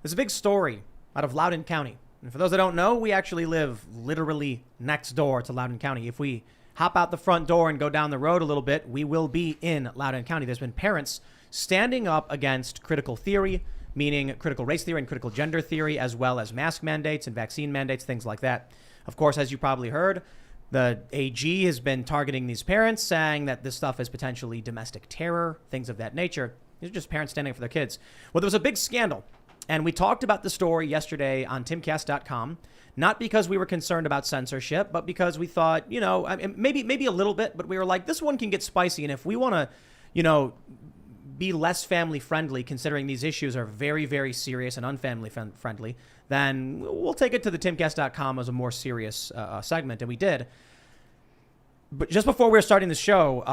There's a big story out of Loudoun County. And for those that don't know, we actually live literally next door to Loudoun County. If we hop out the front door and go down the road a little bit, we will be in Loudoun County. There's been parents standing up against critical theory, meaning critical race theory and critical gender theory, as well as mask mandates and vaccine mandates, things like that. Of course, as you probably heard, the AG has been targeting these parents, saying that this stuff is potentially domestic terror, things of that nature. These are just parents standing up for their kids. Well, there was a big scandal. And we talked about the story yesterday on Timcast.com, not because we were concerned about censorship, but because we thought, maybe a little bit, but we were like, this one can get spicy. And if we want to, be less family friendly, considering these issues are very, very serious and unfamily friendly, then we'll take it to the Timcast.com as a more serious segment. And we did. But just before we were starting the show,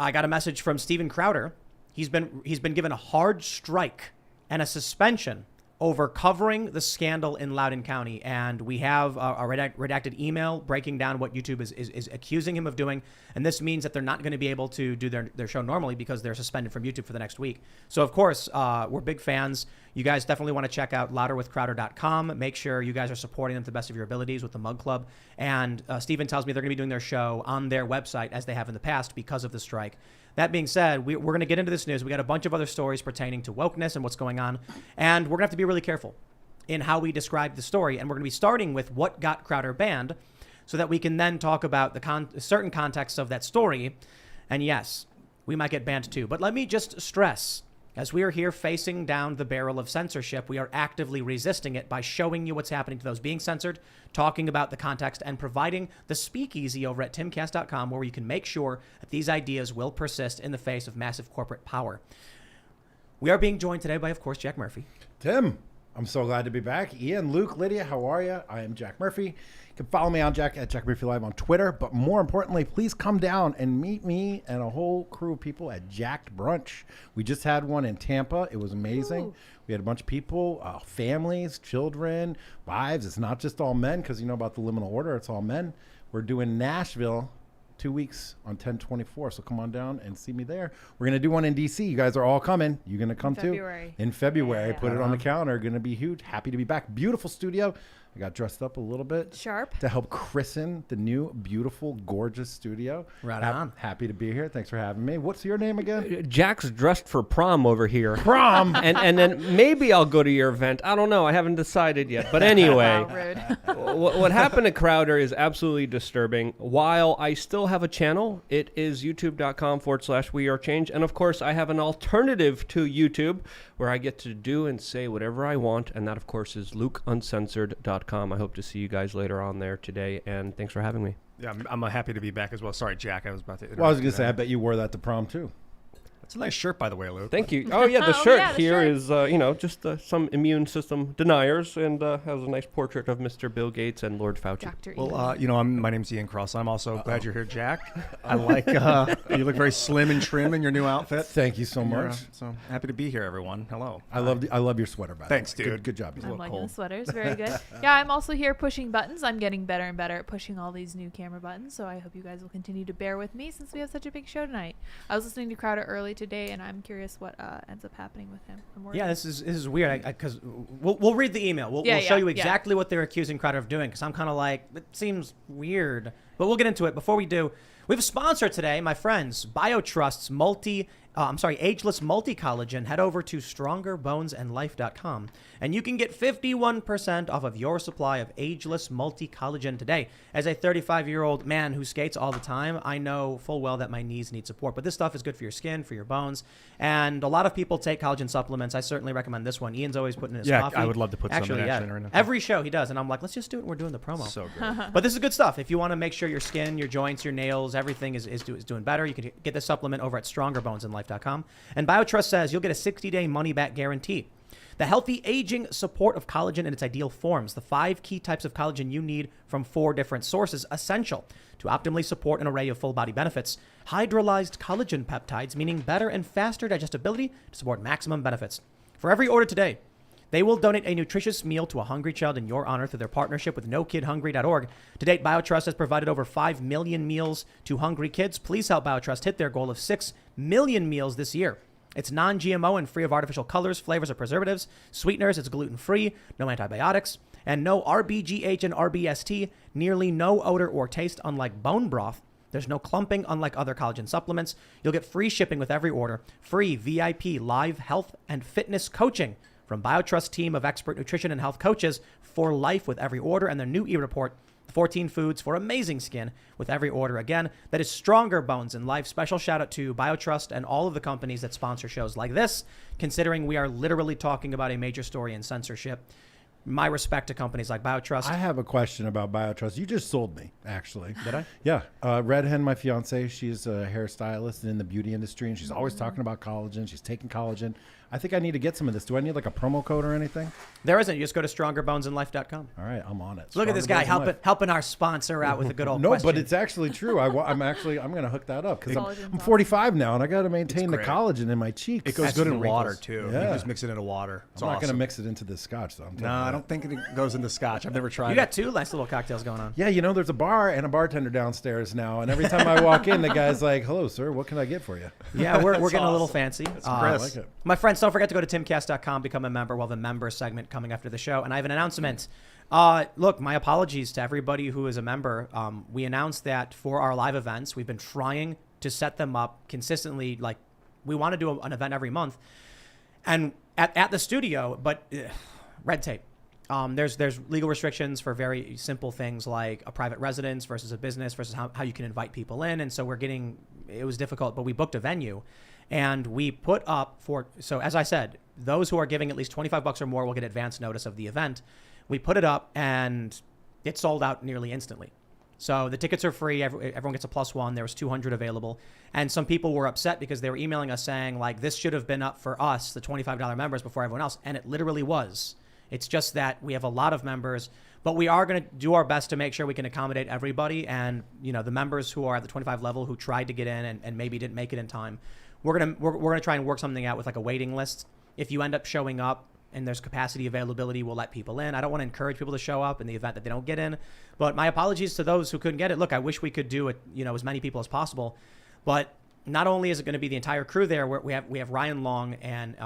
I got a message from Steven Crowder. He's been given a hard strike and a suspension over covering the scandal in Loudoun County. And we have a redacted email breaking down what YouTube is accusing him of doing. And this means that they're not going to be able to do their show normally because they're suspended from YouTube for the next week. So, of course, we're big fans. You guys definitely want to check out louderwithcrowder.com. Make sure you guys are supporting them to the best of your abilities with the Mug Club. And Steven tells me they're going to be doing their show on their website as they have in the past because of the strike. That being said, we're going to get into this news. We got a bunch of other stories pertaining to wokeness and what's going on. And we're going to have to be really careful in how we describe the story. And we're going to be starting with what got Crowder banned so that we can then talk about the certain contexts of that story. And yes, we might get banned too. But let me just stress, as we are here facing down the barrel of censorship, we are actively resisting it by showing you what's happening to those being censored, talking about the context, and providing the speakeasy over at timcast.com where you can make sure that these ideas will persist in the face of massive corporate power. We are being joined today by, of course, Jack Murphy. Tim, I'm so glad to be back. Ian, Luke, Lydia, how are you? I am Jack Murphy. You can follow me on at Jack Murphy Live on Twitter. But more importantly, please come down and meet me and a whole crew of people at Jacked Brunch. We just had one in Tampa. It was amazing. Ooh. We had a bunch of people, families, children, wives. It's not just all men because you know about the liminal order. It's all men. We're doing Nashville 2 weeks on 10/24. So come on down and see me there. We're going to do one in D.C. You guys are all coming. You're going to come too? In February. Yeah. Put it on the calendar. Going to be huge. Happy to be back. Beautiful studio. I got dressed up a little bit. Sharp. To help christen the new, beautiful, gorgeous studio. Right on. Happy to be here. Thanks for having me. What's your name again? Jack's dressed for prom over here. Prom? and then maybe I'll go to your event. I don't know. I haven't decided yet. But anyway, what happened to Crowder is absolutely disturbing. While I still have a channel, it is youtube.com/wearechange. And of course, I have an alternative to YouTube where I get to do and say whatever I want. And that, of course, is lukeuncensored.com. I hope to see you guys later on there today, and thanks for having me. Yeah, I'm happy to be back as well. Sorry, Jack, I was about to interrupt. Well, I was going to say, I bet you wore that to prom, too. It's a nice shirt, by the way, Luke. Thank you. Oh, yeah, the shirt here is, just some immune system deniers, and has a nice portrait of Mr. Bill Gates and Lord Fauci. Well, my name's Ian Cross. I'm also glad you're here, Jack. I like, you look very slim and trim in your new outfit. Thank you so much. So happy to be here, everyone. Hello. I love your sweater, by the way. Thanks, dude. Good job. I'm liking the sweaters. Very good. Yeah, I'm also here pushing buttons. I'm getting better and better at pushing all these new camera buttons, so I hope you guys will continue to bear with me since we have such a big show tonight. I was listening to Crowder early today, and I'm curious what ends up happening with him. Yeah, this is weird because we'll read the email. We'll show you exactly what they're accusing Crowder of doing because I'm kind of like, it seems weird. But we'll get into it. Before we do, we have a sponsor today, my friends, BioTrust's ageless multi-collagen. Head over to strongerbonesandlife.com and you can get 51% off of your supply of ageless multi-collagen today. As a 35-year-old man who skates all the time, I know full well that my knees need support, but this stuff is good for your skin, for your bones, and a lot of people take collagen supplements. I certainly recommend this one. Ian's always putting in his coffee. Yeah, I would love to put some in action right now. Every show he does, and I'm like, let's just do it, and we're doing the promo. So good. But this is good stuff. If you want to make sure your skin, your joints, your nails, everything is doing better, you can get this supplement over at strongerbonesandlife.com. And BioTrust says you'll get a 60-day money-back guarantee. The healthy aging support of collagen in its ideal forms. The 5 key types of collagen you need from 4 different sources, essential to optimally support an array of full body benefits. Hydrolyzed collagen peptides, meaning better and faster digestibility to support maximum benefits. For every order today, they will donate a nutritious meal to a hungry child in your honor through their partnership with NoKidHungry.org. To date, BioTrust has provided over 5 million meals to hungry kids. Please help BioTrust hit their goal of 6 million meals this year. It's non-GMO and free of artificial colors, flavors, or preservatives. Sweeteners, it's gluten-free, no antibiotics, and no RBGH and RBST, nearly no odor or taste, unlike bone broth. There's no clumping, unlike other collagen supplements. You'll get free shipping with every order, free VIP live health and fitness coaching from BioTrust team of expert nutrition and health coaches for life with every order, and their new e-report, 14 foods for amazing skin with every order. Again, that is stronger bones in life. Special shout out to BioTrust and all of the companies that sponsor shows like this, considering we are literally talking about a major story in censorship. My respect to companies like BioTrust. I have a question about BioTrust. You just sold me, actually. Did I? Yeah. Red Hen, my fiance, she's a hairstylist in the beauty industry, and she's always talking about collagen. She's taking collagen. I think I need to get some of this. Do I need like a promo code or anything? There isn't. You just go to strongerbonesinlife.com. All right, I'm on it. Look at this guy helping our sponsor out with a good old No, question. but it's actually true. I'm going to hook that up because Collagen's I'm 45 now and I got to maintain the great. collagen in my cheeks. It goes That's good the in water wrinkles. too. Yeah. You just mix it into water. It's I'm not going to awesome. mix it into this scotch, though. I'm telling No, you I that. don't think it goes into scotch. I've never tried You it. got two nice little cocktails going on. Yeah, there's a bar and a bartender downstairs now, and every time I walk in, the guy's like, "Hello, sir. What can I get for you?" Yeah, we're getting a little awesome. fancy. That's I Chris. like it. My friends, don't forget to go to timcast.com, become a member. We'll have a member segment coming after the show. And I have an announcement. Look, my apologies to everybody who is a member. We announced that for our live events, we've been trying to set them up consistently. Like, we want to do an event every month. And at the studio, but red tape. There's legal restrictions for very simple things like a private residence versus a business versus how you can invite people in. And so it was difficult, but we booked a venue and we put up so as I said, those who are giving at least $25 or more will get advance notice of the event. We put it up and it sold out nearly instantly. So the tickets are free. Everyone gets a +1. There was 200 available. And some people were upset because they were emailing us saying like, this should have been up for us, the $25 members, before everyone else. And it literally was. It's just that we have a lot of members, but we are going to do our best to make sure we can accommodate everybody. And, the members who are at the 25 level who tried to get in and maybe didn't make it in time, we're going to try and work something out with like a waiting list. If you end up showing up and there's capacity availability, we'll let people in. I don't want to encourage people to show up in the event that they don't get in, but my apologies to those who couldn't get it. Look, I wish we could do it, as many people as possible, but not only is it going to be the entire crew there, we have Ryan Long and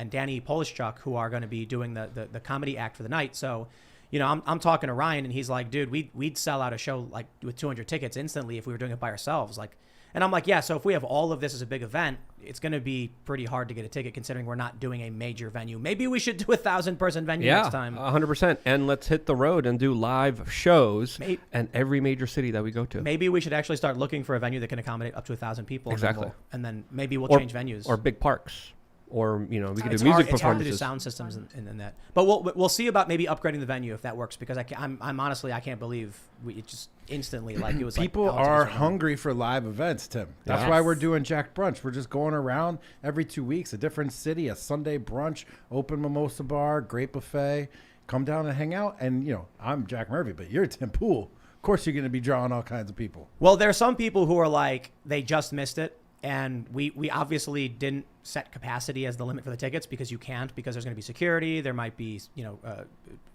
Danny Polishchuk who are going to be doing the comedy act for the night. So, I'm talking to Ryan and he's like, dude, we'd sell out a show like with 200 tickets instantly if we were doing it by ourselves. Like, and I'm like, yeah, so if we have all of this as a big event, it's going to be pretty hard to get a ticket considering we're not doing a major venue. Maybe we should do 1,000-person venue next time. 100%. And let's hit the road and do live shows in every major city that we go to. Maybe we should actually start looking for a venue that can accommodate up to 1,000 people. Exactly. And then maybe we'll change venues. Or big parks. Or, we could do music performances. It's hard to do performances. sound systems and that. But we'll see about maybe upgrading the venue if that works, because I'm honestly, I can't believe it just instantly, like it was People like, are hungry for live events, Tim. That's Yes. why we're doing Jack Brunch. We're just going around every 2 weeks, a different city, a Sunday brunch, open mimosa bar, great buffet. Come down and hang out. And, I'm Jack Murphy, but you're Tim Pool. Of course you're going to be drawing all kinds of people. Well, there are some people who are like, they just missed it. And we obviously didn't set capacity as the limit for the tickets because you can't, because there's going to be security. There might be,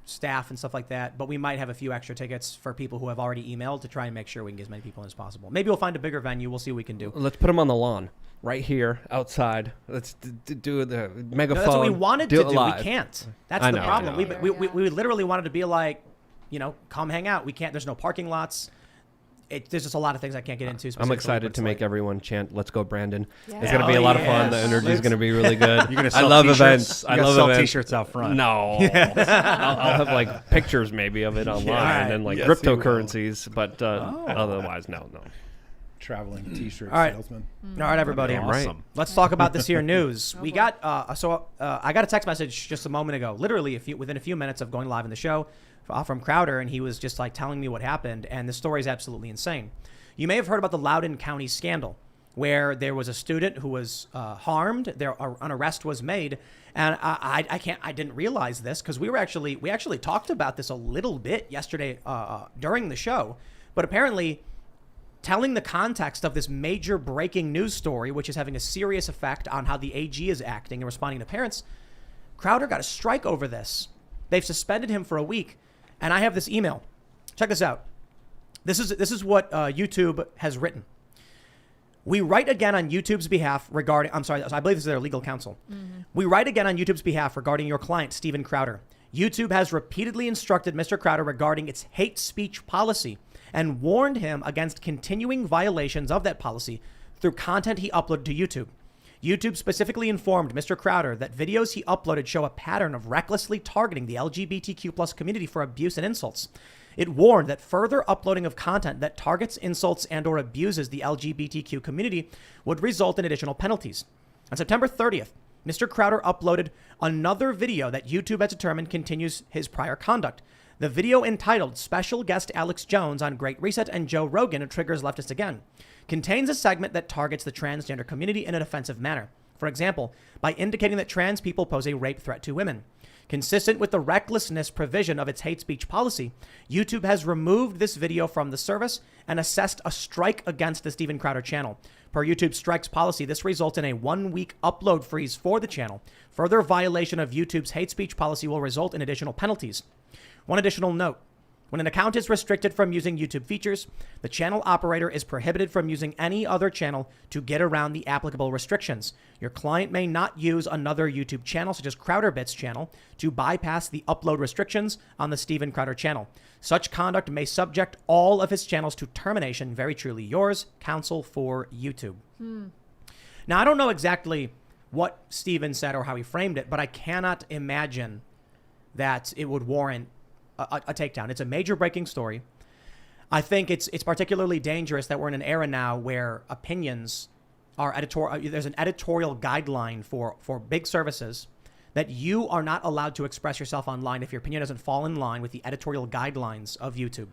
staff and stuff like that. But we might have a few extra tickets for people who have already emailed to try and make sure we can get as many people in as possible. Maybe we'll find a bigger venue. We'll see what we can do. Let's put them on the lawn right here outside. Let's do the megaphone. No, that's what we wanted to do. Live. We can't. That's I the know, problem. I know. We literally wanted to be like, come hang out. We can't. There's no parking lots. There's just a lot of things I can't get into. I'm excited to make everyone chant, "Let's go, Brandon." Yeah. It's going to be a lot of fun. The yes. energy is going to be really good. You're gonna I sell love t-shirts? events. You I gotta love sell events. t-shirts out front. No, I'll have like pictures maybe of it online and like Yes, you will. cryptocurrencies, but otherwise, no. Traveling t-shirt All right. salesman. All right, everybody. Damn right. Awesome. Let's talk about this here news. We boy. got I got a text message just a moment ago, literally within a few minutes of going live in the show, from Crowder, and he was just like telling me what happened, and the story is absolutely insane. You may have heard about the Loudoun County scandal, where there was a student who was harmed. An arrest was made, and I didn't realize this because we actually talked about this a little bit yesterday during the show, but apparently, telling the context of this major breaking news story, which is having a serious effect on how the AG is acting and responding to parents, Crowder got a strike over this. They've suspended him for a week, and I have this email. Check this out. This is what YouTube has written. We write again on YouTube's behalf regarding, I believe this is their legal counsel. We write again on YouTube's behalf regarding your client, Steven Crowder. YouTube has repeatedly instructed Mr. Crowder regarding its hate speech policy and warned him against continuing violations of that policy through content he uploaded to YouTube. YouTube specifically informed Mr. Crowder that videos he uploaded show a pattern of recklessly targeting the LGBTQ plus community for abuse and insults. It warned that further uploading of content that targets, insults, and or abuses the LGBTQ community would result in additional penalties. On September 30th, Mr. Crowder uploaded another video that YouTube has determined continues his prior conduct. The video, entitled Special Guest Alex Jones on Great Reset and Joe Rogan Triggers Leftist Again, contains a segment that targets the transgender community in an offensive manner. For example, by indicating that trans people pose a rape threat to women. Consistent with the recklessness provision of its hate speech policy, YouTube has removed this video from the service and assessed a strike against the Steven Crowder channel. Per YouTube's strikes policy, this results in a 1-week upload freeze for the channel. Further violation of YouTube's hate speech policy will result in additional penalties. One additional note. When an account is restricted from using YouTube features, the channel operator is prohibited from using any other channel to get around the applicable restrictions. Your client may not use another YouTube channel, such as CrowderBits channel, to bypass the upload restrictions on the Steven Crowder channel. Such conduct may subject all of his channels to termination. Very truly yours, counsel for YouTube. Now, I don't know exactly what Steven said or how he framed it, but I cannot imagine that it would warrant a takedown. It's a major breaking story. I think it's particularly dangerous that we're in an era now where opinions are there's an editorial guideline for big services that you are not allowed to express yourself online if your opinion doesn't fall in line with the editorial guidelines of YouTube.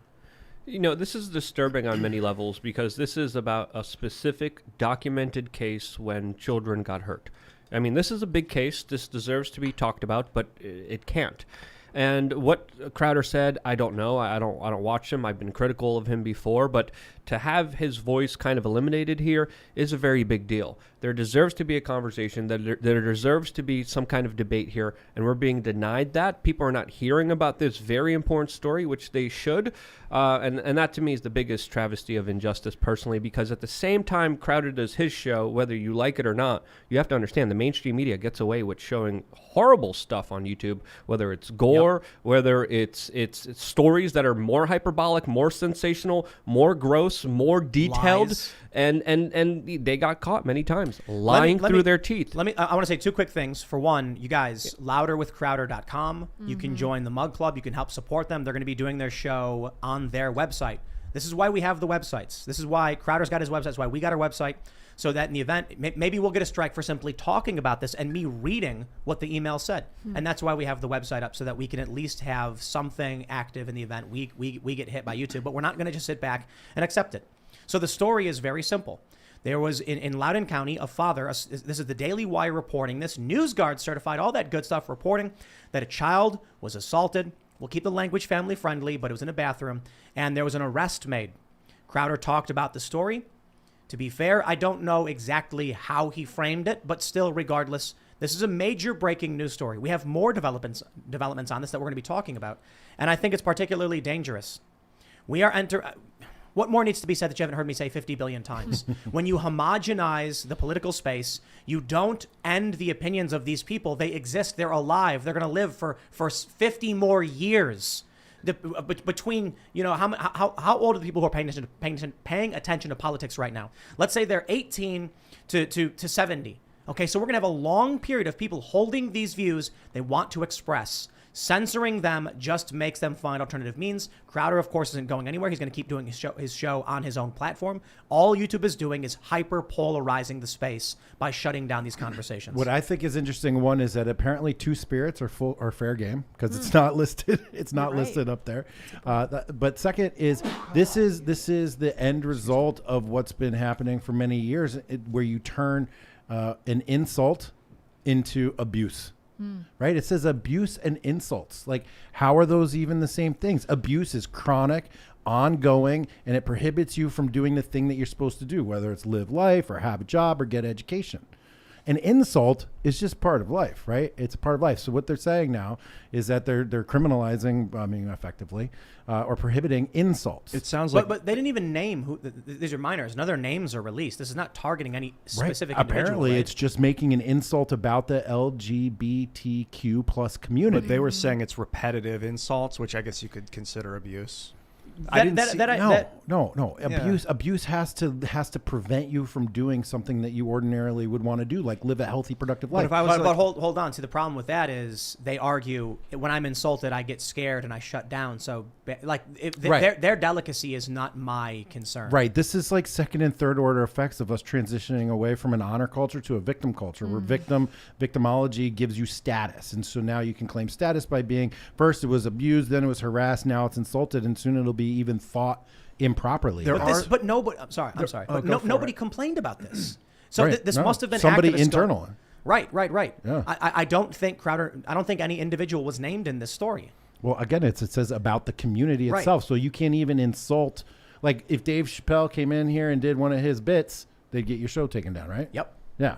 You know, this is disturbing on many levels because this is about a specific documented case when children got hurt. I mean, this is a big case. This deserves to be talked about, but it can't. And what Crowder said, I don't know. I don't watch him. I've been critical of him before, but to have his voice kind of eliminated here is a very big deal. There deserves to be a conversation. There deserves to be some kind of debate here, and we're being denied that. People are not hearing about this very important story, which they should. And that to me is the biggest travesty of injustice personally, because at the same time Crowder does his show, whether you like it or not, you have to understand the mainstream media gets away with showing horrible stuff on YouTube, whether it's gore, whether it's stories that are more hyperbolic, more sensational, more gross, more detailed. Lies. And they got caught many times lying through their teeth. I want to say two quick things. For one, you guys, louderwithcrowder.com. You can join the Mug Club. You can help support them. They're going to be doing their show on their website. This is why we have the websites. This is why Crowder's got his website. That's why we got our website. So that in the event, maybe we'll get a strike for simply talking about this and me reading what the email said. And that's why we have the website up, so that we can at least have something active in the event we get hit by YouTube. But we're not going to just sit back and accept it. So the story is very simple. There was in Loudoun County a father, this is the Daily Wire reporting this, NewsGuard certified, all that good stuff, reporting that a child was assaulted. We'll keep the language family friendly, but it was in a bathroom, and there was an arrest made. Crowder talked about the story. To be fair, I don't know exactly how he framed it, but still, regardless, this is a major breaking news story. We have more developments on this that we're going to be talking about, and I think it's particularly dangerous. What more needs to be said that you haven't heard me say 50 billion times? When you homogenize the political space, you don't end the opinions of these people. They exist. They're alive. They're going to live for 50 more years. Between, how old are the people who are paying attention to politics right now? Let's say they're 18 to 70. Okay, so we're going to have a long period of people holding these views they want to express. Censoring them just makes them find alternative means. Crowder, of course, isn't going anywhere. He's going to keep doing his show on his own platform. All YouTube is doing is hyper-polarizing the space by shutting down these conversations. What I think is interesting, one, is that apparently two spirits are fair game, because it's not listed. It's not listed up there. But second is this is the end result of what's been happening for many years, where you turn an insult into abuse. Right? It says abuse and insults. Like, how are those even the same things? Abuse is chronic, ongoing, and it prohibits you from doing the thing that you're supposed to do, whether it's live life or have a job or get education. An insult is just part of life, right? It's a part of life. So what they're saying now is that they're criminalizing, effectively, or prohibiting insults. It sounds like, but they didn't even name who these are minors. None of their names are released. This is not targeting any specific individual. Apparently, right? it's just making an insult about the LGBTQ plus community. but they were saying it's repetitive insults, which I guess you could consider abuse. No. Abuse has to prevent you from doing something that you ordinarily would want to do, like live a healthy, productive life. But hold on. See, the problem with that is they argue when I'm insulted, I get scared and I shut down. So, their delicacy is not my concern. Right. This is like second and third order effects of us transitioning away from an honor culture to a victim culture, where victimology gives you status, and so now you can claim status by being first it was abused, then it was harassed, now it's insulted, and soon it'll be even thought improperly. I'm sorry. But nobody complained about this. So this must have been somebody activists internal. Right. Yeah. I don't think I don't think any individual was named in this story. Well, again, it says about the community itself, so you can't even insult. Like if Dave Chappelle came in here and did one of his bits, they'd get your show taken down, right? Yep. Yeah.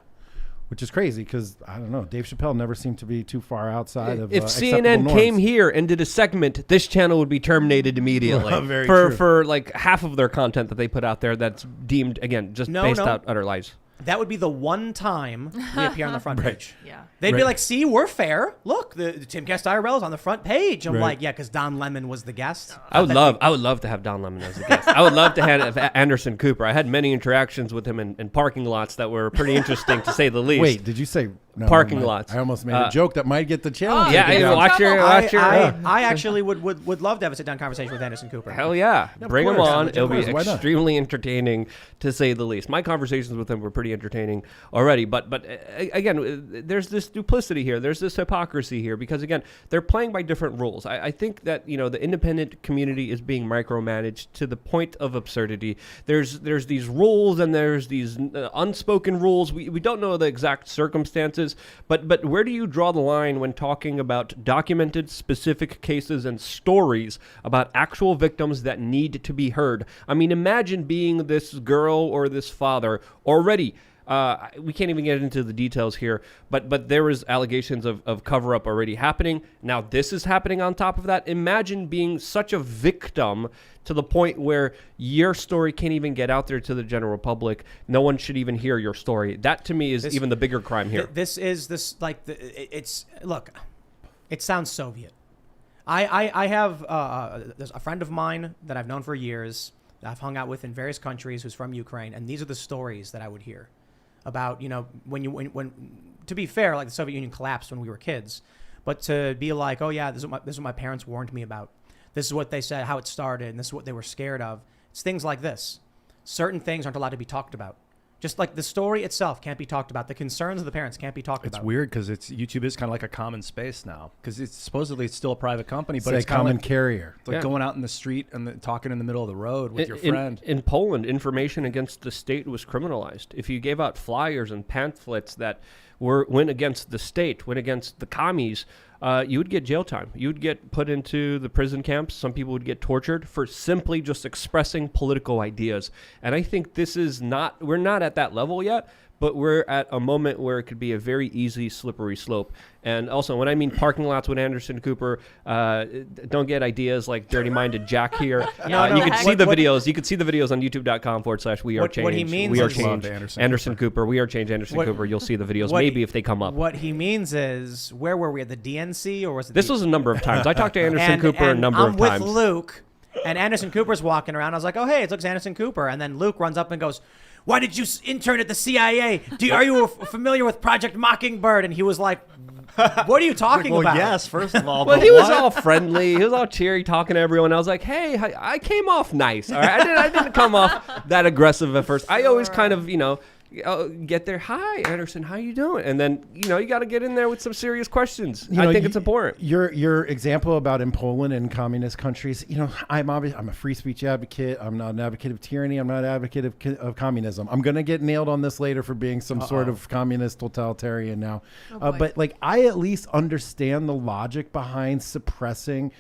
Which is crazy because, I don't know, Dave Chappelle never seemed to be too far outside of if acceptable CNN norms. came here and did a segment, this channel would be terminated immediately Very true. for like half of their content that they put out there that's deemed, again, just based out utter lies. That would be the one time we appear on the front page. Yeah. They'd be like, see, we're fair. Look, the Timcast IRL is on the front page. I'm Right. like, yeah, because Don Lemon was the guest. I would love to have Don Lemon as a guest. I would love to have Anderson Cooper. I had many interactions with him in parking lots that were pretty interesting, to say the least. Wait, did you say no, Parking never mind. lots. I almost made a joke that might get the challenge. Yeah, taken down. watch your. I actually would love to have a sit-down conversation with Anderson Cooper. Hell yeah. Bring him course. on. Of It'll be course. Why not? extremely entertaining, to say the least. My conversations with him were pretty entertaining already. But again, there's this duplicity here. There's this hypocrisy here because, again, they're playing by different rules. I think that, the independent community is being micromanaged to the point of absurdity. There's these rules and there's these unspoken rules. We don't know the exact circumstances, but where do you draw the line when talking about documented specific cases and stories about actual victims that need to be heard? I mean, imagine being this girl or this father already. We can't even get into the details here, but there was allegations of cover-up already happening. Now this is happening on top of that. Imagine being such a victim to the point where your story can't even get out there to the general public. No one should even hear your story. That to me is even the bigger crime here. Look, it sounds Soviet. I have there's a friend of mine that I've known for years, that I've hung out with in various countries, who's from Ukraine, and these are the stories that I would hear about, when to be fair, like the Soviet Union collapsed when we were kids, but to be like, oh yeah, this is what my parents warned me about. This is what they said, how it started, and this is what they were scared of. It's things like this. Certain things aren't allowed to be talked about. Just like the story itself can't be talked about. The concerns of the parents can't be talked about. It's weird because YouTube is kind of like a common space now, because it's supposedly still a private company, but It's it's a kind of common like, carrier. it's like going out in the street and talking in the middle of the road with your friend. In Poland, information against the state was criminalized. If you gave out flyers and pamphlets that went against the state, went against the commies, you would get jail time. You would get put into the prison camps. Some people would get tortured for simply just expressing political ideas. And I think we're not at that level yet, but we're at a moment where it could be a very easy, slippery slope. And also, when I mean parking lots with Anderson Cooper, don't get ideas like dirty-minded Jack here. You can see the videos. You can see the videos on youtube.com/wearechange. What he means We Are is- Change. Anderson Cooper. We Are Change. Anderson Cooper. You'll see the videos maybe if they come up. What he means is, where were we, at the DNC, or was it? This was a number of times. I talked to Anderson Cooper a number of times. I'm with Luke, and Anderson Cooper's walking around. I was like, oh, hey, it looks Anderson Cooper. And then Luke runs up and goes, why did you intern at the CIA? Are you familiar with Project Mockingbird? And he was like, what are you talking about? Yes, first of all. Well, but he was what? all friendly. He was all cheery, talking to everyone. I was like, hey, I came off nice. All right? I didn't come off that aggressive at first. I always kind of, get there. Hi, Anderson. How you doing? And then, you got to get in there with some serious questions. I think it's important. Your example about in Poland and communist countries, I'm a free speech advocate. I'm not an advocate of tyranny. I'm not an advocate of communism. I'm going to get nailed on this later for being some sort of communist totalitarian now. But I at least understand the logic behind suppressing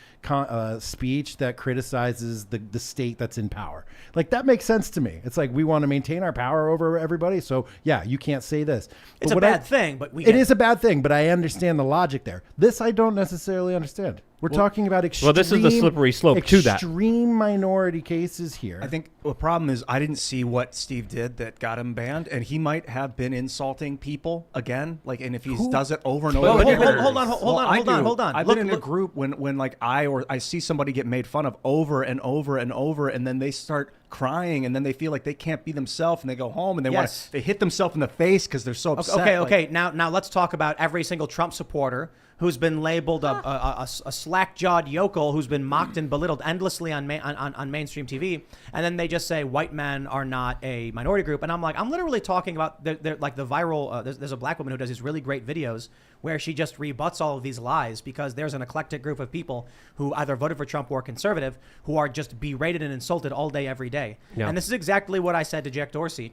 speech that criticizes the state that's in power. Like, that makes sense to me. It's like, we want to maintain our power over everybody, So yeah, you can't say this. It's But a what bad thing, but we It get is a bad thing, but I understand the logic there. This I don't necessarily understand. We're talking about extreme. Well, this is the slippery slope to that. Extreme minority cases here. I think the problem is I didn't see what Steve did that got him banned, and he might have been insulting people again. Like, and if he does it over and Well, over, hold on, hold on. I've been in a group when like I see somebody get made fun of over and over and over, and then they start crying, and then they feel like they can't be themselves, and they go home and they hit themselves in the face because they're so upset. Okay. Now let's talk about every single Trump supporter who's been labeled a slack-jawed yokel who's been mocked and belittled endlessly on mainstream TV, and then they just say white men are not a minority group, and I'm literally talking about like the viral. There's a black woman who does these really great videos where she just rebuts all of these lies because there's an eclectic group of people who either voted for Trump or conservative who are just berated and insulted all day, every day. Yeah. And this is exactly what I said to Jack Dorsey.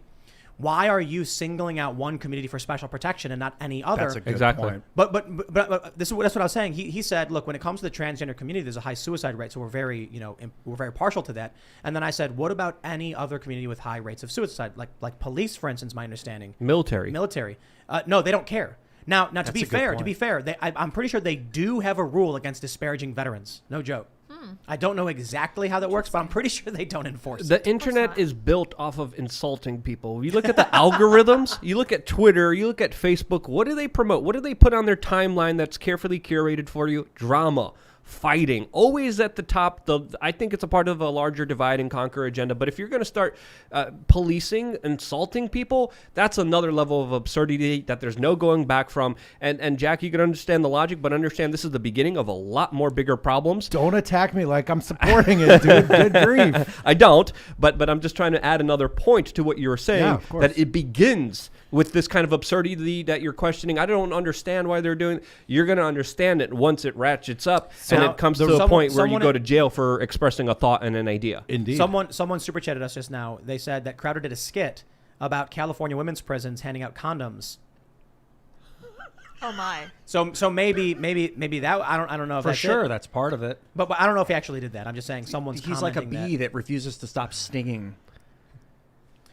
Why are you singling out one community for special protection and not any other? That's a good Exactly. point. But that's what I was saying. He said, look, when it comes to the transgender community, there's a high suicide rate, so we're very partial to that. And then I said, what about any other community with high rates of suicide, like police, for instance? My understanding, Military. No, they don't care. Now, to be a good fair, I'm pretty sure they do have a rule against disparaging veterans. No joke. I don't know exactly how that works, but I'm pretty sure they don't enforce it. The internet is built off of insulting people. You look at the algorithms, you look at Twitter, you look at Facebook. What do they promote? What do they put on their timeline that's carefully curated for you? Drama, fighting, always at the top. I think it's a part of a larger divide and conquer agenda. But if you're going to start policing, insulting people, that's another level of absurdity that there's no going back from. And Jack, you can understand the logic, but understand this is the beginning of a lot more bigger problems. Don't attack me like I'm supporting it, dude. Good grief. I don't, but I'm just trying to add another point to what you were saying, Yeah, of course. that it begins with this kind of absurdity that you're questioning. I don't understand why they're doing it. You're going to understand it once it ratchets up and it comes to a point where you go to jail for expressing a thought and an idea. Indeed. Someone super chatted us just now. They said that Crowder did a skit about California women's prisons handing out condoms. Oh my. So maybe that I don't know if For that's sure, it. that's part of it. But I don't know if he actually did that. I'm just saying someone's He's like a commenting bee that refuses to stop stinging.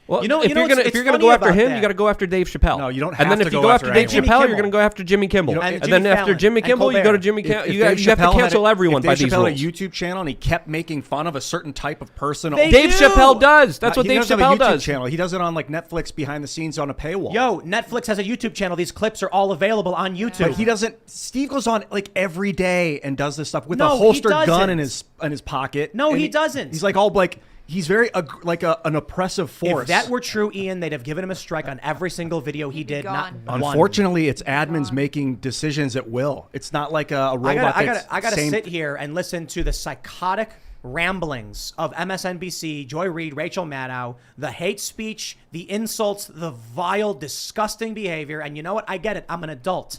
Well, You know- if you know you're what's- gonna it's go funny after about him, that. you got to go after Dave Chappelle. No, you don't And have then to if you go go after after Dave anyone. Jimmy Chappelle, you're Kimmel. going to go after Jimmy Kimmel. You know, and and then Jimmy after Fallon Jimmy and Kimmel, you go to Colbert. Jimmy Kimmel. If You have to Chappelle had cancel everyone by if Dave these Chappelle rules. had a YouTube channel and he kept making fun of a certain type of person. They Dave do. Chappelle does. That's what He Dave doesn't have a Chappelle YouTube does. channel. He does it on like Netflix behind the scenes on a paywall. Yo, Netflix has a YouTube channel. These clips are all available on YouTube. But he doesn't. Steve goes on like every day and does this stuff with No, a he holstered gun doesn't. in his pocket. No, And he doesn't. He's like all like he's very an oppressive force. If that were true, Ian, they'd have given him a strike on every single video he He'd be did. Not gone. one. Unfortunately, it's admins making decisions at will. It's not like a robot. I gotta sit here and listen to the psychotic ramblings of MSNBC, Joy Reid, Rachel Maddow, the hate speech, the insults, the vile, disgusting behavior. And you know what? I get it. I'm an adult.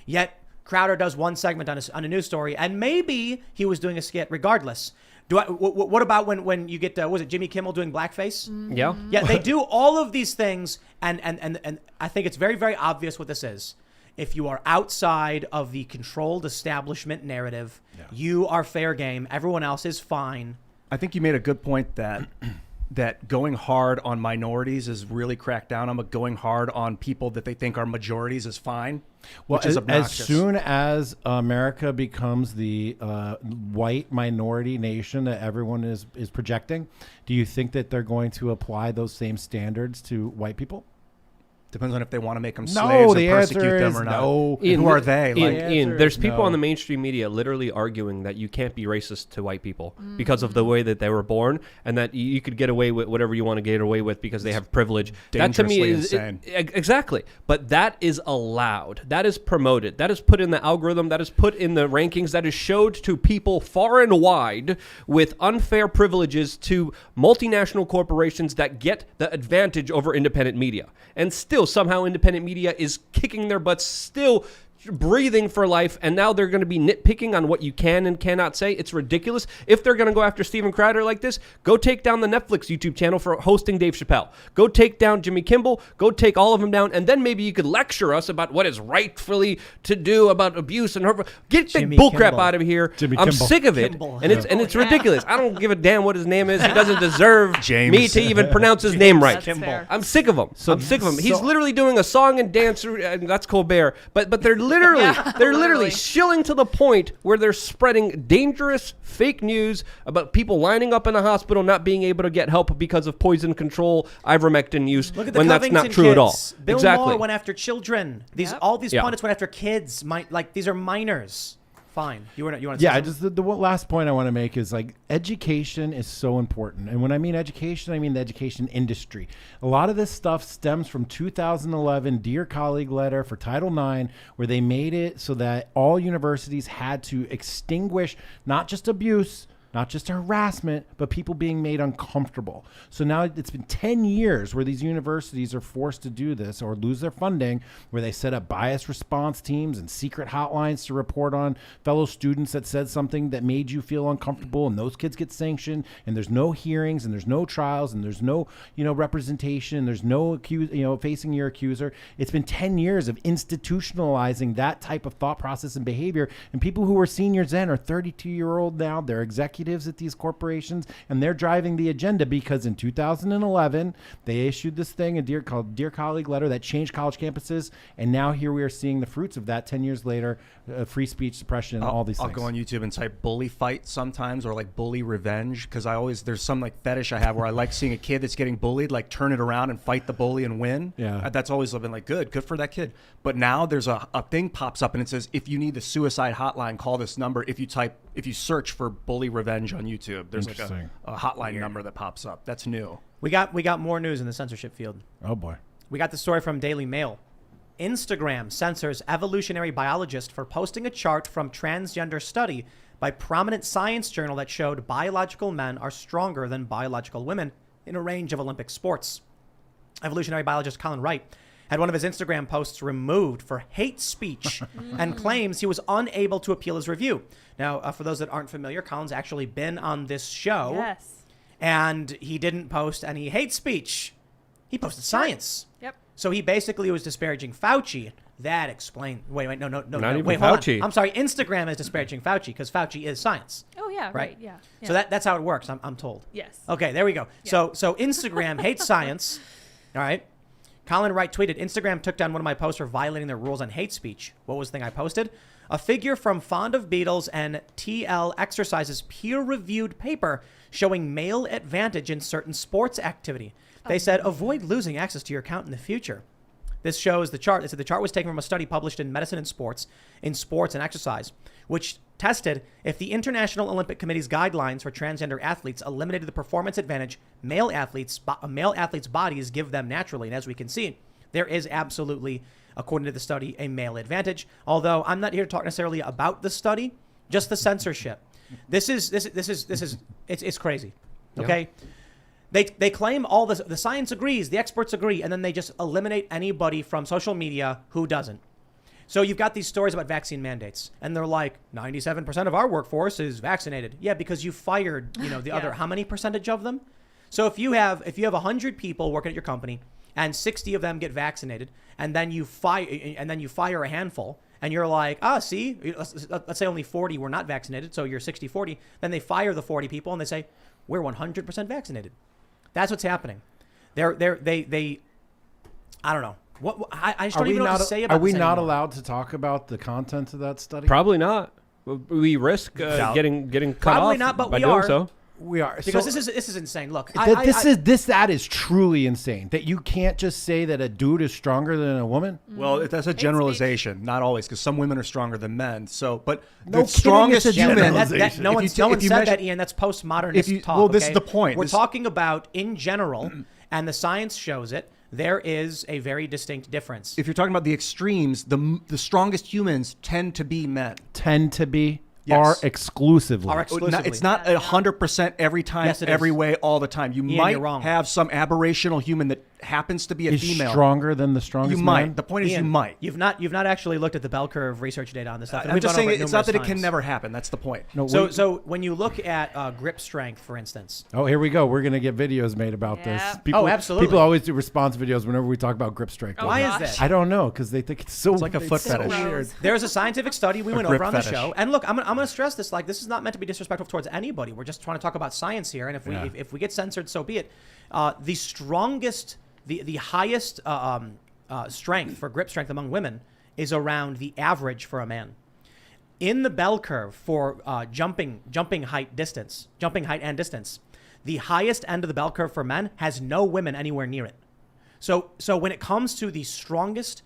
Yet Crowder does one segment on a news story, and maybe he was doing a skit regardless. What about when you get was it Jimmy Kimmel doing blackface? Yeah. Yeah, they do all of these things, and I think it's very, very obvious what this is. If you are outside of the controlled establishment narrative, you are fair game. Everyone else is fine. I think you made a good point that going hard on minorities is really cracked down on, but going hard on people that they think are majorities is fine, which is as obnoxious. soon as America becomes the white minority nation that everyone is projecting, do you think that they're going to apply those same standards to white people? Depends on if they want to make them No, slaves the and persecute answer them is or not. no. And who are they? Ian, there's people no. on the mainstream media literally arguing that you can't be racist to white people because of the way that they were born, and that you could get away with whatever you want to get away with because they have privilege. That to me Dangerously is insane. Exactly. But that is allowed. That is promoted. That is put in the algorithm. That is put in the rankings. That is showed to people far and wide with unfair privileges to multinational corporations that get the advantage over independent media. And still somehow independent media is kicking their butts still breathing for life, and now they're going to be nitpicking on what you can and cannot say. It's ridiculous. If they're going to go after Steven Crowder like this, go take down the Netflix YouTube channel for hosting Dave Chappelle. Go take down Jimmy Kimmel. Go take all of them down, and then maybe you could lecture us about what is rightfully to do about abuse and hurt. Get the bullcrap out of here. I'm sick of it, and it's ridiculous. I don't give a damn what his name is. He doesn't deserve me to even pronounce his name right. I'm sick of him. I'm sick of him. He's literally doing a song and dance. That's Colbert, but they're literally shilling to the point where they're spreading dangerous fake news about people lining up in a hospital not being able to get help because of poison control, ivermectin use, Look at the when that's not true at all. Bill exactly. Maher went after children. All these pundits went after kids. These are minors. Fine. You want to? Yeah. Just the last point I want to make is like education is so important, and when I mean education, I mean the education industry. A lot of this stuff stems from 2011 Dear Colleague letter for Title IX, where they made it so that all universities had to extinguish not just abuse, not just harassment, but people being made uncomfortable. So now it's been 10 years where these universities are forced to do this or lose their funding, where they set up bias response teams and secret hotlines to report on fellow students that said something that made you feel uncomfortable, and those kids get sanctioned, and there's no hearings, and there's no trials, and there's no, representation, there's no facing your accuser. It's been 10 years of institutionalizing that type of thought process and behavior, and people who were seniors then are 32-year-old now. They're executives at these corporations, and they're driving the agenda because in 2011 they issued this thing, called Dear Colleague letter, that changed college campuses, and now here we are seeing the fruits of that 10 years later. Free speech suppression and all these things. I'll go on YouTube and type bully fight sometimes, or like bully revenge, because there's some like fetish I have where I like seeing a kid that's getting bullied like turn it around and fight the bully and win. Yeah, that's always been like good for that kid. But now there's a thing pops up and it says, if you need the suicide hotline, call this number. If you search for bully revenge on YouTube, there's like a hotline number that pops up. That's new. We got more news in the censorship field. Oh boy. We got the story from Daily Mail. Instagram censors evolutionary biologist for posting a chart from transgender study by prominent science journal that showed biological men are stronger than biological women in a range of Olympic sports. Evolutionary biologist Colin Wright had one of his Instagram posts removed for hate speech and claims he was unable to appeal his review. Now, for those that aren't familiar, Colin's actually been on this show. Yes. And he didn't post any hate speech. He posted science. Yep. So he basically was disparaging Fauci. That explains. Wait, no. Not no. even Wait, hold Fauci. on. I'm sorry. Instagram is disparaging Fauci because Fauci is science. Oh yeah, right. Yeah. So that's how it works. I'm told. Yes. Okay, there we go. Yeah. So Instagram hates science. All right. Colin Wright tweeted, Instagram took down one of my posts for violating their rules on hate speech. What was the thing I posted? A figure from Fond of Beatles and TL Exercises peer-reviewed paper showing male advantage in certain sports activity. They said, avoid losing access to your account in the future. This shows the chart. They said the chart was taken from a study published in Medicine and Sports and Exercise, which tested if the International Olympic Committee's guidelines for transgender athletes eliminated the performance advantage male athletes' bodies give them naturally. And as we can see, there is absolutely, according to the study, a male advantage. Although I'm not here to talk necessarily about the study, just the censorship. This is crazy. Okay. Yeah. They claim all this, the science agrees, the experts agree, and then they just eliminate anybody from social media who doesn't. So you've got these stories about vaccine mandates, and they're like, 97% of our workforce is vaccinated. Yeah, because you fired, the other, how many percentage of them? So if you have 100 people working at your company, and 60 of them get vaccinated, and then you fire a handful, and you're like, see, let's say only 40 were not vaccinated, so you're 60-40. Then they fire the 40 people, and they say, we're 100% vaccinated. That's what's happening. They I don't know. I just don't even know what to say about this Are we not anymore. allowed to talk about the content of that study? Probably not. We risk getting cut Probably off not, but by we doing are. so. We are. Because So- this is insane. Look, that is truly insane. That you can't just say that a dude is stronger than a woman. Well, that's a generalization, not always, because some women are stronger than men. So, but No the kidding, strongest it's a human. generalization. no one said that, Ian. That's postmodernist talk. Well, this okay? is the point. We're talking about in general, and the science shows it. There is a very distinct difference. If you're talking about the extremes, the strongest humans tend to be men. Tend to be. Yes. Are exclusively. It's not 100% every time, Yes, it every is. way, all the time. You Ian, might you're wrong. have some aberrational human that happens to be a is female, stronger than the strongest you might. man? The point is, Ian, you might. You've not actually looked at the bell curve research data on this stuff. and I'm we've just gone saying over it's not that it numerous can times. never happen. That's the point. No, So when you look at grip strength, for instance, oh, here we go. We're gonna get videos made about this. Yep. People, absolutely. People always do response videos whenever we talk about grip strength. Oh, why gosh. is that? I don't know because they think it's so. It's like a foot so fetish. weird. There's a scientific study we went grip over on the fetish. show, and look, I'm going to stress this. Like, this is not meant to be disrespectful towards anybody. We're just trying to talk about science here, and if we get censored, so be it. The strongest, the highest strength for grip strength among women is around the average for a man. In the bell curve for jumping height and distance, the highest end of the bell curve for men has no women anywhere near it. So when it comes to the strongest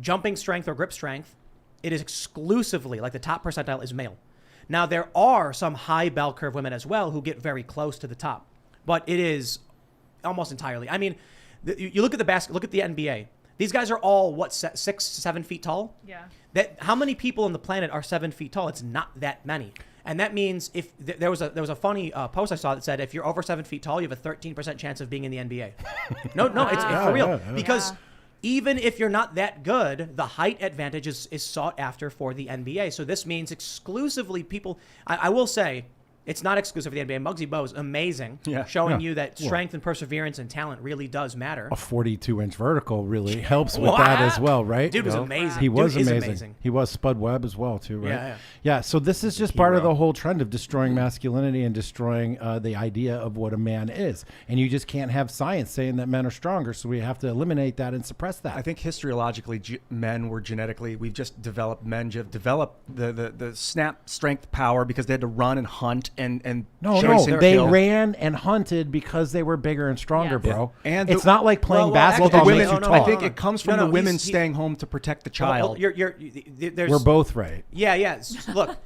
jumping strength or grip strength, it is exclusively, like the top percentile is male. Now, there are some high bell curve women as well who get very close to the top, but it is almost entirely. I mean, you look at look at the NBA. These guys are all, 6-7 feet tall? Yeah. How many people on the planet are 7 feet tall? It's not that many. And that means if there was a funny post I saw that said if you're over 7 feet tall, you have a 13% chance of being in the NBA. No, it's for real. Because even if you're not that good, the height advantage is sought after for the NBA. So this means exclusively people. I will say, it's not exclusive for the NBA. Muggsy Bogues, amazing, showing you that strength and perseverance and talent really does matter. A 42-inch vertical really helps with that as well, right? Dude was amazing. He was Dude is amazing. He was Spud Webb as well, too, right? Yeah. So this is just part of the whole trend of destroying masculinity and destroying the idea of what a man is. And you just can't have science saying that men are stronger, so we have to eliminate that and suppress that. I think historiologically, men were we've just developed, men have developed the snap strength power because they had to run and hunt and they ran and hunted because they were bigger and stronger, Yes. bro. Yeah. And it's not like playing basketball the women, makes you tall. I think it comes from the women he's staying home to protect the Well, child. there's, We're both right. Yeah. Look,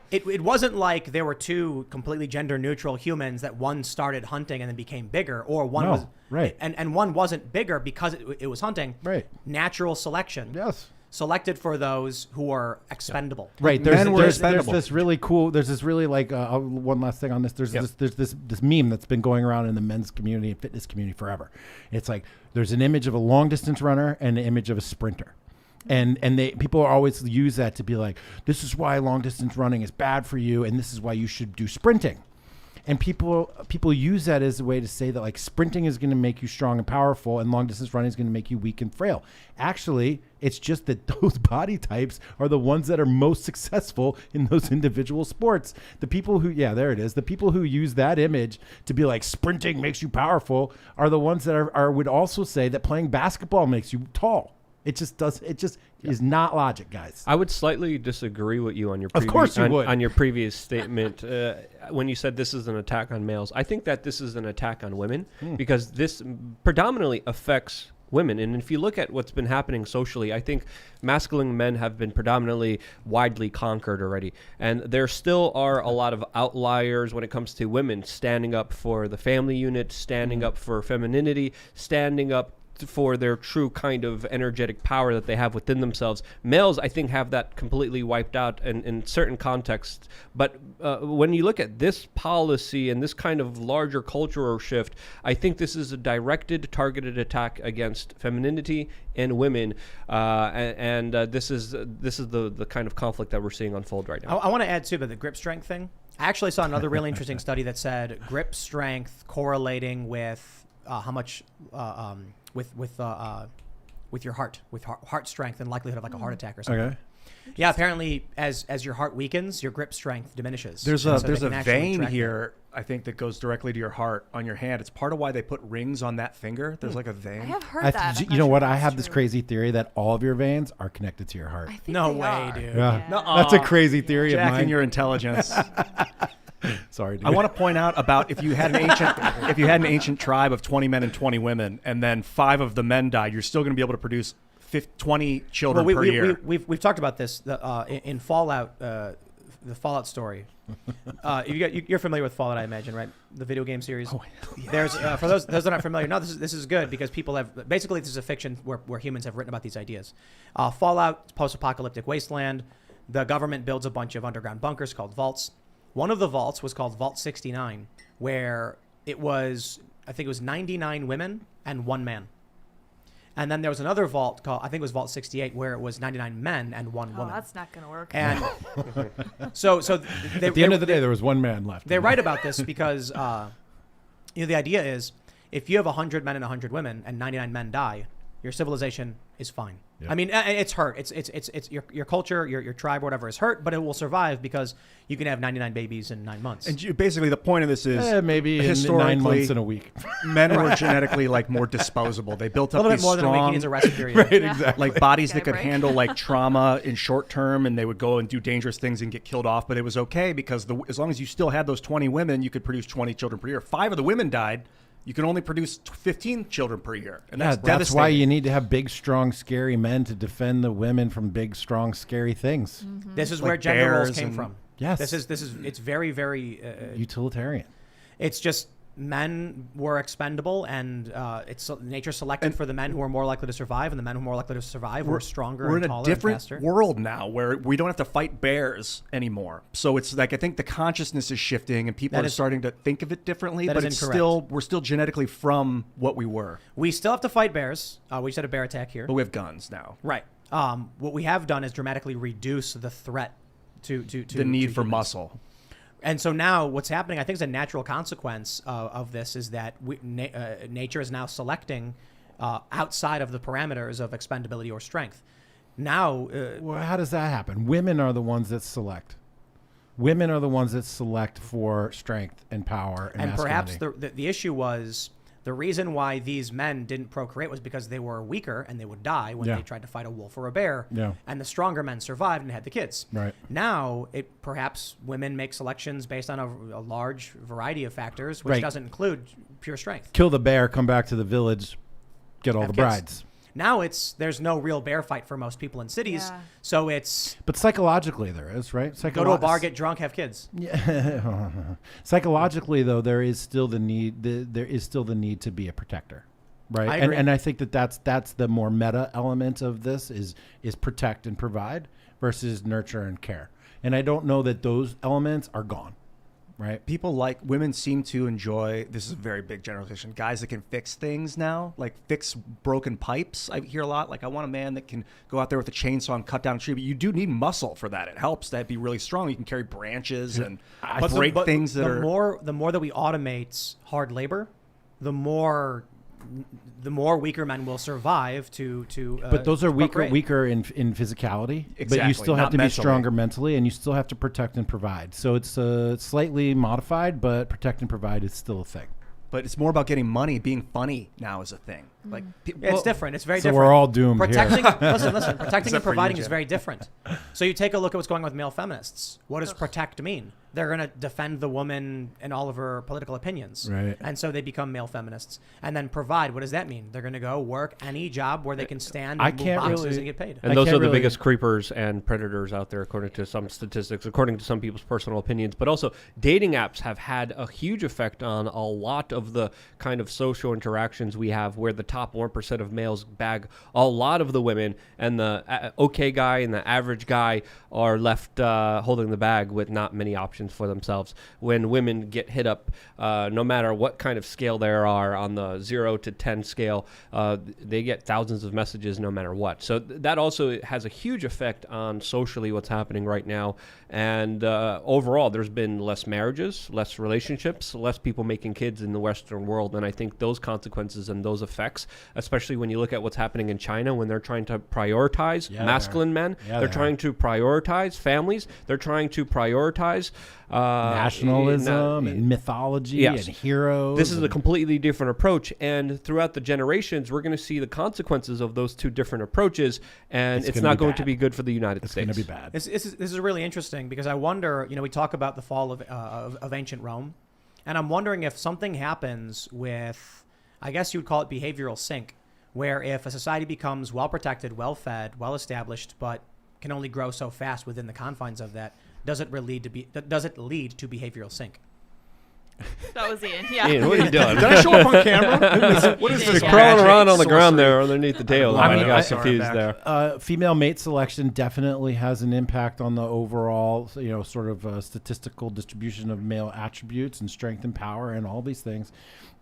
it wasn't like there were two completely gender neutral humans that one started hunting and then became bigger, or one was right, and one wasn't bigger because it was hunting. Right. Natural selection. Yes. Selected for those who are expendable. Right. There's this really cool. There's this really one last thing on this. There's this meme that's been going around in the men's community and fitness community forever. It's like there's an image of a long distance runner and an image of a sprinter. And people always use that to be like, this is why long distance running is bad for you, and this is why you should do sprinting. And people use that as a way to say that like sprinting is going to make you strong and powerful, and long distance running is going to make you weak and frail. Actually, it's just that those body types are the ones that are most successful in those individual sports. The people who, the people who use that image to be like sprinting makes you powerful are the ones that would also say that playing basketball makes you tall. It just is not logic, guys. I would slightly disagree with you on your Of course you would. on your previous statement when you said this is an attack on males. I think that this is an attack on women because this predominantly affects women. And if you look at what's been happening socially, I think masculine men have been predominantly widely conquered already. And there still are a lot of outliers when it comes to women standing up for the family unit, standing up for femininity, standing up for their true kind of energetic power that they have within themselves. Males, I think, have that completely wiped out in certain contexts. But when you look at this policy and this kind of larger cultural shift, I think this is a directed, targeted attack against femininity and women. This is the kind of conflict that we're seeing unfold right now. I want to add too, but the grip strength thing. I actually saw another really interesting study that said grip strength correlating with how much with your heart, heart strength and likelihood of like a heart attack or something. Okay. Yeah, apparently as your heart weakens, your grip strength diminishes. There's And a so there's they a can actually vein track here, I think, that goes directly to your heart on your hand. It's part of why they put rings on that finger. There's like a vein. I have heard that. I'm You know not what? sure I if have that's this true. crazy theory that all of your veins are connected to your heart. I think No they way, are. dude. Yeah. Yeah. That's a crazy theory of Jack mine. and your intelligence. Sorry, dude. I want to point out about if you had an ancient tribe of 20 men and 20 women, and then 5 of the men died, you're still going to be able to produce 20 children per year. We've talked about this in Fallout, the Fallout story. You're familiar with Fallout, I imagine, right? The video game series. Oh, There's for those that are not familiar. No, this is good because people have basically this is a fiction where humans have written about these ideas. Fallout, post-apocalyptic wasteland. The government builds a bunch of underground bunkers called vaults. One of the vaults was called Vault 69, where it was I think it was 99 women and 1 man. And then there was another vault called, I think it was Vault 68, where it was 99 men and 1 Oh, woman. that's not going to work. And so At the end of the day, there was 1 man left. they write about this because the idea is if you have 100 men and 100 women and 99 men die, your civilization is fine. Yeah. I mean, it's hurt. It's your culture, your tribe, whatever is hurt, but it will survive because you can have 99 babies in 9 months. And basically, the point of this is maybe in historically 9 months in a week. men were genetically like more disposable. They built a up little these bit more than a week. He strong, needs a rest period. Right, Yeah. exactly. like bodies that Get a could break. handle like trauma in short term, and they would go and do dangerous things and get killed off. But it was okay because as long as you still had those 20 women, you could produce 20 children per year. 5 of the women died. You can only produce 15 children per year, and that's That's devastating. why you need to have big, strong, scary men to defend the women from big, strong, scary things. This is Like where gender roles bears came and- from. Yes. This is it's very, very Utilitarian. it's just men were expendable, and nature selected for the men who were more likely to survive, and the men who were more likely to survive were stronger We're and in taller a different and faster. world now where we don't have to fight bears anymore. So it's like I think the consciousness is shifting and people That are is- starting to think of it differently. that But is it's incorrect. we're still genetically from what we were. We still have to fight bears. We just had a bear attack here. But we have guns now. Right. What we have done is dramatically reduce the threat to The need to for humans. muscle. And so now what's happening, I think, is a natural consequence of this is that nature is now selecting outside of the parameters of expendability or strength. Now, Well, how does that happen? Women are the ones that select. Women are the ones that select for strength and power and perhaps masculinity. the issue was the reason why these men didn't procreate was because they were weaker and they would die when Yeah. they tried to fight a wolf or a bear. Yeah. And the stronger men survived and had the kids. Right. Now, perhaps women make selections based on a large variety of factors, which Right. doesn't include pure strength. Kill the bear, come back to the village, get all Have the kids. brides. Now there's no real bear fight for most people in cities, Yeah. so it's But psychologically, there is, right? go to a bar, get drunk, have kids. Yeah. Psychologically, though, there is still the need. There is still the need to be a protector, right? I agree. And I think that's the more meta element of this is protect and provide versus nurture and care. And I don't know that those elements are gone, right? Women seem to enjoy, this is a very big generalization, guys that can fix things now, like fix broken pipes. I hear a lot, like I want a man that can go out there with a chainsaw and cut down a tree, but you do need muscle for that. It helps that be really strong. You can carry branches and break things that are... The more that we automate hard labor, the more weaker men will survive to But those are to procreate. weaker in physicality. But you Exactly, still have not to mentally. be stronger mentally, and you still have to protect and provide. So it's slightly modified, but protect and provide is still a thing. But it's more about getting money. Being funny now is a thing. Like It's different. It's very So different. we're all doomed protecting, here. listen. Protecting Except and for you, providing is Jeff. very different. So you take a look at what's going on with male feminists. What does protect mean? They're going to defend the woman and all of her political opinions. Right. And so they become male feminists. And then provide. What does that mean? They're going to go work any job where they can stand I and move can't boxes really- and get paid. And I those can't are the really- biggest creepers and predators out there, according to some statistics, according to some people's personal opinions. But also, dating apps have had a huge effect on a lot of the kind of social interactions we have, where the top 1% of males bag a lot of the women, and the okay guy and the average guy are left holding the bag with not many options for themselves. When women get hit up, no matter what kind of scale there are on the 0 to 10 scale, they get thousands of messages no matter what. So that also has a huge effect on socially what's happening right now. And overall, there's been less marriages, less relationships, less people making kids in the Western world. And I think those consequences and those effects, especially when you look at what's happening in China, when they're trying to prioritize Yeah, masculine men, Yeah, they're they trying to prioritize families, they're trying to prioritize Nationalism and mythology Yes. and heroes. This is a and- completely different approach, and throughout the generations, we're going to see the consequences of those two different approaches, and It's it's gonna not be going bad. to be good for the United It's States. going to be bad. This is really interesting because I wonder, we talk about the fall of ancient Rome, and I'm wondering if something happens with, I guess you would call it behavioral sink, where if a society becomes well protected, well fed, well established, but can only grow so fast within the confines of that, does it lead to behavioral sink? That was Ian. Yeah. Ian, what are you doing? Did I show up on camera? What is You're this? You're crawling magic, around on the ground sorcery? there underneath the table. I I mean, got I- confused there. Female mate selection definitely has an impact on the overall, sort of statistical distribution of male attributes and strength and power and all these things.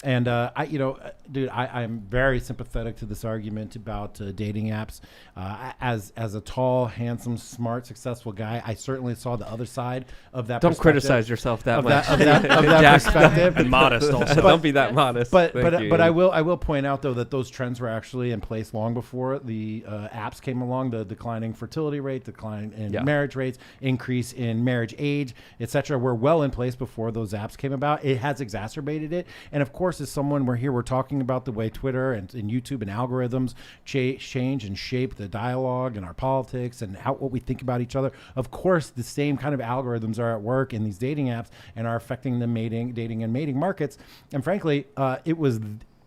And I'm very sympathetic to this argument about dating apps. As a tall, handsome, smart, successful guy, I certainly saw the other side of that. Don't criticize yourself that of much. that, of that Jack, perspective. And modest also. Don't be that modest. But Thank you, I Ian. will point out though that those trends were actually in place long before the apps came along. The declining fertility rate, decline in marriage rates, increase in marriage age, etc. were well in place before those apps came about. It has exacerbated it, and of course, as someone we're talking about the way Twitter and YouTube and algorithms change and shape the dialogue and our politics and what we think about each other. Of course, the same kind of algorithms are at work in these dating apps and are affecting the dating and mating markets. And frankly, it was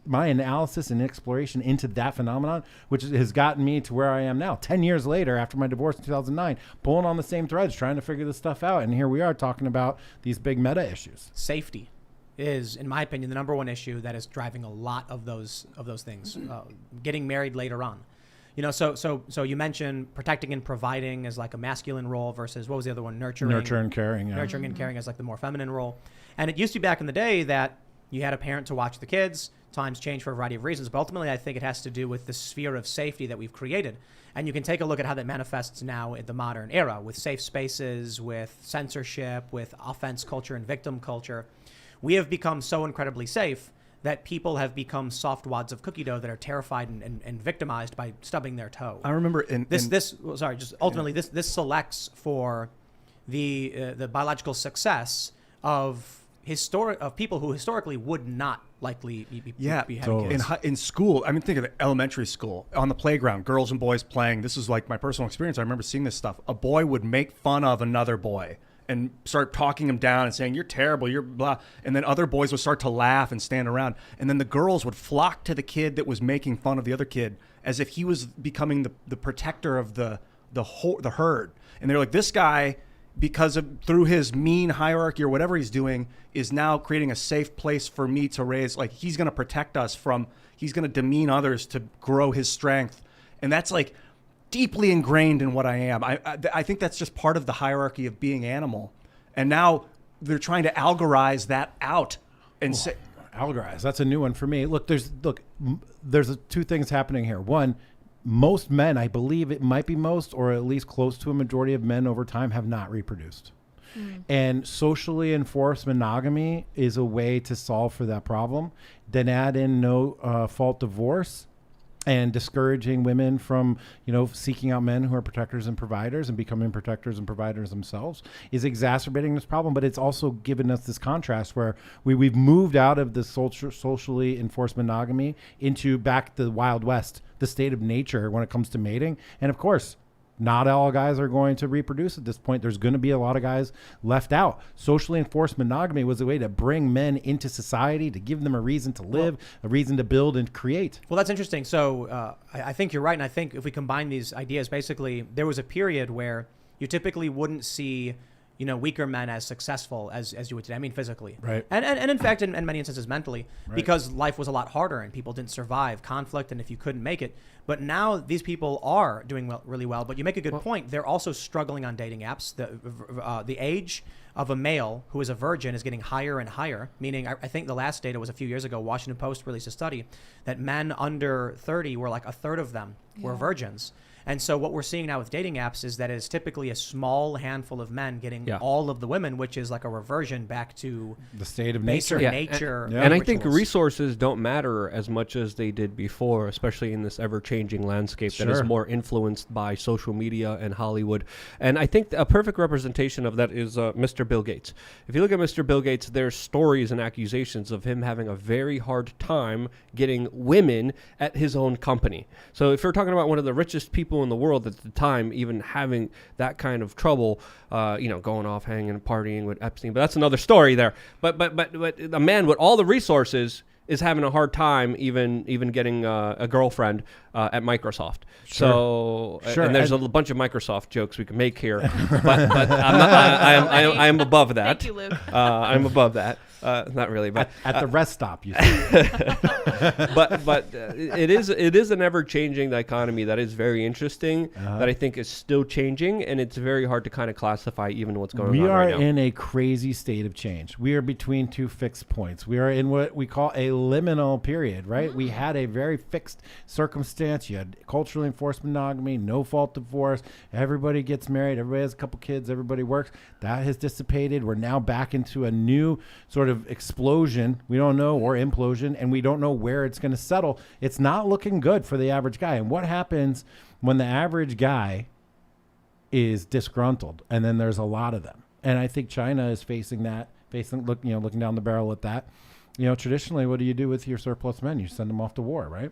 my analysis and exploration into that phenomenon, which has gotten me to where I am now, 10 years later after my divorce in 2009, pulling on the same threads, trying to figure this stuff out. And here we are talking about these big meta issues. Safety is, in my opinion, the number one issue that is driving a lot of those things. Getting married later on, So you mentioned protecting and providing as like a masculine role versus what was the other one? Nurturing and caring. Yeah. Nurturing and caring as like the more feminine role. And it used to be back in the day that you had a parent to watch the kids. Times change for a variety of reasons, but ultimately I think it has to do with the sphere of safety that we've created. And you can take a look at how that manifests now in the modern era with safe spaces, with censorship, with offense culture and victim culture. We have become so incredibly safe that people have become soft wads of cookie dough that are terrified and victimized by stubbing their toe. I remember This selects for the biological success of people who historically would not likely be having totally. kids. In school, I mean, think of it, elementary school, on the playground, girls and boys playing. This is like my personal experience. I remember seeing this stuff. A boy would make fun of another boy and start talking him down and saying, you're terrible, you're blah. And then other boys would start to laugh and stand around. And then the girls would flock to the kid that was making fun of the other kid as if he was becoming the protector of the herd. And they're like, this guy, through his mean hierarchy or whatever he's doing, is now creating a safe place for me to raise. Like, he's going to protect us he's going to demean others to grow his strength. And that's like deeply ingrained in what I am. I think that's just part of the hierarchy of being animal. And now they're trying to algorize that out and say, algorize. That's a new one for me. There's two things happening here. One, most men, I believe it might be most, or at least close to a majority of men over time, have not reproduced. And socially enforced monogamy is a way to solve for that problem. Then add in no fault divorce and discouraging women from, seeking out men who are protectors and providers and becoming protectors and providers themselves is exacerbating this problem. But it's also given us this contrast where we've moved out of the socially enforced monogamy into back the Wild West, the state of nature when it comes to mating. And of course, not all guys are going to reproduce at this point. There's going to be a lot of guys left out. Socially enforced monogamy was a way to bring men into society, to give them a reason to live, a reason to build and create. Well, that's interesting. So I think you're right. And I think if we combine these ideas, basically, there was a period where you typically wouldn't see weaker men as successful as you would today. I mean, physically. Right. And in fact, in many instances, mentally, Right. because life was a lot harder and people didn't survive conflict. And if you couldn't make it. But now these people are doing really well. But you make a good point. They're also struggling on dating apps. The age of a male who is a virgin is getting higher and higher, meaning I think the last data was a few years ago. Washington Post released a study that men under 30 were like a third of them were virgins. And so what we're seeing now with dating apps is that it's typically a small handful of men getting all of the women, which is like a reversion back to the state of nature. nature. And I think resources don't matter as much as they did before, especially in this ever-changing landscape that is more influenced by social media and Hollywood. And I think a perfect representation of that is Mr. Bill Gates. If you look at Mr. Bill Gates, there's stories and accusations of him having a very hard time getting women at his own company. So if you're talking about one of the richest people in the world at the time, even having that kind of trouble, going off hanging and partying with Epstein, but that's another story there. But a man with all the resources is having a hard time even getting a girlfriend at Microsoft. So and there's a bunch of Microsoft jokes we can make here, but I am above that. Thank you, Luke. I'm above that. Not really, but At the rest stop, you see. but it is an ever changing economy that is very interesting. That I think is still changing, and it's very hard to kind of classify even what's going on. We are right now. in a crazy state of change. We are between two fixed points. We are in what we call a liminal period, right? We had a very fixed circumstance. You had culturally enforced monogamy, no fault divorce. Everybody gets married. Everybody has a couple kids. Everybody works. That has dissipated. We're now back into a new sort of explosion. We don't know, or implosion, and we don't know where it's going to settle. It's not looking good for the average guy. And what happens when the average guy is disgruntled? And then there's a lot of them. And I think China is looking down the barrel at that. Traditionally, what do you do with your surplus men? You send them off to war, right?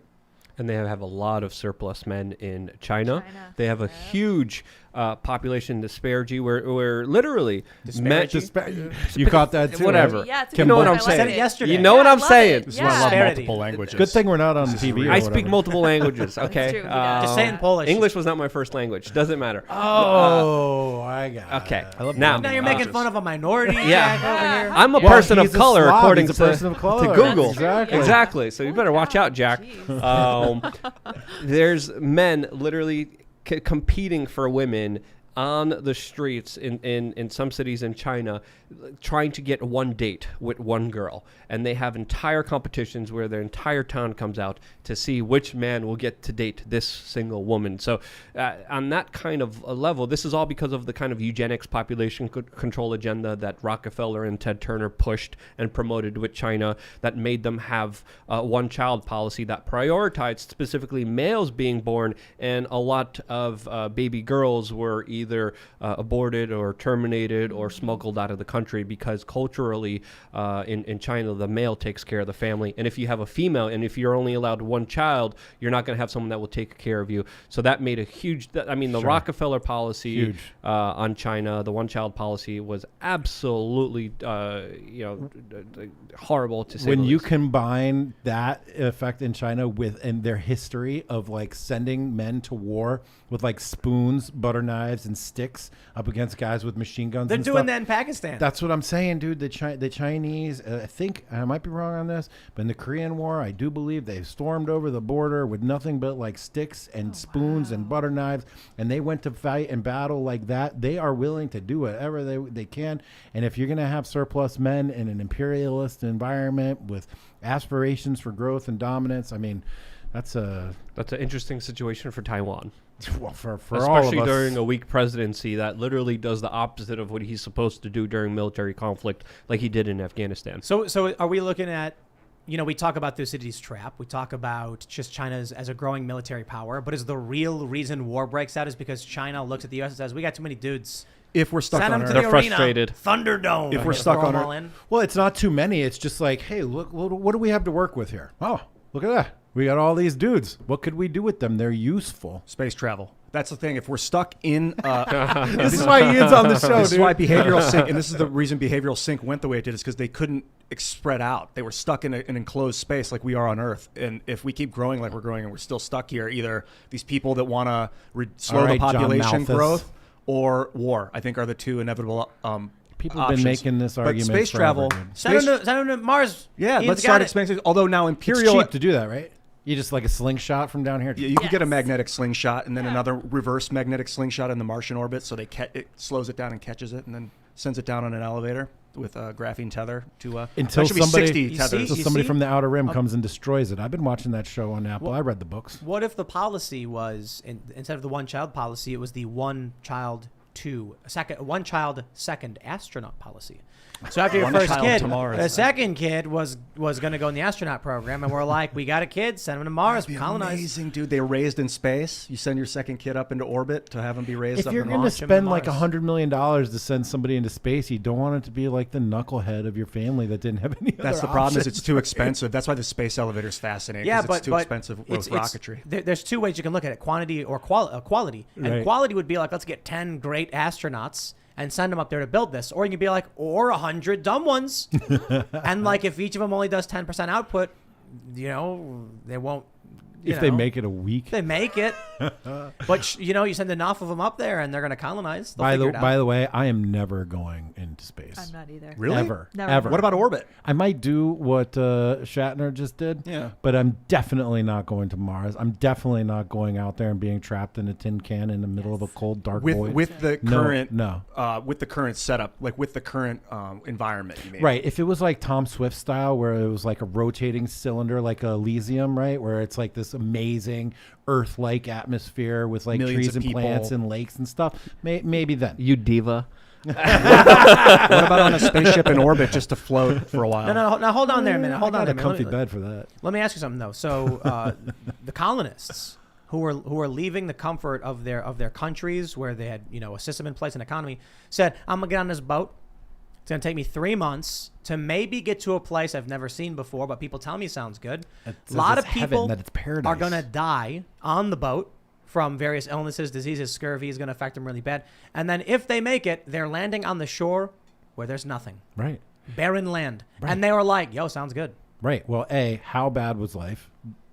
And they have a lot of surplus men in China. They have a huge population disparity where literally you caught that too, whatever. right? Yeah, it's a You good know what point. I'm I like saying. Said it yesterday. You know what I I'm love saying. it. This is why I love Disparity. multiple languages. Good thing we're not on TV. I speak multiple languages. Okay, true, he does. Just say it in Polish. English was not my first language. Doesn't matter. Oh, I got Okay. it. I love Now Now you're making fun of a minority. Yeah. Jack, over here. I'm a Well, person of he's a color, Slav. according He's to a person of color. Google. That's true, Exactly. yeah. Exactly. So you better watch out, Jack. Jeez. There's men literally competing for women on the streets in some cities in China, trying to get one date with one girl. And they have entire competitions where their entire town comes out to see which man will get to date this single woman. So on that kind of a level, this is all because of the kind of eugenics population control agenda that Rockefeller and Ted Turner pushed and promoted with China, that made them have one-child policy that prioritized specifically males being born, and a lot of baby girls were either aborted or terminated or smuggled out of the country, because culturally in China, the male takes care of the family. And if you have a female, and if you're only allowed one child, you're not going to have someone that will take care of you. So that made a huge, the Sure. Rockefeller policy Huge. on China, the one-child policy, was absolutely horrible to say When the you least. combine that effect in China and their history of like sending men to war with like spoons, butter knives, and sticks up against guys with machine guns, They're and doing stuff. that in Pakistan. That's what I'm saying, dude. The Chinese, I think I might be wrong on this, but in the Korean War, I do believe they stormed over the border with nothing but like sticks and spoons and butter knives, and they went to fight and battle like that. They are willing to do whatever they can. And if you're going to have surplus men in an imperialist environment with aspirations for growth and dominance, I mean, that's an interesting situation for Taiwan. for Especially all of us. during a weak presidency that literally does the opposite of what he's supposed to do during military conflict, like he did in Afghanistan. So are we looking at, we talk about Thucydides' trap. We talk about just China as a growing military power. But is the real reason war breaks out is because China looks at the U.S. and says, we got too many dudes. If we're stuck Send on them Earth. to They're the arena. frustrated. Thunderdome. If we're Just stuck throw on them Earth- all in. Well, it's not too many. It's just like, hey, look, what do we have to work with here? Oh, look at that. We got all these dudes. What could we do with them? They're useful. Space travel. That's the thing. If we're stuck in, This is why Ian's on the show, this is dude. why behavioral sync, and this is the reason behavioral sync went the way it did, is because they couldn't spread out. They were stuck in an enclosed space like we are on Earth. And if we keep growing like we're growing and we're still stuck here, either these people that want to slow All right, the John population Malthus. growth or war, I think are the two inevitable People have been options. making this But argument space forever, travel, dude. Send space, them to Mars. yeah, Ian's let's got start it. expanding. Although now It's Imperial, cheap to do that, right? You just like a slingshot from down here. you could get a Yes. magnetic slingshot and then another reverse magnetic slingshot in the Martian orbit, so it slows it down and catches it, and then sends it down on an elevator with a graphene tether to Until that should be somebody- 60 You tethers. see- So somebody see? from the outer rim comes and destroys it. I've been watching that show on Apple. I read the books. What if the policy was, instead of the one-child policy, it was the one-child second astronaut policy? So after your One first child kid, to Mars. the second kid was going to go in the astronaut program, and we're like, we got a kid, send him to Mars, That'd be colonize. amazing, dude. They were raised in space. You send your second kid up into orbit to have him be raised If up you're in going to launch. him to spend like Mars. $100 million to send somebody into space, you don't want it to be like the knucklehead of your family that didn't have any That's other the problem. Is options. it's too expensive. That's why the space elevator is fascinating. Yeah, 'cause but it's too but expensive with it's- rocketry. There's two ways you can look at it: quantity or quality. And Right. quality would be like, let's get 10 great astronauts and send them up there to build this, or you can be like, or 100 dumb ones, and like if each of them only does 10% output, they won't. If they make it a week. they make it, but you send enough of them up there, and they're going to colonize. They'll By figure it out. the way, I am never going into into space. I'm not either. Really? Ever. Never. Ever. What about orbit? I might do what Shatner just did. Yeah. But I'm definitely not going to Mars. I'm definitely not going out there and being trapped in a tin can in the middle of a cold, dark void. With the No, current no. With the current setup, like with the current environment. You mean? Right. If it was like Tom Swift style, where it was like a rotating cylinder, like Elysium, right, where it's like this amazing Earth-like atmosphere with like Millions trees of and plants people. and lakes and stuff, maybe then. You diva. What about on a spaceship in orbit just to float for a while? No, hold on there a minute. Hold I on got there a a minute. comfy bed for that. Let me ask you something though. So the colonists who were leaving the comfort of their countries where they had a system in place, an economy, said, "I'm gonna get on this boat. It's gonna take me 3 months to maybe get to a place I've never seen before, but people tell me sounds good. It A says lot it's of people heaven, that it's paradise. are gonna die on the boat from various illnesses, diseases. Scurvy is gonna affect them really bad. And then if they make it, they're landing on the shore where there's nothing, Right. barren land. Right. And they were like, "Yo, sounds good." Right. Well, A, how bad was life?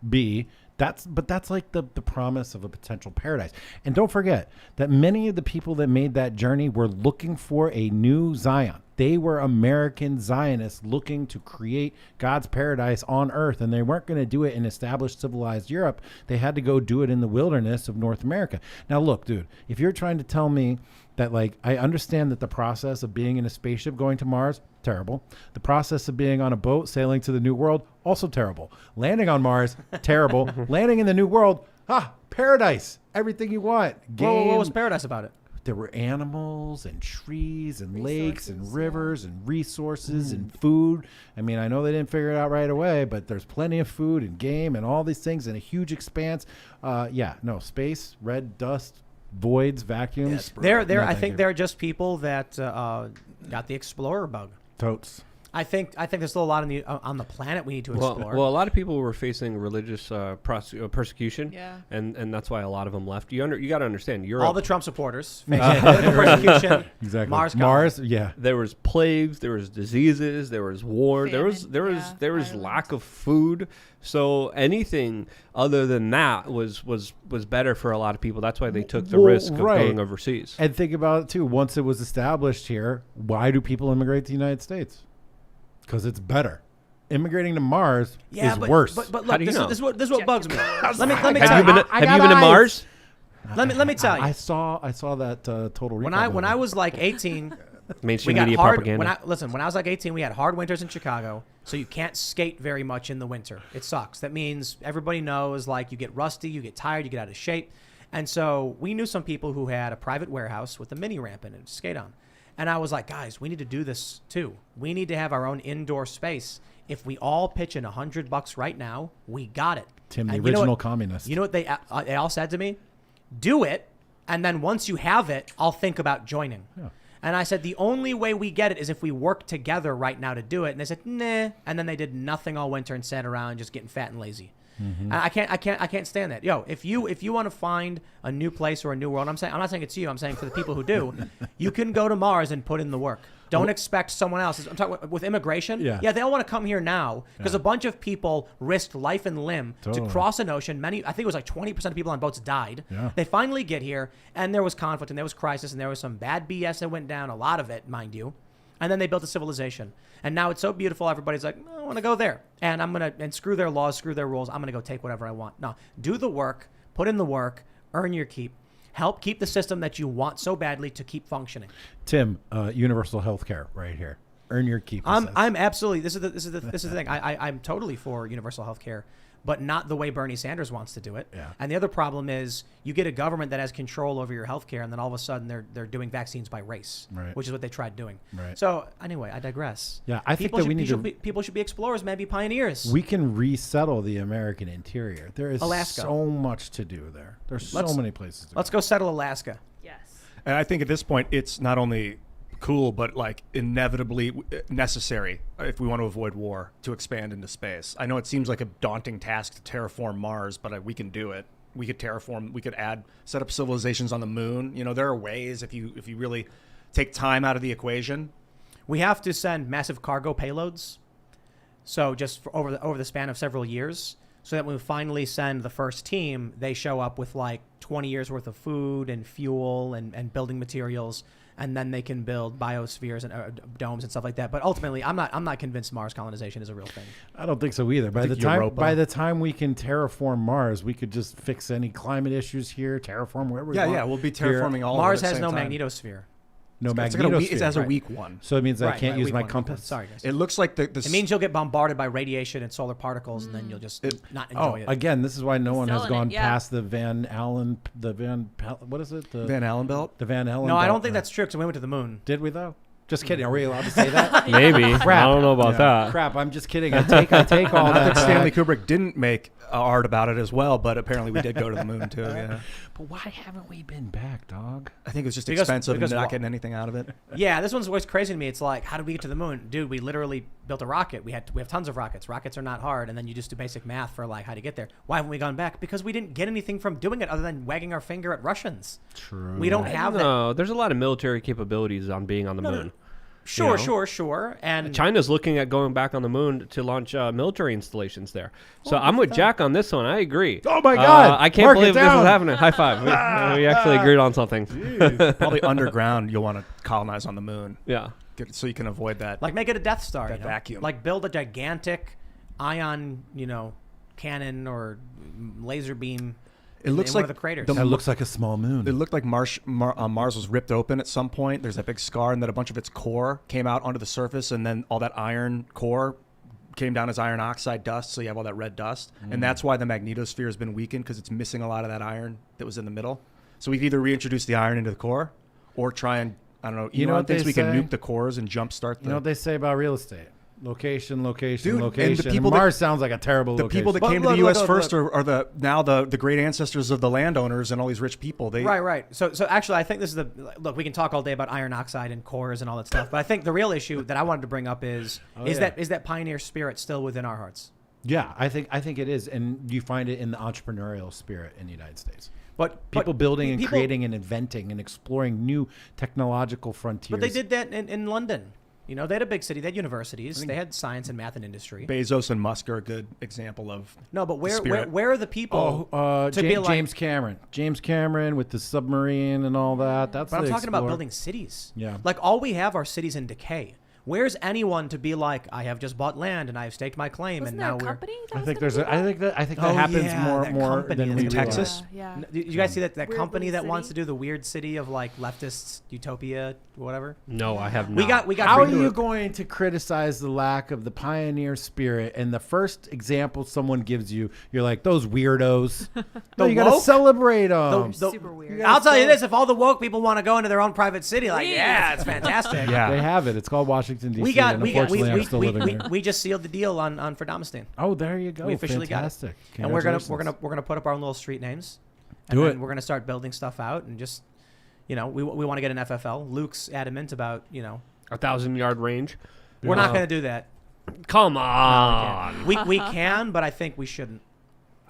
B, that's like the promise of a potential paradise. And don't forget that many of the people that made that journey were looking for a new Zion. They were American Zionists looking to create God's paradise on earth, and they weren't going to do it in established civilized Europe. They had to go do it in the wilderness of North America. Now, look, dude, if you're trying to tell me that, like, I understand that the process of being in a spaceship going to Mars, terrible. The process of being on a boat sailing to the New World, also terrible. Landing on Mars, terrible. Landing in the New World, paradise. Everything you want. What Game. was paradise about it? There were animals and trees and lakes and rivers and resources and food. I mean, I know they didn't figure it out right away, but there's plenty of food and game and all these things in a huge expanse. Space, red dust, voids, vacuums. I thank think you. they're just people that got the explorer bug. Totes. I think there's still a lot on the planet we need to explore. Well, a lot of people were facing religious persecution, Yeah. and that's why a lot of them left. You got to understand, Europe. all the Trump supporters facing persecution. Exactly. Mars, yeah. There was plagues, there was diseases, there was war, there was Famine, lack of food. So anything other than that was better for a lot of people. That's why they took the risk of going overseas. And think about it too. Once it was established here, why do people immigrate to the United States? Because it's better. Immigrating to Mars is worse. But look, How do you know? this is what bugs me. Let me Have tell you been? you. Have you been to Mars? Let me tell you. I saw that Total Recall. When I was like 18, Mainstream we got media hard. propaganda. When I was like 18, we had hard winters in Chicago, so you can't skate very much in the winter. It sucks. That means everybody knows, like, you get rusty, you get tired, you get out of shape. And so we knew some people who had a private warehouse with a mini ramp in it to skate on. And I was like, guys, we need to do this too. We need to have our own indoor space. If we all pitch in $100 right now, we got it. Tim, the And you know original what- communist. You know what they all said to me? Do it, and then once you have it, I'll think about joining. Yeah. And I said, the only way we get it is if we work together right now to do it. And they said, nah. And then they did nothing all winter and sat around just getting fat and lazy. Mm-hmm. And I can't stand that. Yo, if you want to find a new place or a new world, I'm not saying it's you. I'm saying for the people who do, you can go to Mars and put in the work. Don't expect someone else. I'm talking with immigration. Yeah. They all want to come here now because a bunch of people risked life and limb Totally. to cross an ocean. I think it was like 20% of people on boats died. Yeah. They finally get here, and there was conflict, and there was crisis, and there was some bad BS that went down. A lot of it, mind you. And then they built a civilization. And now it's so beautiful, everybody's like, I want to go there. And and screw their laws, screw their rules. I'm going to go take whatever I want. No, do the work, put in the work, earn your keep. Help keep the system that you want so badly to keep functioning. Tim, universal health care right here. Earn your keep. I'm absolutely, this is the thing. I'm totally for universal health care, but not the way Bernie Sanders wants to do it. Yeah. And the other problem is you get a government that has control over your health care, and then all of a sudden they're doing vaccines by race, Right. which is what they tried doing. Right. So anyway, I digress. Yeah, I think People that should- we need people to- should be- people should be explorers, man, be pioneers. We can resettle the American interior. There is Alaska. so much to do there. There's so many places to Let's go settle Alaska. Yes. And I think at this point, it's not only cool, but like inevitably necessary if we want to avoid war to expand into space. I know it seems like a daunting task to terraform Mars, but we can do it. We could terraform. We could set up civilizations on the moon. You know, there are ways if you really take time out of the equation. We have to send massive cargo payloads. So just over the span of several years, so that when we finally send the first team, they show up with like 20 years worth of food and fuel and building materials. and then they can build biospheres and domes and stuff like that. But ultimately, I'm not convinced Mars colonization is a real thing. I don't think so either. By the time we can terraform Mars, we could just fix any climate issues here, terraform wherever we want. Yeah, we'll be terraforming all Mars of it at has the no same time. magnetosphere. No It magnetosphere. has a Right. weak one. So it means I Right, can't right, use weak my one. compass. Sorry, guys. It looks like the It means you'll get bombarded by radiation and solar particles, and then you'll just not enjoy it. Again, this is why no one has Selling it, gone yeah. past the Van Allen, what is it? The Van Allen belt. The Van Allen. No, I belt. don't think that's true because we went to the moon. Did we though? Just kidding. Are we allowed to say that? Maybe. I Crap. don't know about that. Crap. I'm just kidding. I take all Not that. that Stanley back. Kubrick didn't make art about it as well, but apparently we did go to the moon too. Yeah. But why haven't we been back, dog? I think it was just Because- expensive because and not what? getting anything out of it. Yeah, this one's always crazy to me. It's like, how did we get to the moon? Dude, we literally built a rocket. We have tons of rockets. Rockets are not hard, and then you just do basic math for like how to get there. Why haven't we gone back? Because we didn't get anything from doing it other than wagging our finger at Russians. True. We don't have that. No, there's a lot of military capabilities on being on the moon. Sure, You know? sure. And China's looking at going back on the moon to launch military installations there. So I'm with Jack on this one. I agree. Oh my God. I can't Mark it believe this is down. happening. High five. We actually agreed on something. Probably underground, you'll want to colonize on the moon, Yeah. so you can avoid that. like make it a Death Star. That you know? vacuum. Like build a gigantic ion, cannon or laser beam. It looks in one like of the craters. That looks like a small moon. It looked like Mars was ripped open at some point. There's that big scar, and then a bunch of its core came out onto the surface, and then all that iron core came down as iron oxide dust, so you have all that red dust. And that's why the magnetosphere has been weakened, because it's missing a lot of that iron that was in the middle. So we've either reintroduced the iron into the core or try and, I don't know, You know Elon what thinks they we can say? nuke the cores and jumpstart the... You know what they say about real estate? Location, Dude, and location. the people Mars that- sounds like a terrible the location. people that But came to the look, U.S. look, first are the great ancestors of the landowners and all these rich people. They Right. So actually, I think this is look. We can talk all day about iron oxide and cores and all that stuff, but I think the real issue that I wanted to bring up is that pioneer spirit still within our hearts? Yeah, I think it is, and you find it in the entrepreneurial spirit in the United States. But People building and people- creating and inventing and exploring new technological frontiers. But they did that in London. They had a big city. They had universities. They had science and math and industry. Bezos and Musk are a good example of No, but where spirit. are the people to be like? James Cameron. James Cameron with the submarine and all that. That's But I'm the talking about explorer. building cities. Yeah. Like all we have are cities in decay. Where's anyone to be like, I have just bought land and I have staked my claim Wasn't and there now a we're. company? That I was think gonna there's do a, I think that Oh, happens yeah, more that more company than in we Texas? realize. Yeah. Did you guys see that Weird company little that wants to city. do the weird city of like leftists utopia whatever? No, I have not. We got. How are free- you going to criticize the lack of the pioneer spirit? And the first example someone gives you, you're like, those weirdos. No, you got to woke? celebrate them. The- Super weird. I'll tell you this: if all the woke people want to go into their own private city, like, Please. yeah, it's fantastic. Yeah. They have it. It's called Washington, D.C. We got. and We got. unfortunately, I'm still living there. We just sealed the deal on for Damascene. Oh, there you go. We officially Fantastic. got it, and we're Congratulations. gonna put up our own little street names. And Do then it. We're gonna start building stuff out and just, we want to get an FFL. Luke's adamant about, 1,000-yard range. we're not gonna do that. Come on. We can, but I think we shouldn't.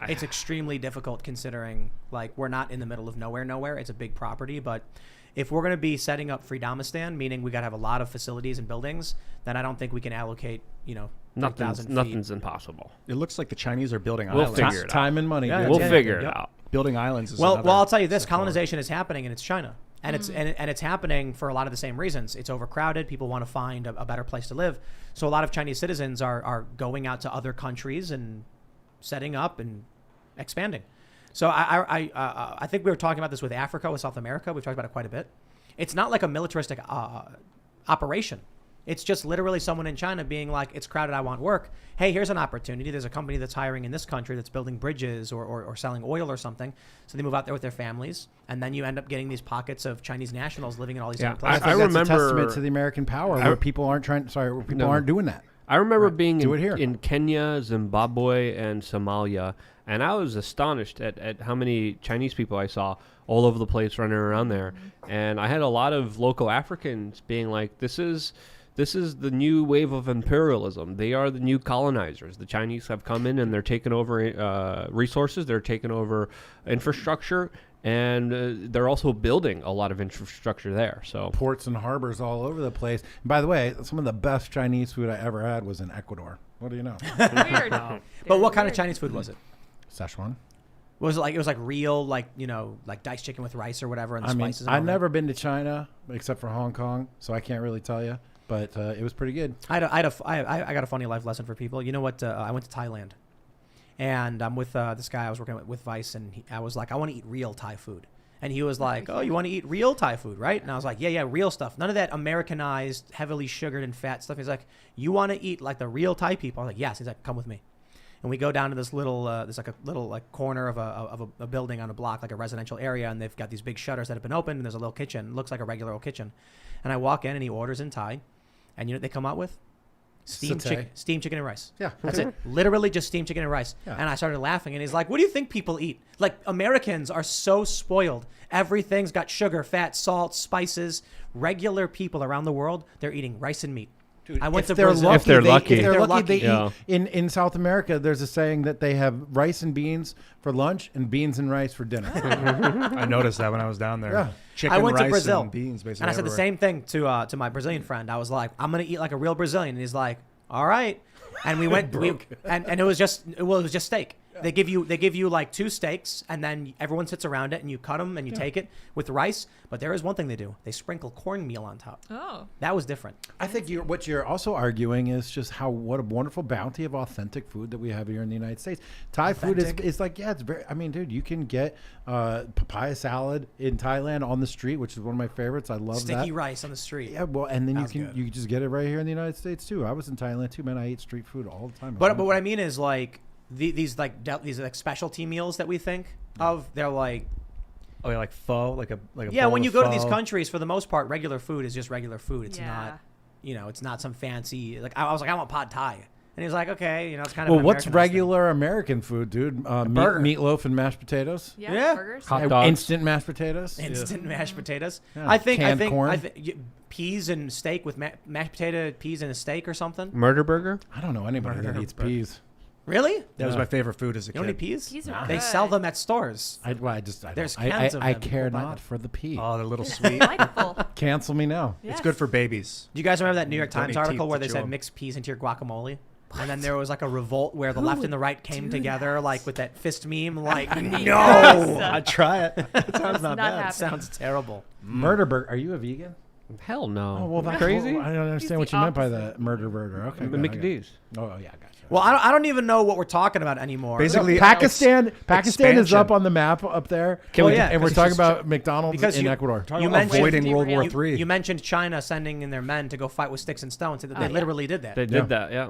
It's extremely difficult considering like we're not in the middle of nowhere. It's a big property, but if we're going to be setting up Freedomistan, meaning we got to have a lot of facilities and buildings, then I don't think we can allocate, 3,000 feet. Nothing's impossible. It looks like the Chinese are building We'll islands. figure it out. Time and money. Yeah, dude. We'll yeah, figure it yeah. out. Building islands is Well, another I'll tell you this: step forward. colonization is happening, and it's China, and it's happening for a lot of the same reasons. It's overcrowded. People want to find a better place to live, so a lot of Chinese citizens are going out to other countries and setting up and expanding. So I think we were talking about this with Africa, with South America. We've talked about it quite a bit. It's not like a militaristic operation. It's just literally someone in China being like, it's crowded, I want work. Hey, here's an opportunity. There's a company that's hiring in this country that's building bridges or selling oil or something. So they move out there with their families. And then you end up getting these pockets of Chinese nationals living in all these different I places. think that's remember- a testament to the American power where people aren't aren't doing that. I remember being Do it here. in Kenya, Zimbabwe, and Somalia, and I was astonished at how many Chinese people I saw all over the place running around there. And I had a lot of local Africans being like, this is the new wave of imperialism. They are the new colonizers. The Chinese have come in and they're taking over resources. They're taking over infrastructure. And they're also building a lot of infrastructure there. So Ports and harbors all over the place. And by the way, some of the best Chinese food I ever had was in Ecuador. What do you know? Weird. But what kind of Chinese food was it? Szechuan. Was it was like real, like, you know, like diced chicken with rice or whatever and the I mean, spices? And all I've that? never been to China except for Hong Kong, so I can't really tell you. But it was pretty good. I got a funny life lesson for people. You know what? I went to Thailand, and I'm with this guy I was working with Vice, and I was like, I want to eat real Thai food. And he was like, oh, you want to eat real Thai food, right? And I was like, yeah, real stuff. None of that Americanized, heavily sugared and fat stuff. He's like, you want to eat like the real Thai people? I was like, yes. He's like, come with me. And we go down to this little, there's like a little like corner of a building on a block, like a residential area, and they've got these big shutters that have been opened, and there's a little kitchen. It looks like a regular old kitchen. And I walk in, and he orders in Thai. And you know what they come out with? Steamed chicken and rice. Yeah. That's it. Literally just steamed chicken and rice. Yeah. And I started laughing. And he's like, what do you think people eat? Like, Americans are so spoiled. Everything's got sugar, fat, salt, spices. Regular people around the world, they're eating rice and meat. Dude, I went to they're Brazil. lucky, If they're lucky. If they're They're lucky, they lucky. eat. In South America, there's a saying that they have rice and beans for lunch and beans and rice for dinner. I noticed that when I was down there. Yeah. Chicken, I went to rice, Brazil, and beans, basically. and I said the everywhere. same thing to my Brazilian friend. I was like, I'm gonna eat like a real Brazilian, and he's like, all right. And we went, and it was just steak. They give you like 2 steaks, and then everyone sits around it, and you cut them and you take it with rice. But there is one thing they do: they sprinkle cornmeal on top. Oh. That was different. I think what you're also arguing is just what a wonderful bounty of authentic food that we have here in the United States. Thai food is like, yeah, it's very. I mean, dude, you can get papaya salad in Thailand on the street, which is one of my favorites. I love that. Sticky rice on the street. Yeah, well, and then That you was can good. you just get it right here in the United States too. I was in Thailand too, man. I ate street food all the time. But what I mean is like these specialty meals that we think of. They're like, Oh, yeah, like pho, like a yeah. bowl When of you go to these pho. countries, for the most part, regular food is just regular food. It's Yeah. not, you know, it's not some fancy. Like I was like, I want pad thai, and he's like, okay, you know, it's kind of. Well, an what's Americanized thing. regular American food, dude? burger. Meatloaf and mashed potatoes. Yeah. Yeah. Burgers. Hot Yeah, dogs. instant mashed potatoes. Instant mashed potatoes. Yeah. I think Canned corn. peas and steak with mashed potato, peas and a steak or something. Murder burger? I don't know anybody that eats peas. Really? That was Yeah. my favorite food as a You don't eat kid. peas? Peas are They good. sell them at stores. I There's don't. cans of I them. care People buy not them. for the pea. Oh, they're little It's sweet. delightful. Cancel me now. Yes. It's good for babies. Do you guys remember that New York Don't Times need article teeth where to they chew said 'em. mix peas into your guacamole? And then there was like a revolt where the left and the right came together, like with that fist meme. Like, no, I'd try it. It sounds not not bad. happening. sounds terrible. Murder burger. Are you a vegan? Hell no. Oh well, that's crazy. I don't understand what the you meant by opposite. that murder burger. Okay, The go, Mickey I got it. D's. Oh yeah, I got you. Well, I don't even know what we're talking about anymore. Basically, Pakistan is expansion. up on the map up there. Can we- yeah, and we're because talking it's about McDonald's because in you- Ecuador. you mentioned- avoiding World War You- III. You mentioned China sending in their men to go fight with sticks and stones. They literally did that. They Yeah. did that, yeah.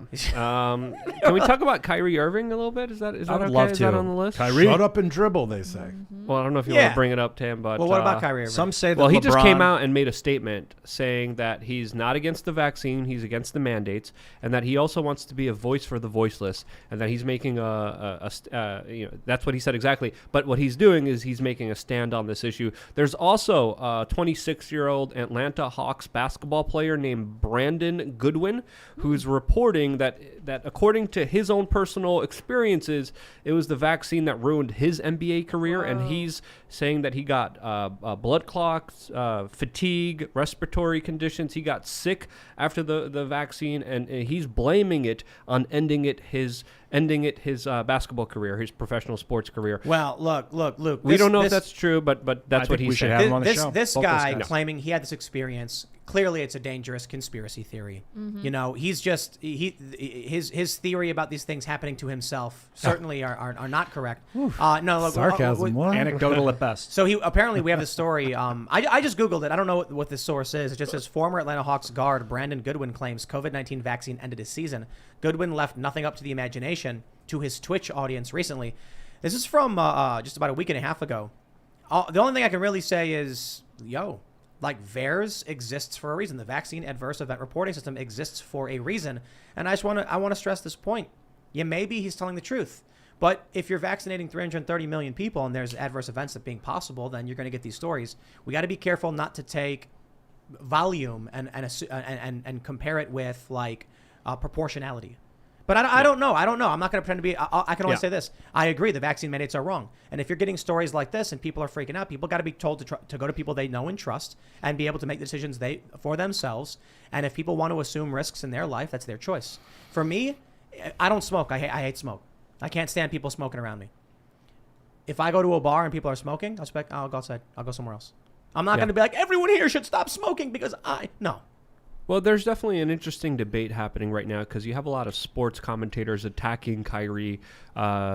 Can we talk about Kyrie Irving a little bit? Is that I okay? would love Is that to. on the list? Kyrie. Shut up and dribble, they say. Well, I don't know if you want Yeah. to bring it up, Tam, but Well, what about Kyrie Irving? Some say that well, he just came LeBron- out and made a statement saying that he's not against the vaccine, he's against the mandates, and that he also wants to be a voice for the voiceless, and that he's making that's what he said exactly. But what he's doing is he's making a stand on this issue. There's also a 26-year-old Atlanta Hawks basketball player named Brandon Goodwin, who's reporting that according to his own personal experiences, it was the vaccine that ruined his NBA career, and he's saying that he got blood clots, fatigue, respiratory conditions. He got sick after the vaccine, and he's blaming it on ending it his basketball career, his professional sports career. Well, look, Luke. We don't know if this- that's true, but that's I what think he we should said. have him on the show. This Both those guy guys. claiming he had this experience. Clearly, it's a dangerous conspiracy theory. You know, he's just his theory about these things happening to himself certainly are not correct. No, look, Sarcasm. What? Anecdotal at best. So apparently we have this story. I just googled it. I don't know what this source is. It just says former Atlanta Hawks guard Brandon Goodwin claims COVID-19 vaccine ended his season. Goodwin left nothing up to the imagination to his Twitch audience recently. This is from just about a week and a half ago. The only thing I can really say is, like VAERS exists for a reason. The Vaccine Adverse Event Reporting System exists for a reason. And I want to stress this point. Yeah, maybe he's telling the truth. But if you're vaccinating 330 million people and there's adverse events that being possible, then you're going to get these stories. We got to be careful not to take volume and compare it with like proportionality. But I don't know. I'm not going to pretend to be. I can only say this. I agree. The vaccine mandates are wrong. And if you're getting stories like this and people are freaking out, people got to be told to go to people they know and trust and be able to make decisions for themselves. And if people want to assume risks in their life, that's their choice. For me, I don't smoke. I hate smoke. I can't stand people smoking around me. if I go to a bar and people are smoking, I'll go outside. I'll go somewhere else. I'm not Yeah. going to be like, everyone here should stop smoking because no. Well, there's definitely an interesting debate happening right now because you have a lot of sports commentators attacking Kyrie,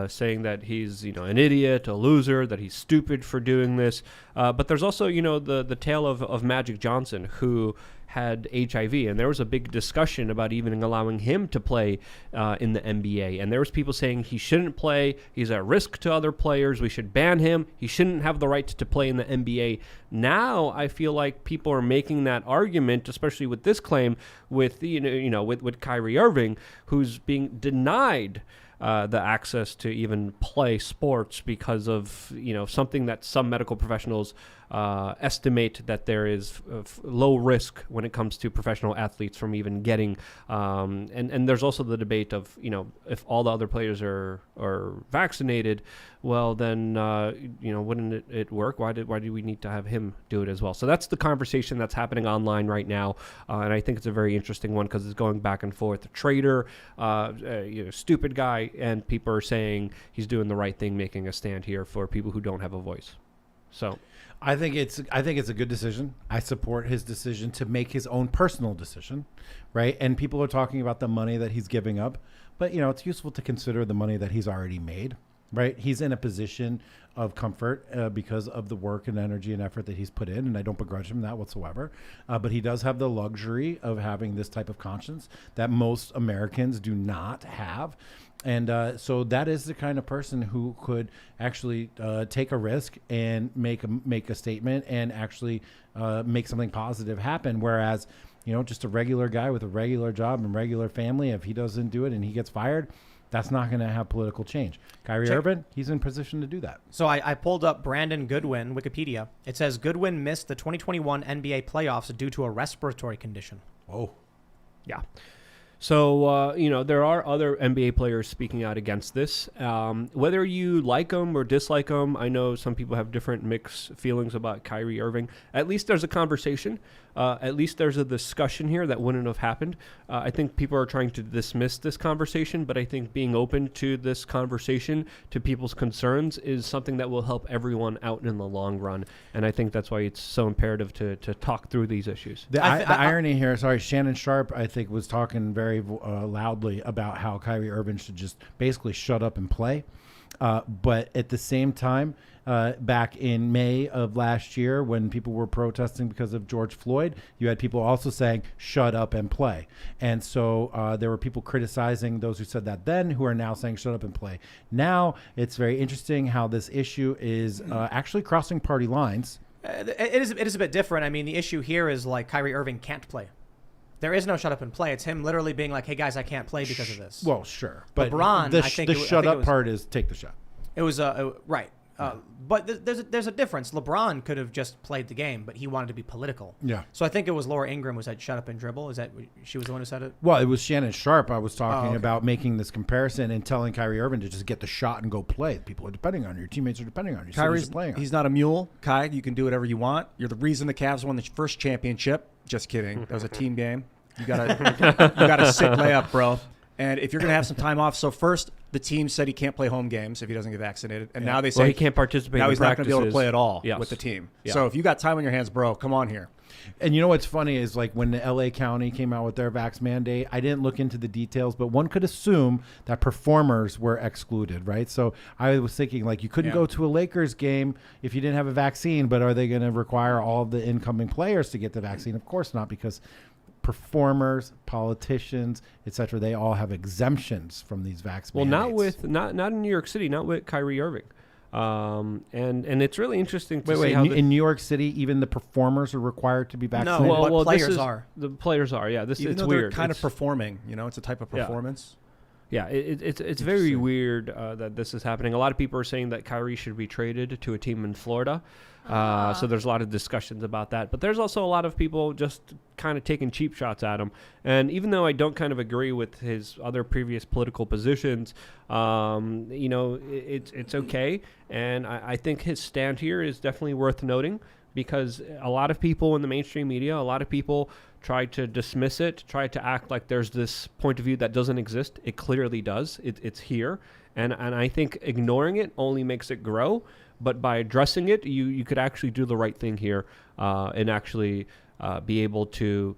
saying that he's, an idiot, a loser, that he's stupid for doing this. But there's also, the tale of Magic Johnson, who had HIV, and there was a big discussion about even allowing him to play in the NBA. And there was people saying he shouldn't play. He's at risk to other players. We should ban him. He shouldn't have the right to play in the NBA. Now I feel like people are making that argument, especially with this claim with with Kyrie Irving, who's being denied the access to even play sports because of something that some medical professionals estimate that there is low risk when it comes to professional athletes from even getting and there's also the debate of if all the other players are vaccinated, well then wouldn't it work? Why do we need to have him do it as well? So that's the conversation that's happening online right now, and I think it's a very interesting one because it's going back and forth. Traitor, stupid guy, and people are saying he's doing the right thing, making a stand here for people who don't have a voice. So I think it's a good decision. I support his decision to make his own personal decision, right? And people are talking about the money that he's giving up, but it's useful to consider the money that he's already made, right? He's in a position of comfort because of the work and energy and effort that he's put in, and I don't begrudge him that whatsoever. But he does have the luxury of having this type of conscience that most Americans do not have. And so that is the kind of person who could actually take a risk and make a statement and actually make something positive happen. Whereas, just a regular guy with a regular job and regular family, if he doesn't do it and he gets fired, that's not going to have political change. Kyrie Irving, he's in position to do that. So I pulled up Brandon Goodwin, Wikipedia. It says Goodwin missed the 2021 NBA playoffs due to a respiratory condition. Oh, yeah. So, there are other NBA players speaking out against this. Whether you like them or dislike them, I know some people have different mixed feelings about Kyrie Irving. At least there's a conversation. At least there's a discussion here that wouldn't have happened. I think people are trying to dismiss this conversation, but I think being open to this conversation, to people's concerns, is something that will help everyone out in the long run. And I think that's why it's so imperative to talk through these issues. The irony here, Shannon Sharp, I think, was talking very loudly about how Kyrie Irving should just basically shut up and play. But at the same time, back in May of last year, when people were protesting because of George Floyd, you had people also saying, shut up and play. And so there were people criticizing those who said that then, who are now saying, shut up and play. Now, it's very interesting how this issue is actually crossing party lines. It is a bit different. I mean, the issue here is like Kyrie Irving can't play. There is no shut up and play. It's him literally being like, hey, guys, I can't play because of this. Well, sure. But LeBron, the I think shut up part is take the shot. It was right. But there's a difference. LeBron could have just played the game, but he wanted to be political. Yeah. So I think it was Laura Ingraham who said, shut up and dribble. Is that she was the one who said it? Well, it was Shannon Sharp. I was talking okay. about making this comparison and telling Kyrie Irving to just get the shot and go play. People are depending on you. Your teammates are depending on you. Kyrie's playing. He's not a mule. Kai, you can do whatever you want. You're the reason the Cavs won the first championship. Just kidding. That was a team game. You got a sick layup, bro. And if you're going to have some time off, so first the team said he can't play home games if he doesn't get vaccinated, and now they say he can't participate. Now in he's not going to be able to play at all Yes. with the team. Yeah. So if you got time on your hands, bro, come on here. And you know what's funny is like when the LA County came out with their vax mandate, I didn't look into the details, but one could assume that performers were excluded, right? So I was thinking like you couldn't go to a Lakers game if you didn't have a vaccine, but are they going to require all of the incoming players to get the vaccine? Of course not, because performers, politicians, etc., they all have exemptions from these vax mandates. Not in New York City, not with Kyrie Irving. And it's really interesting to see how in New York City, even the performers are required to be vaccinated. No, but players are. The players are, yeah. Even it's though weird. They're kind of performing, it's a type of performance. Yeah, it's very weird that this is happening. A lot of people are saying that Kyrie should be traded to a team in Florida. So there's a lot of discussions about that. But there's also a lot of people just kind of taking cheap shots at him. And even though I don't kind of agree with his other previous political positions, it's okay. And I think his stand here is definitely worth noting. because a lot of people in the mainstream media, a lot of people try to dismiss it, try to act like there's this point of view that doesn't exist. It clearly does. It's here. And I think ignoring it only makes it grow. But by addressing it, you could actually do the right thing here and actually be able to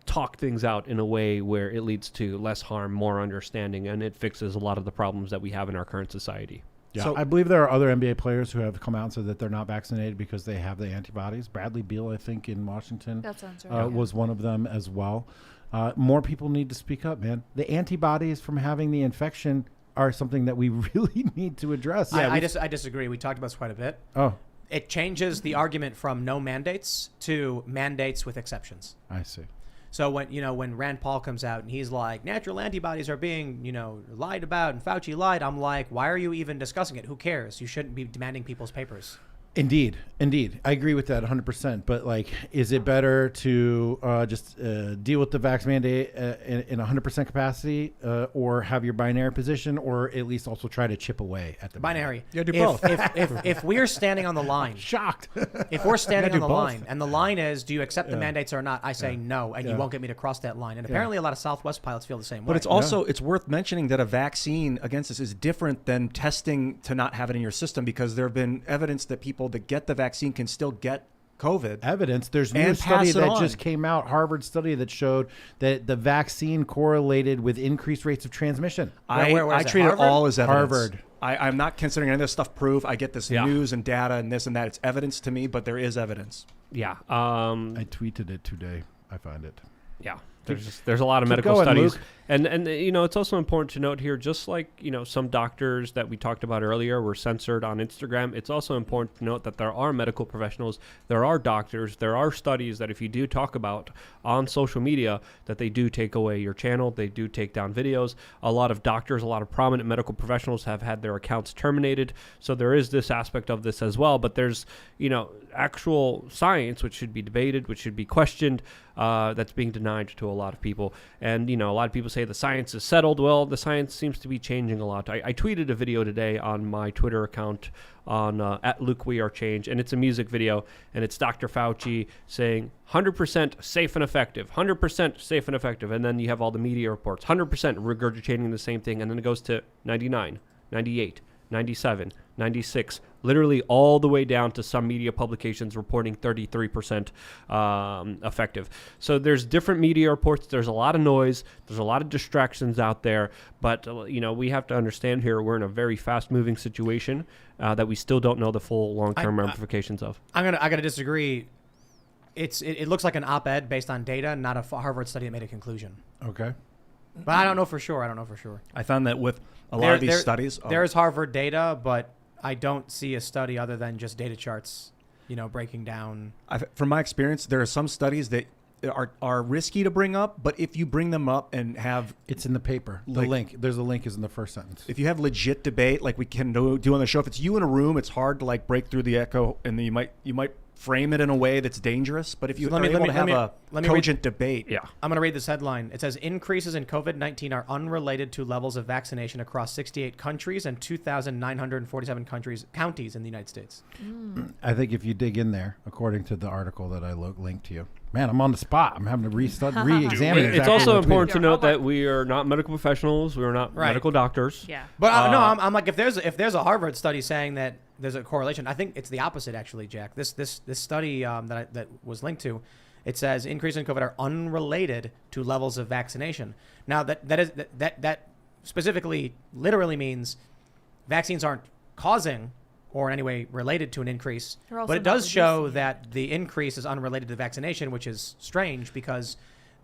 talk things out in a way where it leads to less harm, more understanding, and it fixes a lot of the problems that we have in our current society. Yeah, So- I believe there are other NBA players who have come out and said that they're not vaccinated because they have the antibodies. Bradley Beal, I think, in Washington That sounds right. was one of them as well. More people need to speak up, man. The antibodies from having the infection are something that we really need to address. I disagree. We talked about this quite a bit. Oh, It changes the argument from no mandates to mandates with exceptions. I see. So when Rand Paul comes out and he's like, natural antibodies are being, lied about and Fauci lied, I'm like, why are you even discussing it? Who cares? You shouldn't be demanding people's papers. Indeed. I agree with that 100%. But is it better to just deal with the vax mandate in 100% capacity, or have your binary position, or at least also try to chip away at the Binary. Yeah, do both. If we're standing on the line, Shocked. if we're standing do on the both. line, and the line is, do you accept the mandates or not? I say no, and you Yeah. won't get me to cross that line. And apparently, a lot of Southwest pilots feel the same way. But it's also it's worth mentioning that a vaccine against this is different than testing to not have it in your system, because there have been evidence that people that get the vaccine can still get COVID. Evidence. There's new And study pass it that on. just came out, Harvard study that showed that the vaccine correlated with increased rates of transmission. Where I is it? treat it Harvard? all as evidence. Harvard. I'm not considering any of this stuff proof. I get this Yeah. news and data and this and that. It's evidence to me, but there is evidence. Yeah. I tweeted it today. I find it. Yeah. There's a lot of Keep medical going, studies. Luke. And it's also important to note here, just like, some doctors that we talked about earlier were censored on Instagram, it's also important to note that there are medical professionals, there are doctors, there are studies that if you do talk about on social media, that they do take away your channel, they do take down videos. A lot of doctors, a lot of prominent medical professionals have had their accounts terminated. So there is this aspect of this as well. But there's, actual science, which should be debated, which should be questioned, that's being denied to a lot of people. And, a lot of people say the science is settled. Well, the science seems to be changing a lot. I tweeted a video today on my Twitter account on @LukeWeAreChange, and it's a music video, and it's Dr. Fauci saying 100% safe and effective, 100% safe and effective, and then you have all the media reports, 100% regurgitating the same thing, and then it goes to 99, 98, 97, 96, literally all the way down to some media publications reporting 33% effective. So there's different media reports. There's a lot of noise. There's a lot of distractions out there. But, we have to understand here we're in a very fast-moving situation that we still don't know the full long-term ramifications of. I gotta disagree. It looks like an op-ed based on data, not a Harvard study that made a conclusion. Okay. But I don't know for sure. I found that with a lot of these studies. There is Harvard data, but I don't see a study other than just data charts, breaking down. From my experience, there are some studies that are risky to bring up, but if you bring them up and have, It's in the paper. The link. There's a link is in the first sentence. if you have legit debate like we can do on the show, if it's you in a room, it's hard to break through the echo, and then you might frame it in a way that's dangerous. But if you are able to have a cogent debate, Yeah. I'm going to read this headline. It says, increases in COVID-19 are unrelated to levels of vaccination across 68 countries and 2,947 counties in the United States. I think if you dig in there, according to the article that I linked to you, man, I'm on the spot. I'm having to re-examine. It's exactly also what I tweeted. important to note that we are not medical professionals. We are not Right. medical doctors. Yeah. But no, I'm like, if there's a Harvard study saying that there's a correlation, I think it's the opposite actually, Jack. This study that was linked to, it says increase in COVID are unrelated to levels of vaccination. Now that specifically literally means vaccines aren't causing or in any way related to an increase, They're also but it not does show reducing it. that the increase is unrelated to vaccination, which is strange because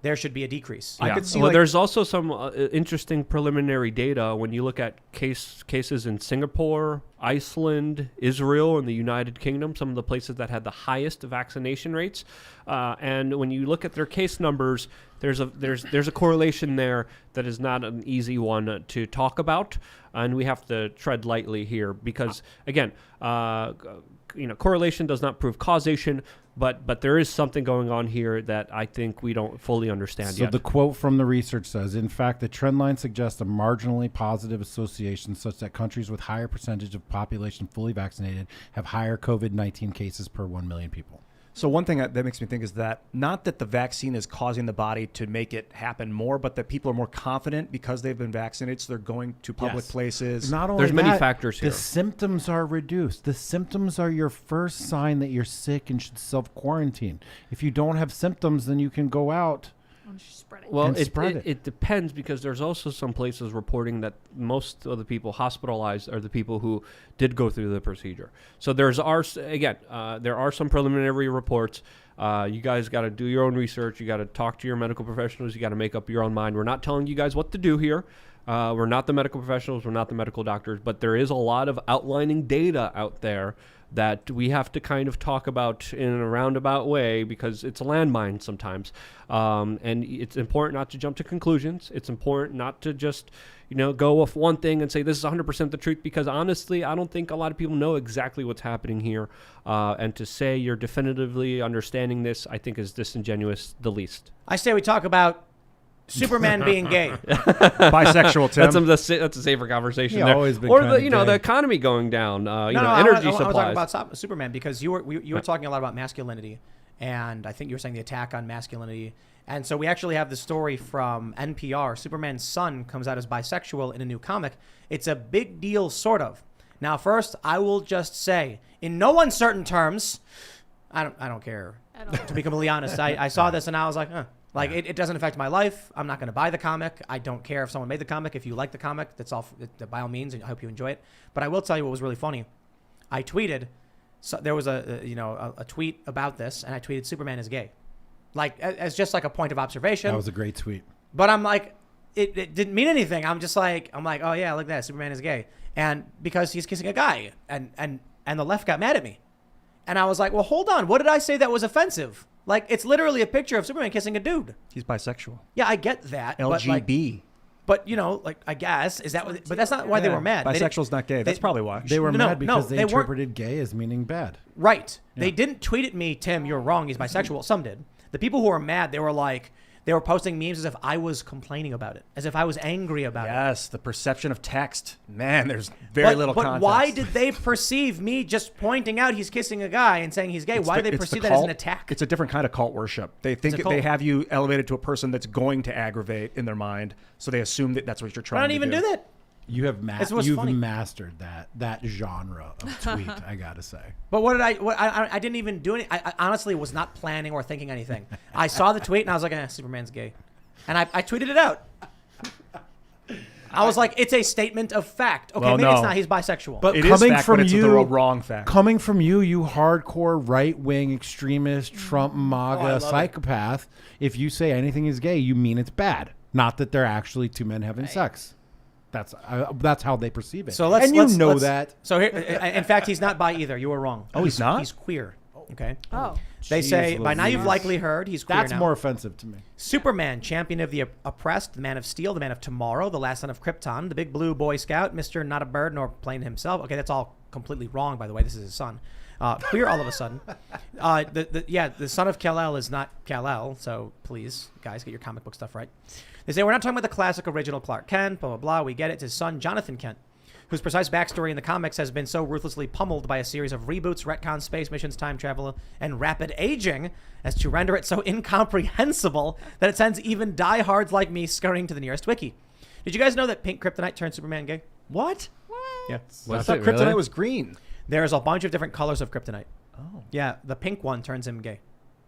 there should be a decrease. I Yeah. could see, well, like- there's also some interesting preliminary data when you look at cases in Singapore, Iceland, Israel, and the United Kingdom, some of the places that had the highest vaccination rates. And when you look at their case numbers, there's a correlation there that is not an easy one to talk about, and we have to tread lightly here because, again, correlation does not prove causation, But there is something going on here that I think we don't fully understand So yet. the quote from the research says, in fact, the trend line suggests a marginally positive association such that countries with higher percentage of population fully vaccinated have higher COVID-19 cases per 1 million people. So one thing that makes me think is that not that the vaccine is causing the body to make it happen more, but that people are more confident because they've been vaccinated, so they're going to public Yes. places. Not only There's many that, factors here. The symptoms are reduced. The symptoms are your first sign that you're sick and should self-quarantine. If you don't have symptoms, then you can go out. Spread it. Well, and it, spread it, it depends, because there's also some places reporting that most of the people hospitalized are the people who did go through the procedure. So there are some preliminary reports. You guys got to do your own research. You got to talk to your medical professionals. You got to make up your own mind. We're not telling you guys what to do here. We're not the medical professionals. We're not the medical doctors. But there is a lot of outlining data out there that we have to kind of talk about in a roundabout way, because it's a landmine sometimes. And it's important not to jump to conclusions. It's important not to just, go with one thing and say this is 100% the truth, because honestly, I don't think a lot of people know exactly what's happening here. And to say you're definitively understanding this, I think is disingenuous the least. I say we talk about Superman being gay. Bisexual, Tim. That's a safer conversation He there. always been Or kinda the gay. economy going down, I energy was talking supplies. about Superman because you were talking a lot about masculinity, and I think you were saying the attack on masculinity. And so we actually have the story from NPR. Superman's son comes out as bisexual in a new comic. It's a big deal, sort of. Now, first, I will just say, in no uncertain terms, I don't care. To be completely honest, I saw this and I was like, Like, it doesn't affect my life. I'm not going to buy the comic. I don't care if someone made the comic. If you like the comic, that's all. By all means, and I hope you enjoy it. But I will tell you what was really funny. I tweeted. So there was a tweet about this, and I tweeted Superman is gay, like as just like a point of observation. That was a great tweet. But I'm like, it didn't mean anything. I'm like, oh yeah, look at that, Superman is gay, and because he's kissing a guy, and the left got mad at me, and I was like, well, hold on, what did I say that was offensive? Like, it's literally a picture of Superman kissing a dude. He's bisexual. Yeah, I get that. LGB. But I guess, is that what, but that's not why they were mad. Bisexual's not gay. That's probably why. They were mad because they weren't. interpreted gay as meaning bad. Right. Yeah. They didn't tweet at me, Tim, you're wrong, he's bisexual. Some did. The people who were mad, they were posting memes as if I was complaining about it, as if I was angry about it. Yes, the perception of text. Man, there's very little context. But why did they perceive me just pointing out he's kissing a guy and saying he's gay? Why did they perceive that as an attack? It's a different kind of cult worship. They think they have you elevated to a person that's going to aggravate in their mind, so they assume that that's what you're trying to do. I don't even do that. You have you've mastered that genre of tweet, I gotta say. But I didn't even do any. I honestly was not planning or thinking anything. I saw the tweet and I was like, Superman's gay. And I tweeted it out. I was like, it's a statement of fact. Okay, maybe it's not. He's bisexual. But it is fact, but it's the wrong fact. Coming from you hardcore right-wing extremist Trump MAGA psychopath, if you say anything is gay, you mean it's bad. Not that they're actually two men having sex. That's how they perceive it. So let's know that. So here, in fact, he's not bi either. You were wrong. Oh, he's not? He's queer. Okay. Oh. They say, by now you've likely heard, he's queer That's now. more offensive to me. Superman, champion of the oppressed, the man of steel, the man of tomorrow, the last son of Krypton, the big blue Boy Scout, Mr. Not a Bird nor Plane himself. Okay, that's all completely wrong, by the way. This is his son. Queer all of a sudden. The son of Kal-El is not Kal-El, so please, guys, get your comic book stuff right. They say, we're not talking about the classic original Clark Kent, blah, blah, blah. We get it. It's his son, Jonathan Kent, whose precise backstory in the comics has been so ruthlessly pummeled by a series of reboots, retcons, space missions, time travel, and rapid aging as to render it so incomprehensible that it sends even diehards like me scurrying to the nearest wiki. Did you guys know that pink kryptonite turned Superman gay? What? Yeah. I thought kryptonite was green. There's a bunch of different colors of kryptonite. Oh. Yeah, the pink one turns him gay.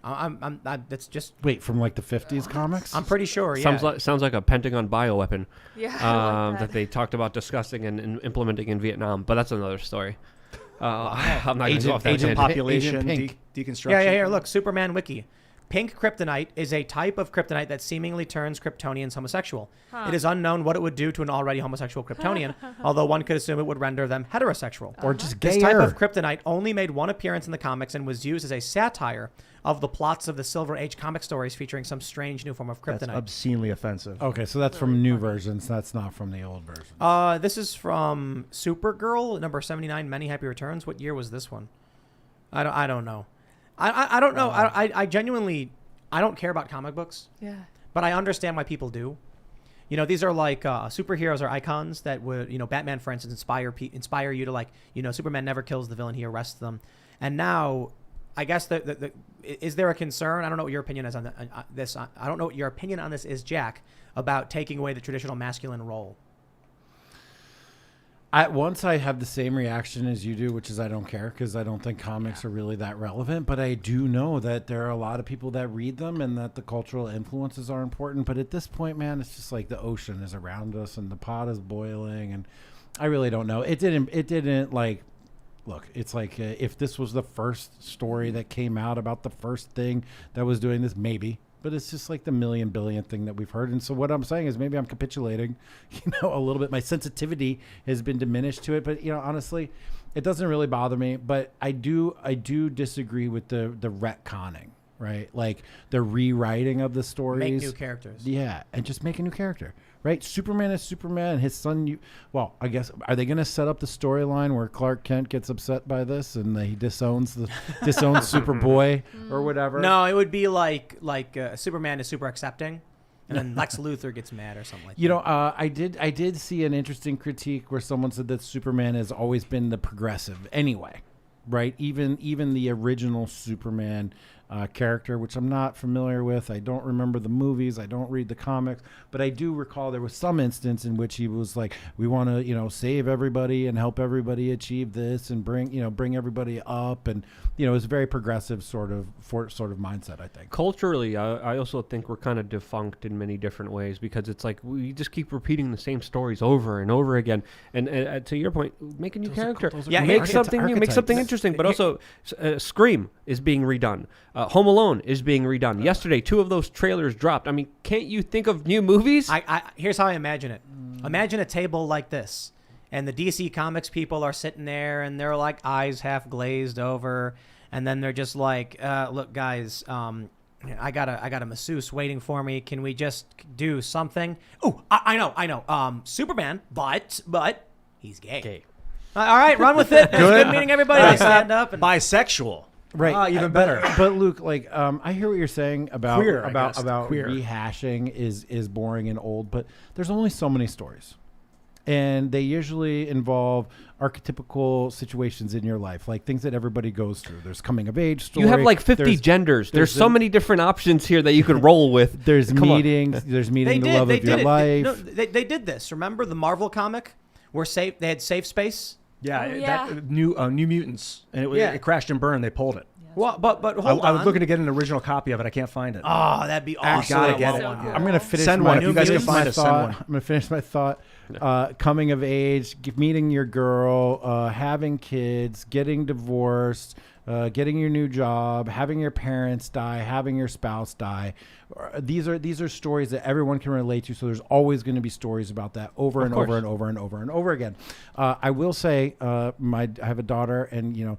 That's just... Wait, from like the 50s comics? I'm pretty sure, yeah. Sounds like a Pentagon bioweapon. Yeah, I like that they talked about discussing and implementing in Vietnam, but that's another story. I'm not going to go off that Agent tangent. population Pink. deconstruction. Yeah, here, look, Superman Wiki. Pink kryptonite is a type of kryptonite that seemingly turns Kryptonians homosexual. Huh. It is unknown what it would do to an already homosexual Kryptonian, although one could assume it would render them heterosexual. Or just This gayer. type of kryptonite only made one appearance in the comics and was used as a satire of the plots of the Silver Age comic stories featuring some strange new form of kryptonite. That's obscenely offensive. Okay, so that's from new versions. That's not from the old version. This is from Supergirl, number 79, Many Happy Returns. What year was this one? I don't know. I don't know. I genuinely, I don't care about comic books. Yeah. But I understand why people do. You know, these are like superheroes or icons that would, you know, Batman, for instance, inspire you to, like, you know, Superman never kills the villain, he arrests them. And now, I guess is there a concern? I don't know what your opinion is on this. I don't know what your opinion on this is, Jack, about taking away the traditional masculine role. At once, I have the same reaction as you do, which is I don't care because I don't think comics are really that relevant. But I do know that there are a lot of people that read them and that the cultural influences are important. But at this point, man, it's just like the ocean is around us and the pot is boiling. And I really don't know. It didn't like, look, it's like if this was the first story that came out about the first thing that was doing this, maybe. But it's just like the million billion thing that we've heard. And so what I'm saying is maybe I'm capitulating, you know, a little bit. My sensitivity has been diminished to it. But, you know, honestly, it doesn't really bother me. But I do disagree with the retconning, right? Like the rewriting of the stories. Make new characters. Yeah, and just make a new character, right? Superman is Superman. His son, well, I guess, are they going to set up the storyline where Clark Kent gets upset by this and he disowns Superboy or whatever? No, it would be like Superman is super accepting, and then Lex Luthor gets mad or something like that. You know, I did see an interesting critique where someone said that Superman has always been the progressive anyway, right? Even the original Superman character, which I'm not familiar with. I don't remember the movies. I don't read the comics, but I do recall there was some instance in which he was like, we want to, you know, save everybody and help everybody achieve this and bring everybody up. And, you know, it's a very progressive sort of mindset, I think. Culturally, I also think we're kind of defunct in many different ways because it's like we just keep repeating the same stories over and over again. And to your point, make a new character. Make something new, make something interesting. But also, Scream is being redone. Home Alone is being redone. Yesterday, 2 of those trailers dropped. I mean, can't you think of new movies? Here's how I imagine it. Imagine a table like this, and the DC Comics people are sitting there, and they're like eyes half glazed over, and then they're just like, "Look, guys, I got a masseuse waiting for me. Can we just do something?" Oh, I know. Superman, but he's gay. All right, run with it. It's good meeting everybody. Stand up and bisexual. Right, even better. But Luke, like, I hear what you're saying about Queer, queer. Rehashing is boring and old, but there's only so many stories, and they usually involve archetypical situations in your life, like things that everybody goes through. There's coming of age story. You have like 50 genders. There's so many different options here that you could roll with. There's meetings. There's meeting the love of your life. No, they did this. Remember the Marvel comic where they had safe space. Yeah, that New Mutants, and it crashed and burned. They pulled it. Well, but hold on. I was looking to get an original copy of it. I can't find it. Oh, that'd be awesome. Gotta get it. I'm gonna finish. Send one. If you guys can find it, send one. I'm gonna finish my thought. Coming of age, meeting your girl, having kids, getting divorced, getting your new job, having your parents die, having your spouse die. These are stories that everyone can relate to. So there's always going to be stories about that over and over and over and over and over again. I will say, I have a daughter, and you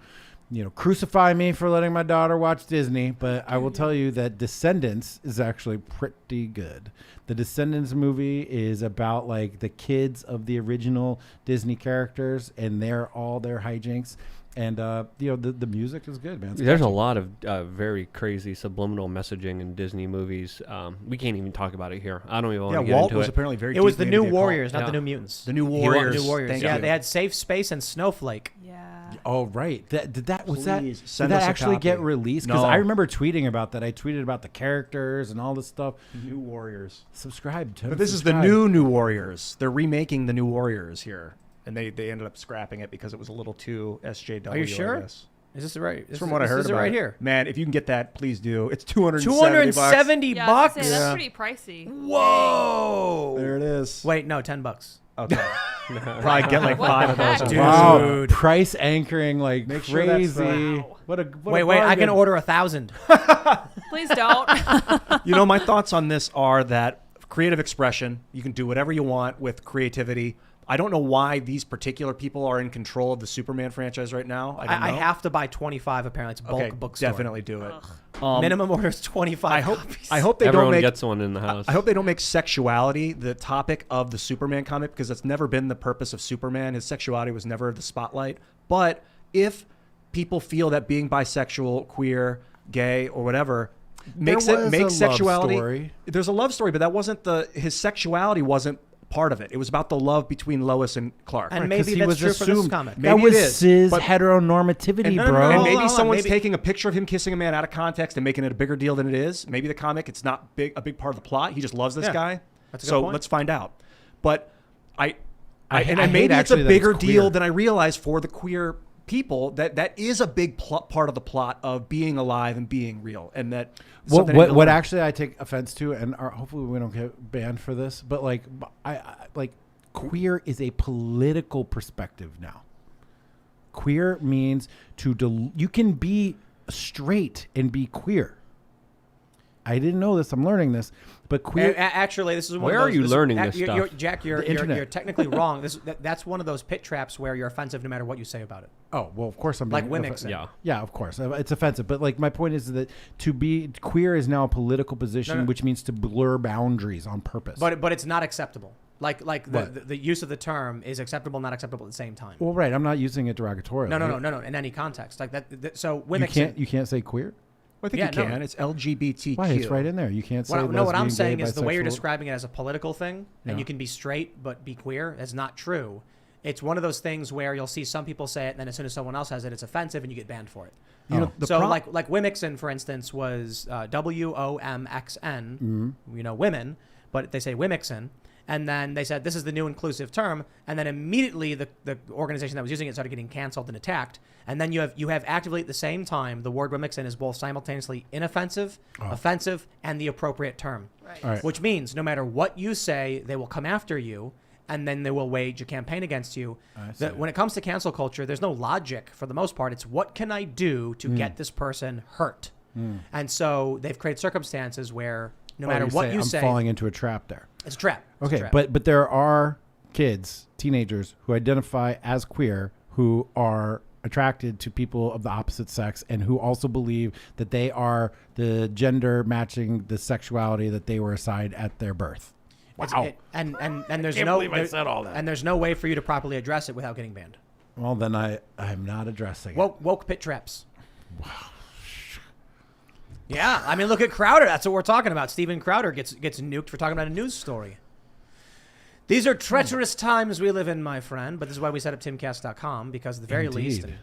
know, crucify me for letting my daughter watch Disney, but I will tell you that Descendants is actually pretty good. The Descendants movie is about like the kids of the original Disney characters and their hijinks. And, you know, the music is good, man. There's a lot of very crazy subliminal messaging in Disney movies. We can't even talk about it here. I don't even want to get Walt into was it. apparently very. It was the New Warriors, not the New Mutants. The New Warriors. New Warriors. Thank Yeah, you. they had Safe Space and Snowflake. Yeah. Oh, right. Did that Send us a actually copy. get released? Because No. I remember tweeting about that. I tweeted about the characters and all this stuff. New Warriors. Subscribe to. But this is the New Warriors. They're remaking the New Warriors here, and they ended up scrapping it because it was a little too SJW. Are you sure? I guess. Is this right? It's from what I heard about about right it. here. Man, if you can get that, please do. It's $270. $270 Yeah, I was bucks. gonna say, that's pretty pricey. Whoa. There it is. Wait, no, $10. Okay. Probably get like What 5 the of those. heck? Dude. Wow, Dude. price anchoring like Make sure that's crazy. Wow. What a Wait, I can bargain. order 1,000. Please don't. You know, my thoughts on this are that creative expression, you can do whatever you want with creativity. I don't know why these particular people are in control of the Superman franchise right now. I don't know. I have to buy 25 apparently. It's bulk bookstore. definitely do it. Minimum order is 25 copies. I hope they Everyone don't make gets one in the house. I hope they don't make sexuality the topic of the Superman comic, because that's never been the purpose of Superman. His sexuality was never the spotlight. But if people feel that being bisexual, queer, gay, or whatever, makes There was a love sexuality. story. There's a love story, but that wasn't his sexuality wasn't part of it. It was about the love between Lois and Clark. And Right, maybe 'cause he that's was true for this assumed- comic. Maybe That was it is, cis but- heteronormativity, And no, no, bro. no, And hold maybe on, someone's maybe- taking a picture of him kissing a man out of context and making it a bigger deal than it is. Maybe the comic, it's not a big part of the plot. He just loves this Yeah, guy. that's a good So point. let's find out. But I maybe hate it's a actually that bigger it's deal queer. than I realized for the queer people. That is a big part of the plot of being alive and being real, and that something to What learn. actually I take offense to, and hopefully we don't get banned for this, but like I like queer is a political perspective now. Queer means you can be straight and be queer. I didn't know this. I'm learning this, but queer. Actually, this is one Where of are those, you this- learning a- this you're, stuff? You're, Jack, you're internet. technically wrong. That's one of those pit traps where you're offensive no matter what you say about it. Oh well, of course I'm Like being Wimixon. Yeah. Yeah, of course. It's offensive. But like my point is that to be queer is now a political position, No. which means to blur boundaries on purpose. But it's not acceptable. Like What? the use of the term is acceptable, not acceptable at the same time. well, right. I'm not using it derogatorily. No. In any context, like that. So You Wimixon. can't say queer. I think Yeah, you no. can. It's LGBTQ. Why? It's right in there. You can't say. What I'm lesbian, saying gay, is the way you're bisexual. describing it as a political thing, and Yeah. you can be straight but be queer, is not true. It's one of those things where you'll see some people say it, and then as soon as someone else says it, it's offensive, and you get banned for it. You know, the So pro- like Wimixon, for instance, was WOMXN, women, but they say Wimixon. And then they said, this is the new inclusive term. And then immediately the organization that was using it started getting canceled and attacked. And then you have actively at the same time, the word Wimixon is both simultaneously inoffensive, offensive, and the appropriate term. Right. All right. Which means no matter what you say, they will come after you, and then they will wage a campaign against you. see. When it comes to cancel culture, there's no logic for the most part. It's what can I do to get this person hurt? And so they've created circumstances where no matter what you I'm say, falling into a trap there. it's a trap. It's a Okay, trap. but there are kids, teenagers who identify as queer who are attracted to people of the opposite sex and who also believe that they are the gender matching the sexuality that they were assigned at their birth. Wow. And there's can't no believe I said all that. And there's no way for you to properly address it without getting banned. Well, then I'm not addressing it. Woke pit traps. Wow. Yeah, I mean, look at Crowder. That's what we're talking about. Steven Crowder gets nuked for talking about a news story. These are treacherous times we live in, my friend. But this is why we set up Timcast.com, because at the very least, Indeed.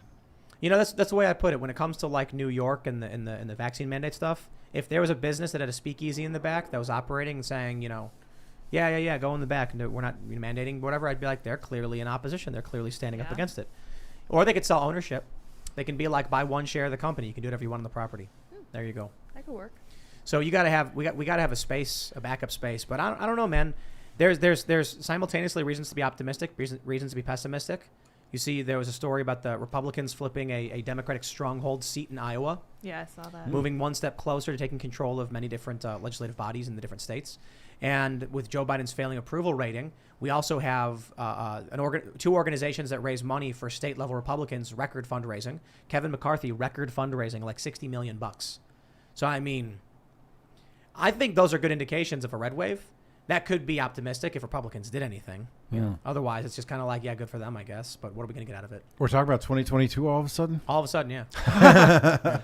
that's the way I put it. When it comes to like New York and the vaccine mandate stuff, if there was a business that had a speakeasy in the back that was operating and saying, yeah, go in the back, and we're not mandating whatever, I'd be like, they're clearly in opposition. They're clearly standing up Yeah. against it. Or they could sell ownership. They can be like, buy one share of the company. You can do whatever you want on the property. There you go. That could work. So we got to have a space, a backup space. But I don't know, man. There's simultaneously reasons to be optimistic, reasons to be pessimistic. You see, there was a story about the Republicans flipping a Democratic stronghold seat in Iowa, Yeah, I saw that. moving one step closer to taking control of many different legislative bodies in the different states. And with Joe Biden's failing approval rating, we also have two organizations that raise money for state-level Republicans, record fundraising. Kevin McCarthy, record fundraising, like $60 million. So, I mean, I think those are good indications of a red wave. That could be optimistic if Republicans did anything. Yeah. Otherwise, it's just kind of like, yeah, good for them, I guess. But what are we going to get out of it? We're talking about 2022 all of a sudden? All of a sudden, yeah.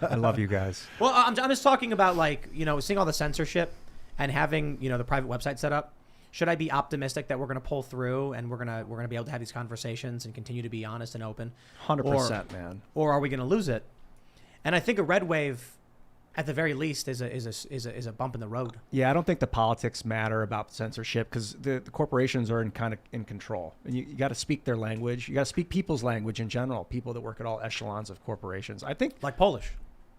I love you guys. Well, I'm just talking about, like, seeing all the censorship and having, the private website set up. Should I be optimistic that we're going to pull through and we're going to be able to have these conversations and continue to be honest and open? 100%, man. Or are we going to lose it? And I think a red wave, at the very least, is a bump in the road. Yeah, I don't think the politics matter about censorship because the corporations are in control. And you got to speak their language. You got to speak people's language in general, people that work at all echelons of corporations. I think Like Polish.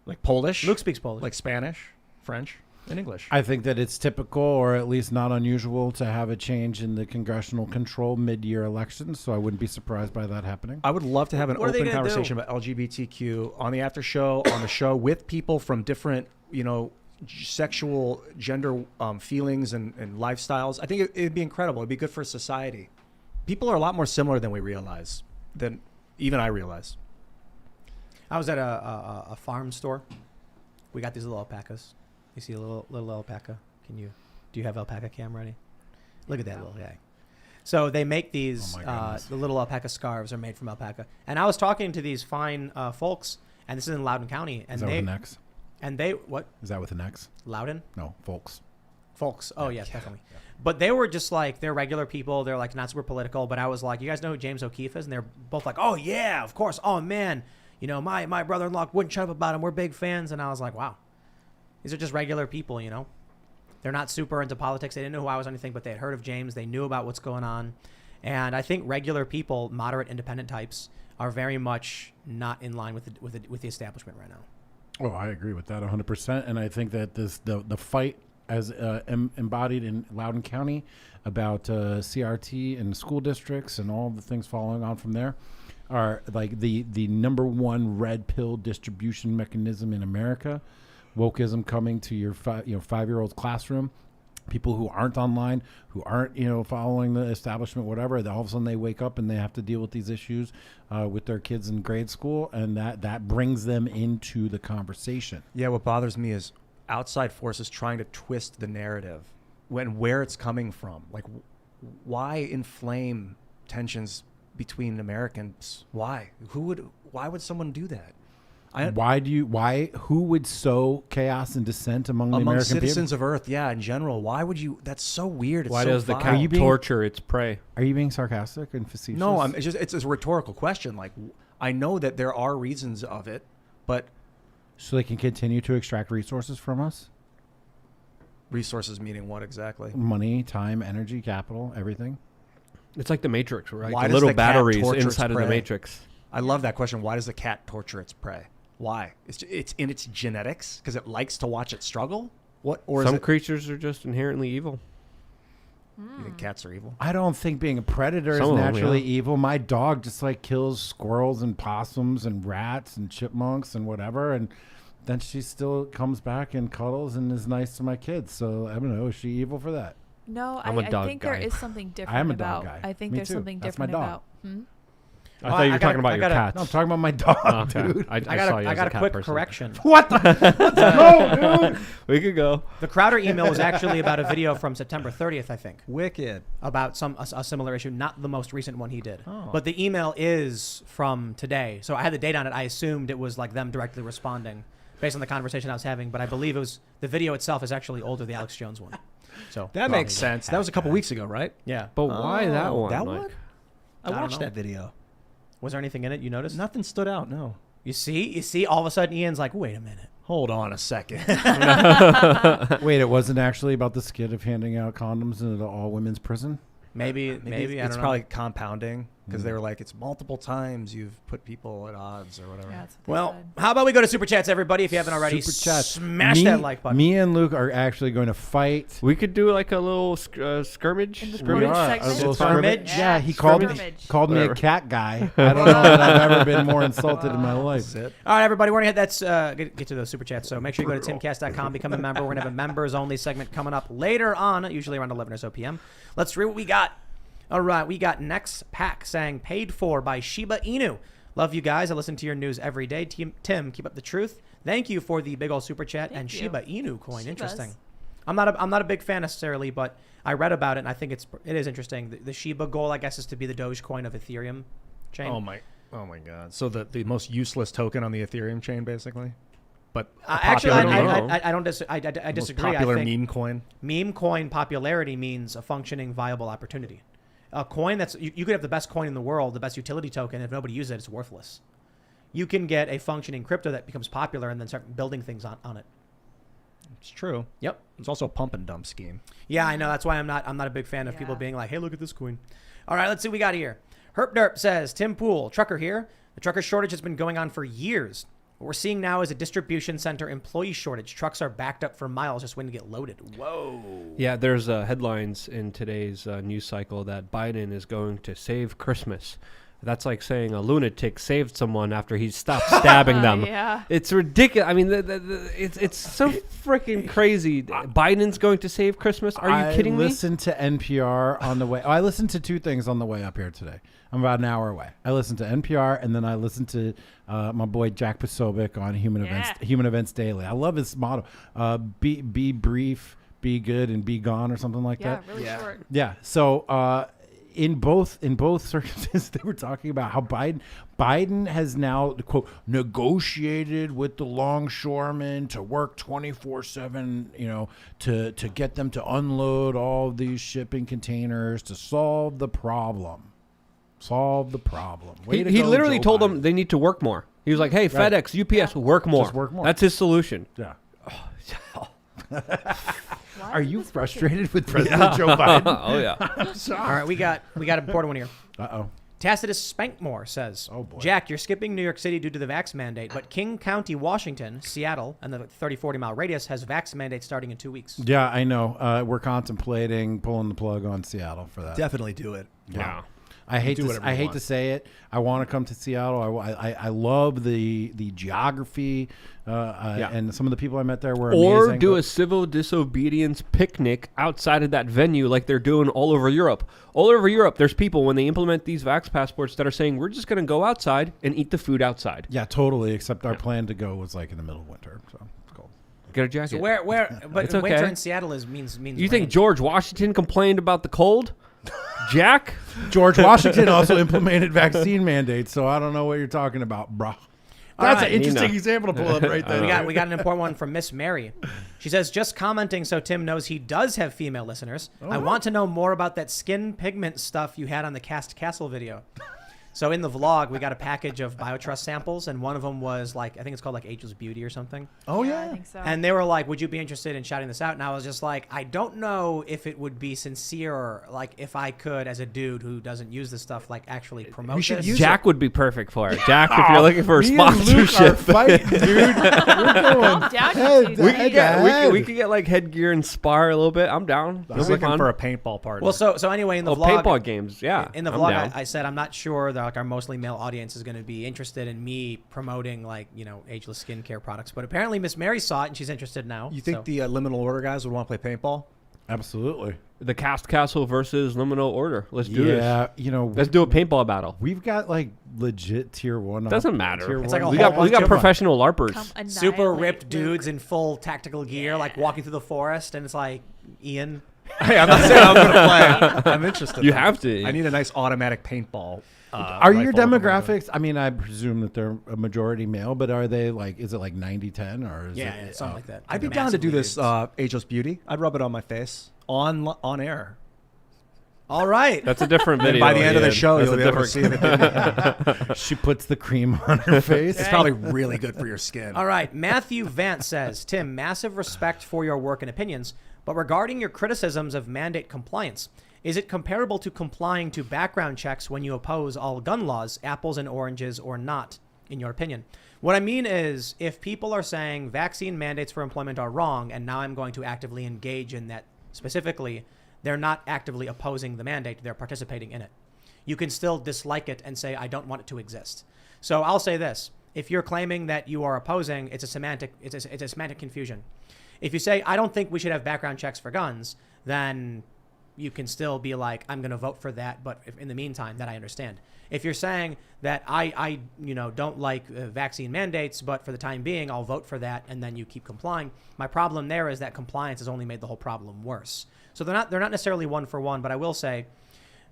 like Polish. Luke speaks Polish. Like Spanish, French, and English. I think that it's typical or at least not unusual to have a change in the congressional control mid-year elections, so I wouldn't be surprised by that happening. I would love to have an What are they open gonna conversation do? about LGBTQ on the after show, on the show with people from different, sexual gender feelings and lifestyles. I think it'd be incredible. It'd be good for society. People are a lot more similar than we realize, than even I realize. I was at a farm store. We got these little alpacas. You see a little alpaca? Do you have alpaca cam ready? Look at that little guy. So they make these, Oh my goodness. the little alpaca scarves are made from alpaca. And I was talking to these fine folks, and this is in Loudoun County. And Is that they, what next? And they what? Is that with an X? Loudoun? No, folks. Folks. Oh, yes, definitely. But they were just like, they're regular people. They're like not super political. But I was like, you guys know who James O'Keefe is? And they're both like, oh, yeah, of course. Oh, man. You know, my brother-in-law wouldn't shut up about him. We're big fans. And I was like, wow. These are just regular people, you know. They're not super into politics. They didn't know who I was or anything, but they had heard of James. They knew about what's going on. And I think regular people, moderate independent types, are very much not in line with the establishment right now. Oh, I agree with that 100%. And I think that the fight as embodied in Loudoun County about CRT and school districts and all the things following on from there are like the number one red pill distribution mechanism in America. Wokeism coming to your 5-year-old's classroom. People who aren't online, who aren't following the establishment, whatever. All of a sudden they wake up and they have to deal with these issues with their kids in grade school, and that brings them into the conversation. Yeah, what bothers me is outside forces trying to twist the narrative where it's coming from. Like, why inflame tensions between Americans? Why? Why would someone do that? Who would sow chaos and dissent among the American citizens people? of Earth? Yeah, in general. Why would you? That's so weird. It's Why so does the vile. cat torture its prey? Are you being sarcastic and facetious? No, it's a rhetorical question. Like, I know that there are reasons of it, but so they can continue to extract resources from us? Resources meaning what exactly? Money, time, energy, capital, everything. It's like the Matrix, right? Why the does little the cat batteries torture its inside of the prey? Matrix. I love that question. Why does the cat torture its prey? Why? It's in its genetics because it likes to watch it struggle. What? Or Some is it, creatures are just inherently evil. you think cats are evil? I don't think being a predator Some is of them, naturally yeah. evil. My dog just like kills squirrels and possums and rats and chipmunks and whatever, and then she still comes back and cuddles and is nice to my kids. So I don't know, is she evil for that? No, I'm a I dog think guy. there is something different I am a about. dog guy. I think Me there's too. something That's my different dog. about. I thought you were talking about your gotta- cats. No, I'm talking about my dog, Oh, okay. dude. I I saw got you I as got a cat quick person. correction. What the? Let's go, dude. We could go. The Crowder email was actually about a video from September 30th, I think, Wicked. about a similar issue, not the most recent one he did. Oh. But the email is from today. So I had the date on it. I assumed it was like them directly responding based on the conversation I was having. But I believe it was the video itself is actually older, the Alex Jones one. So That makes sense. That was a couple weeks ago, right? Yeah. But why that one? That Like, one? I don't watched know. that video. Was there anything in it you noticed? Nothing stood out. No. You see, all of a sudden Ian's like, wait a minute. Hold on a second. Wait, it wasn't actually about the skit of handing out condoms in an all women's prison? Maybe I it's don't know. probably compounding because they were like, it's multiple times you've put people at odds or whatever. Yeah, that's what they Well, said. how about we go to Super Chats, everybody? If you haven't already, Super chats. smash that like button. Me and Luke are actually going to fight. we could do like a little skirmish. In the We Scrimmage are. segment? A little Scrimmage? Yeah, Yeah, he called me scrimmage. a cat guy. I don't know that I've ever been more insulted in my life. That's it. All right, everybody, we're going to get to those Super Chats. So make sure you go to timcast.com, become a member. We're going to have a members-only segment coming up later on, usually around 11 or so p.m. Let's read what we got. All right, we got Next Pack saying, paid for by Shiba Inu. Love you guys. I listen to your news every day. Tim, keep up the truth. Thank you for the big old Super Chat and you. Shiba Inu coin. Shibas. Interesting. I'm not a big fan necessarily, but I read about it and I think it is interesting. The Shiba goal, I guess, is to be the Dogecoin of Ethereum chain. Oh my God. So the most useless token on the Ethereum chain, basically. But Actually, popular I don't I most disagree. popular I think meme coin. meme coin popularity means a functioning, viable opportunity. A coin that's you could have the best coin in the world, the best utility token. If nobody uses it, it's worthless. You can get a functioning crypto that becomes popular and then start building things on it. It's true. Yep. It's also a pump and dump scheme. Yeah, I know. That's why I'm not a big fan of people being like, hey, look at this coin. All right, let's see what we got here. Herp Derp says, Tim Pool, trucker here. The trucker shortage has been going on for years. What we're seeing now is a distribution center employee shortage. Trucks are backed up for miles just waiting to get loaded. Whoa. Yeah, there's headlines in today's news cycle that Biden is going to save Christmas. That's like saying a lunatic saved someone after he stopped stabbing them. Yeah. It's ridiculous. I mean, it's so freaking crazy. Biden's going to save Christmas? Are you kidding me? I listened to NPR on the way. I listened to two things on the way up here today. I'm about an hour away. I listened to NPR and then I listened to my boy Jack Posobiec on Human Events Daily. I love his motto: be brief, be good, and be gone, or something like that. Yeah, really short. Yeah. So in both circumstances, they were talking about how Biden has now, quote, negotiated with the longshoremen to work 24/7, to get them to unload all of these shipping containers to solve the problem. Way to He go, literally Joe told Biden. them they need to work more. He was like, hey, Right. FedEx, UPS, work more. Just work more. That's his solution. Yeah. Why Are is you this working? frustrated with President Joe Biden? Oh, yeah. All right, we got an important one here. Uh-oh. Tacitus Spankmore says, Oh, boy. Jack, you're skipping New York City due to the vax mandate, but King County, Washington, Seattle, and the 30-40 mile radius has vax mandate starting in 2 weeks. Yeah, I know. We're contemplating pulling the plug on Seattle for that. Definitely do it. Yeah. I hate Do to whatever you want. say it. I want to come to Seattle. I love the geography, and some of the people I met there were Or amazing. do but- a civil disobedience picnic outside of that venue like they're doing all over Europe. All over Europe, there's people, when they implement these vax passports, that are saying, we're just going to go outside and eat the food outside. Yeah, totally. Except our plan to go was like in the middle of winter, so it's cold. Get a jacket. So where but It's okay. winter in Seattle means You think rain. George Washington complained about the cold? Jack? George Washington also implemented vaccine mandates, so I don't know what you're talking about, bro. That's right, an interesting Nina. example to pull up right there. We got an important one from Miss Mary. She says, just commenting so Tim knows he does have female listeners. I want to know more about that skin pigment stuff you had on the Cast Castle video. So in the vlog, we got a package of BioTrust samples, and one of them was I think it's called Ageless Beauty or something. Oh, I yeah. think so. And they were like, would you be interested in shouting this out? And I was just like, I don't know if it would be sincere, if I could, as a dude who doesn't use this stuff, actually promote You should this. use Jack would be perfect for it. Jack, if you're looking for a Me and Luke are sponsorship. fighting, dude. We're going I'm down head to to do We that. could get we could get headgear and spar a little bit. I'm down. I It'll was be looking fun. for a paintball partner. Well, so anyway, in the Oh, vlog, paintball games, yeah. in the I'm vlog, down. I said I'm not sure that our mostly male audience is going to be interested in me promoting ageless skincare products, but apparently Miss Mary saw it and she's interested now. you think so. the liminal order guys would want to play paintball? Absolutely. The Cast Castle versus Liminal Order. Let's do this. Yeah, Let's do a paintball battle. we've got legit tier 1. Doesn't matter. It's like a we whole got bunch of professional LARPers. Come super annihilate ripped Luke. dudes in full tactical gear, walking through the forest, and it's like Ian. Hey, I'm not saying I'm going to play. I'm interested. You though. have to. I need a nice automatic paintball. Are your rifle. demographics? I mean, I presume that they're a majority male, but are they is it 90-10 or is Yeah, it something like that. I'd be down to do Massively this dudes. Ageless Beauty. I'd rub it on my face on air. All right. That's a different And video. by the end of the Ian. show, That's you'll a be able to different- see it. She puts the cream on her face. It's probably really good for your skin. All right. Matthew Vance says, Tim, massive respect for your work and opinions, but regarding your criticisms of mandate compliance, is it comparable to complying to background checks when you oppose all gun laws, apples and oranges or not, in your opinion? What I mean is, if people are saying vaccine mandates for employment are wrong, and now I'm going to actively engage in that specifically, they're not actively opposing the mandate, they're participating in it. You can still dislike it and say, I don't want it to exist. So I'll say this. If you're claiming that you are opposing, it's a semantic confusion. If you say, I don't think we should have background checks for guns, then you can still be like, I'm going to vote for that, but if in the meantime, that I understand. If you're saying that I don't like vaccine mandates, but for the time being, I'll vote for that, and then you keep complying, my problem there is that compliance has only made the whole problem worse. So they're not necessarily one for one, but I will say,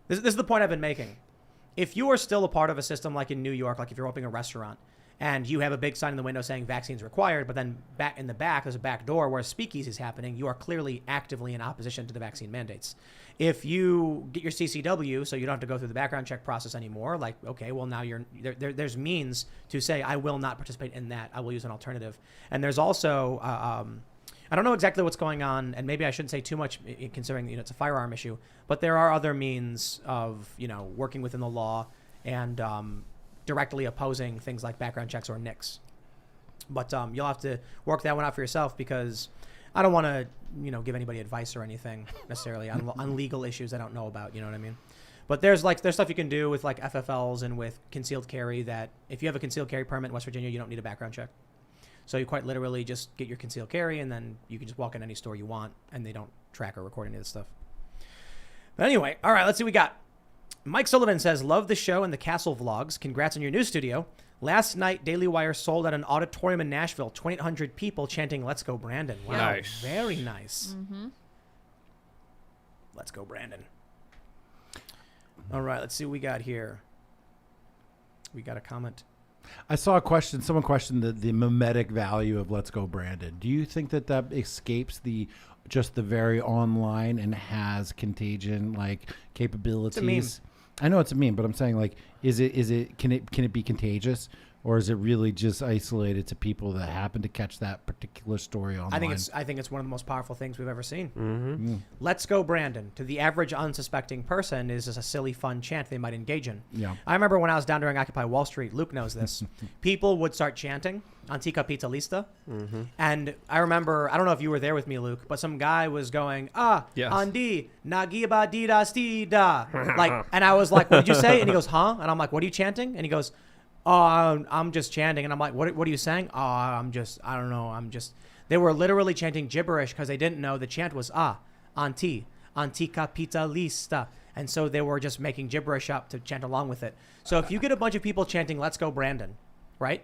this is the point I've been making. If you are still a part of a system like in New York, like if you're opening a restaurant, and you have a big sign in the window saying vaccines required, but then back in the back, there's a back door where a speakeasy is happening, you are clearly actively in opposition to the vaccine mandates. If you get your CCW, so you don't have to go through the background check process anymore, okay, well now there's means to say, I will not participate in that. I will use an alternative. And there's also, I don't know exactly what's going on, and maybe I shouldn't say too much considering it's a firearm issue, but there are other means of, working within the law and, directly opposing things like background checks or NICS. But you'll have to work that one out for yourself, because I don't want to, give anybody advice or anything necessarily on legal issues I don't know about, you know what I mean? But there's stuff you can do with FFLs and with concealed carry that if you have a concealed carry permit in West Virginia, you don't need a background check. So you quite literally just get your concealed carry and then you can just walk in any store you want and they don't track or record any of this stuff. But anyway, all right, let's see what we got. Mike Sullivan says, love the show and the Castle vlogs. Congrats on your new studio. Last night, Daily Wire sold at an auditorium in Nashville, 2,800 people chanting, let's go, Brandon. Wow, Nice. Very nice. Mm-hmm. Let's go, Brandon. All right, let's see what we got here. We got a comment. I saw a question. Someone questioned the mimetic value of "Let's Go Brandon." Do you think that escapes just the very online and has contagion like capabilities? It's a meme. I know it's a meme, but I'm saying like, can it be contagious, or is it really just isolated to people that happen to catch that particular story online? I think it's one of the most powerful things we've ever seen. Mm-hmm. Let's Go Brandon. To the average unsuspecting person is just a silly, fun chant they might engage in. Yeah. I remember when I was down during Occupy Wall Street, Luke knows this, people would start chanting Antica Pizza Lista. Mm-hmm. And I remember, I don't know if you were there with me, Luke, but some guy was going, Yes. Andi, Nagiba Dida Stida. Like, and I was like, what did you say? And he goes, huh? And I'm like, what are you chanting? And he goes, oh, I'm just chanting. And I'm like, what are you saying? Oh, I don't know. They were literally chanting gibberish because they didn't know the chant was Antica Pizza Lista. And so they were just making gibberish up to chant along with it. So if you get a bunch of people chanting, let's go Brandon, right?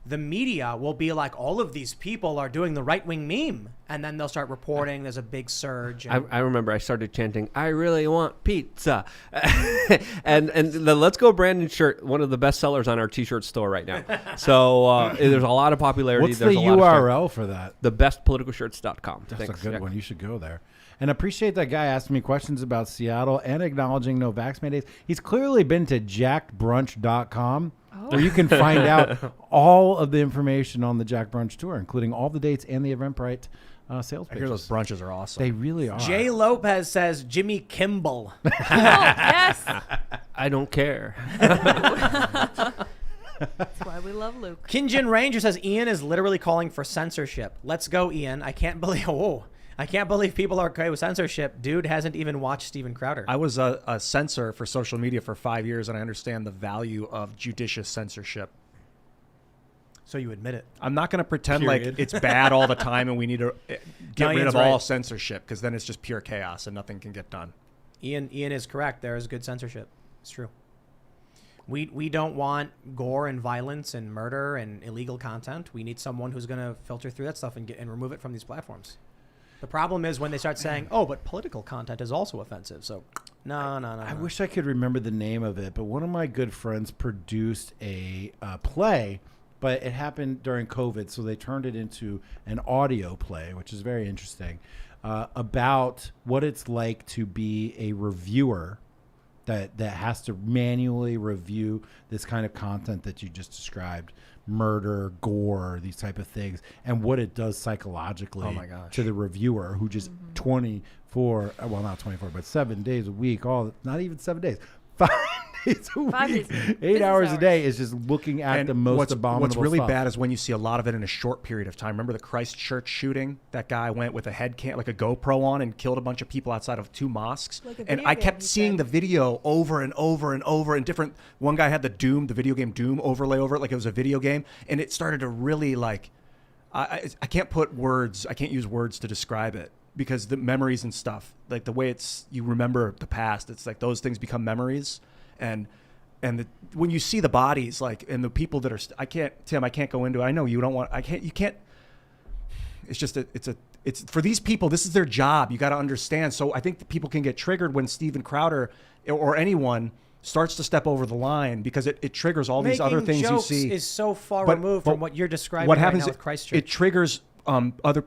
The media will be like, all of these people are doing the right-wing meme. And then they'll start reporting there's a big surge. I remember I started chanting, I really want pizza. and the Let's Go Brandon shirt, one of the best sellers on our t-shirt store right now. So there's a lot of popularity. What's There's the a lot of URL for that? Thebestpoliticalshirts.com. That's Thanks. a good Yeah. one. You should go there. And appreciate that guy asking me questions about Seattle and acknowledging no vax mandates. He's clearly been to jackbrunch.com where you can find out all of the information on the Jack Brunch tour, including all the dates and the Eventbrite sales I pages. hear those brunches are awesome. They really are. Jay Lopez says Jimmy Kimball. Oh, yes. I don't care. That's why we love Luke. Kinjin Ranger says Ian is literally calling for censorship. Let's go, Ian. I can't believe people are okay with censorship. Dude hasn't even watched Steven Crowder. I was a censor for social media for 5 years, and I understand the value of judicious censorship. So you admit it. I'm not going to pretend Period. like it's bad all the time and we need to get rid Ian's of all right. censorship, because then it's just pure chaos and nothing can get done. Ian is correct. There is good censorship. It's true. We don't want gore and violence and murder and illegal content. We need someone who's going to filter through that stuff and remove it from these platforms. The problem is when they start saying, oh, but political content is also offensive. So, no. I wish I could remember the name of it, but one of my good friends produced a play, but it happened during COVID, so they turned it into an audio play, which is very interesting, about what it's like to be a reviewer that has to manually review this kind of content that you just described. Murder, gore, these type of things, and what it does psychologically to the reviewer who just 24, well, not 24, but 7 days a week, not even 7 days, 5 days a week, 5 days, 8 hours a day is just looking at the most abominable What's really stuff. bad is when you see a lot of it in a short period of time. Remember the Christchurch shooting? That guy went with a like a GoPro on and killed a bunch of people outside of 2 mosques. Like a And video I game, kept he seeing said. the video over and over and over in different. One guy had the video game Doom overlay over it like it was a video game, and it started to really like. I can't put words. I can't use words to describe it, because the memories and stuff, like the way you remember the past, it's like those things become memories, and when you see the bodies, like, and the people that are, I can't go into it. I know you don't want, you can't, it's just, it's for these people, this is their job. You got to understand. So I think that people can get triggered when Steven Crowder or anyone starts to step over the line, because it triggers all these other things you see. Is so far But- removed but from what you're describing what right happens now with Christchurch. it triggers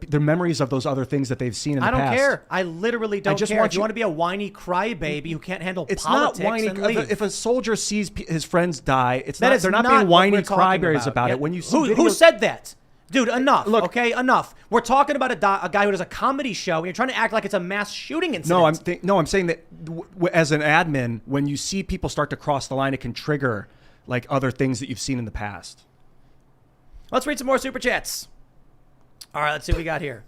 their memories of those other things that they've seen in the I don't past. care. I literally don't just care. want If you want to be a whiny crybaby who can't handle It's politics, not whiny. then leave. If a soldier sees his friends die, That they're is not not being what whiny we're talking cryberries about Yeah. it. When you see who videos, said that? Dude, enough. Look- Okay, enough. We're talking about a guy who does a comedy show, and you're trying to act like it's a mass shooting incident. I'm saying that as an admin, when you see people start to cross the line, it can trigger like other things that you've seen in the past. Let's read some more super chats. All right, let's see what we got here.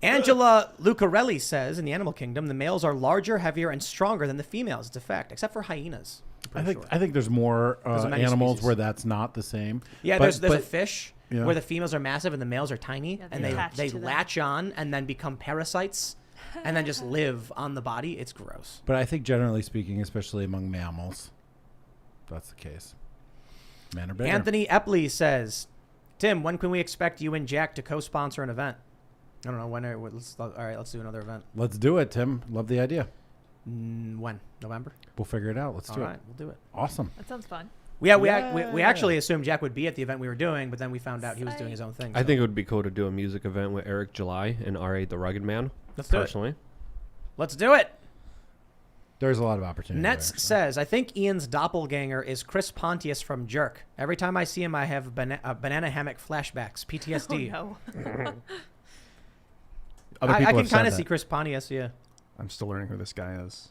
Angela Lucarelli says, in the animal kingdom, the males are larger, heavier, and stronger than the females. It's a fact, except for hyenas. I'm pretty sure. I think there's more There's many animals species. where that's not the same. Yeah, But- there's a but- fish Yeah. where the females are massive and the males are tiny, Yeah, and they attach they to them. latch on and then become parasites and then just live on the body. It's gross. But I think generally speaking, especially among mammals, that's the case. Men are bigger. Anthony Epley says, Tim, when can we expect you and Jack to co-sponsor an event? I don't know. All right, let's do another event. Let's do it, Tim. Love the idea. When? November? We'll figure it out. Let's do All right, it. we'll do it. Awesome. That sounds fun. We actually assumed Jack would be at the event we were doing, but then we found out he was doing his own thing. I think it would be cool to do a music event with Eric July and R.A. the Rugged Man. Let's do it. Personally. Let's do it. There's a lot of opportunity. Nets says, I think Ian's doppelganger is Chris Pontius from Jerk. Every time I see him, I have banana hammock flashbacks, PTSD. Oh, no. Other I people can have said kind of that. see Chris Pontius, yeah. I'm still learning who this guy is.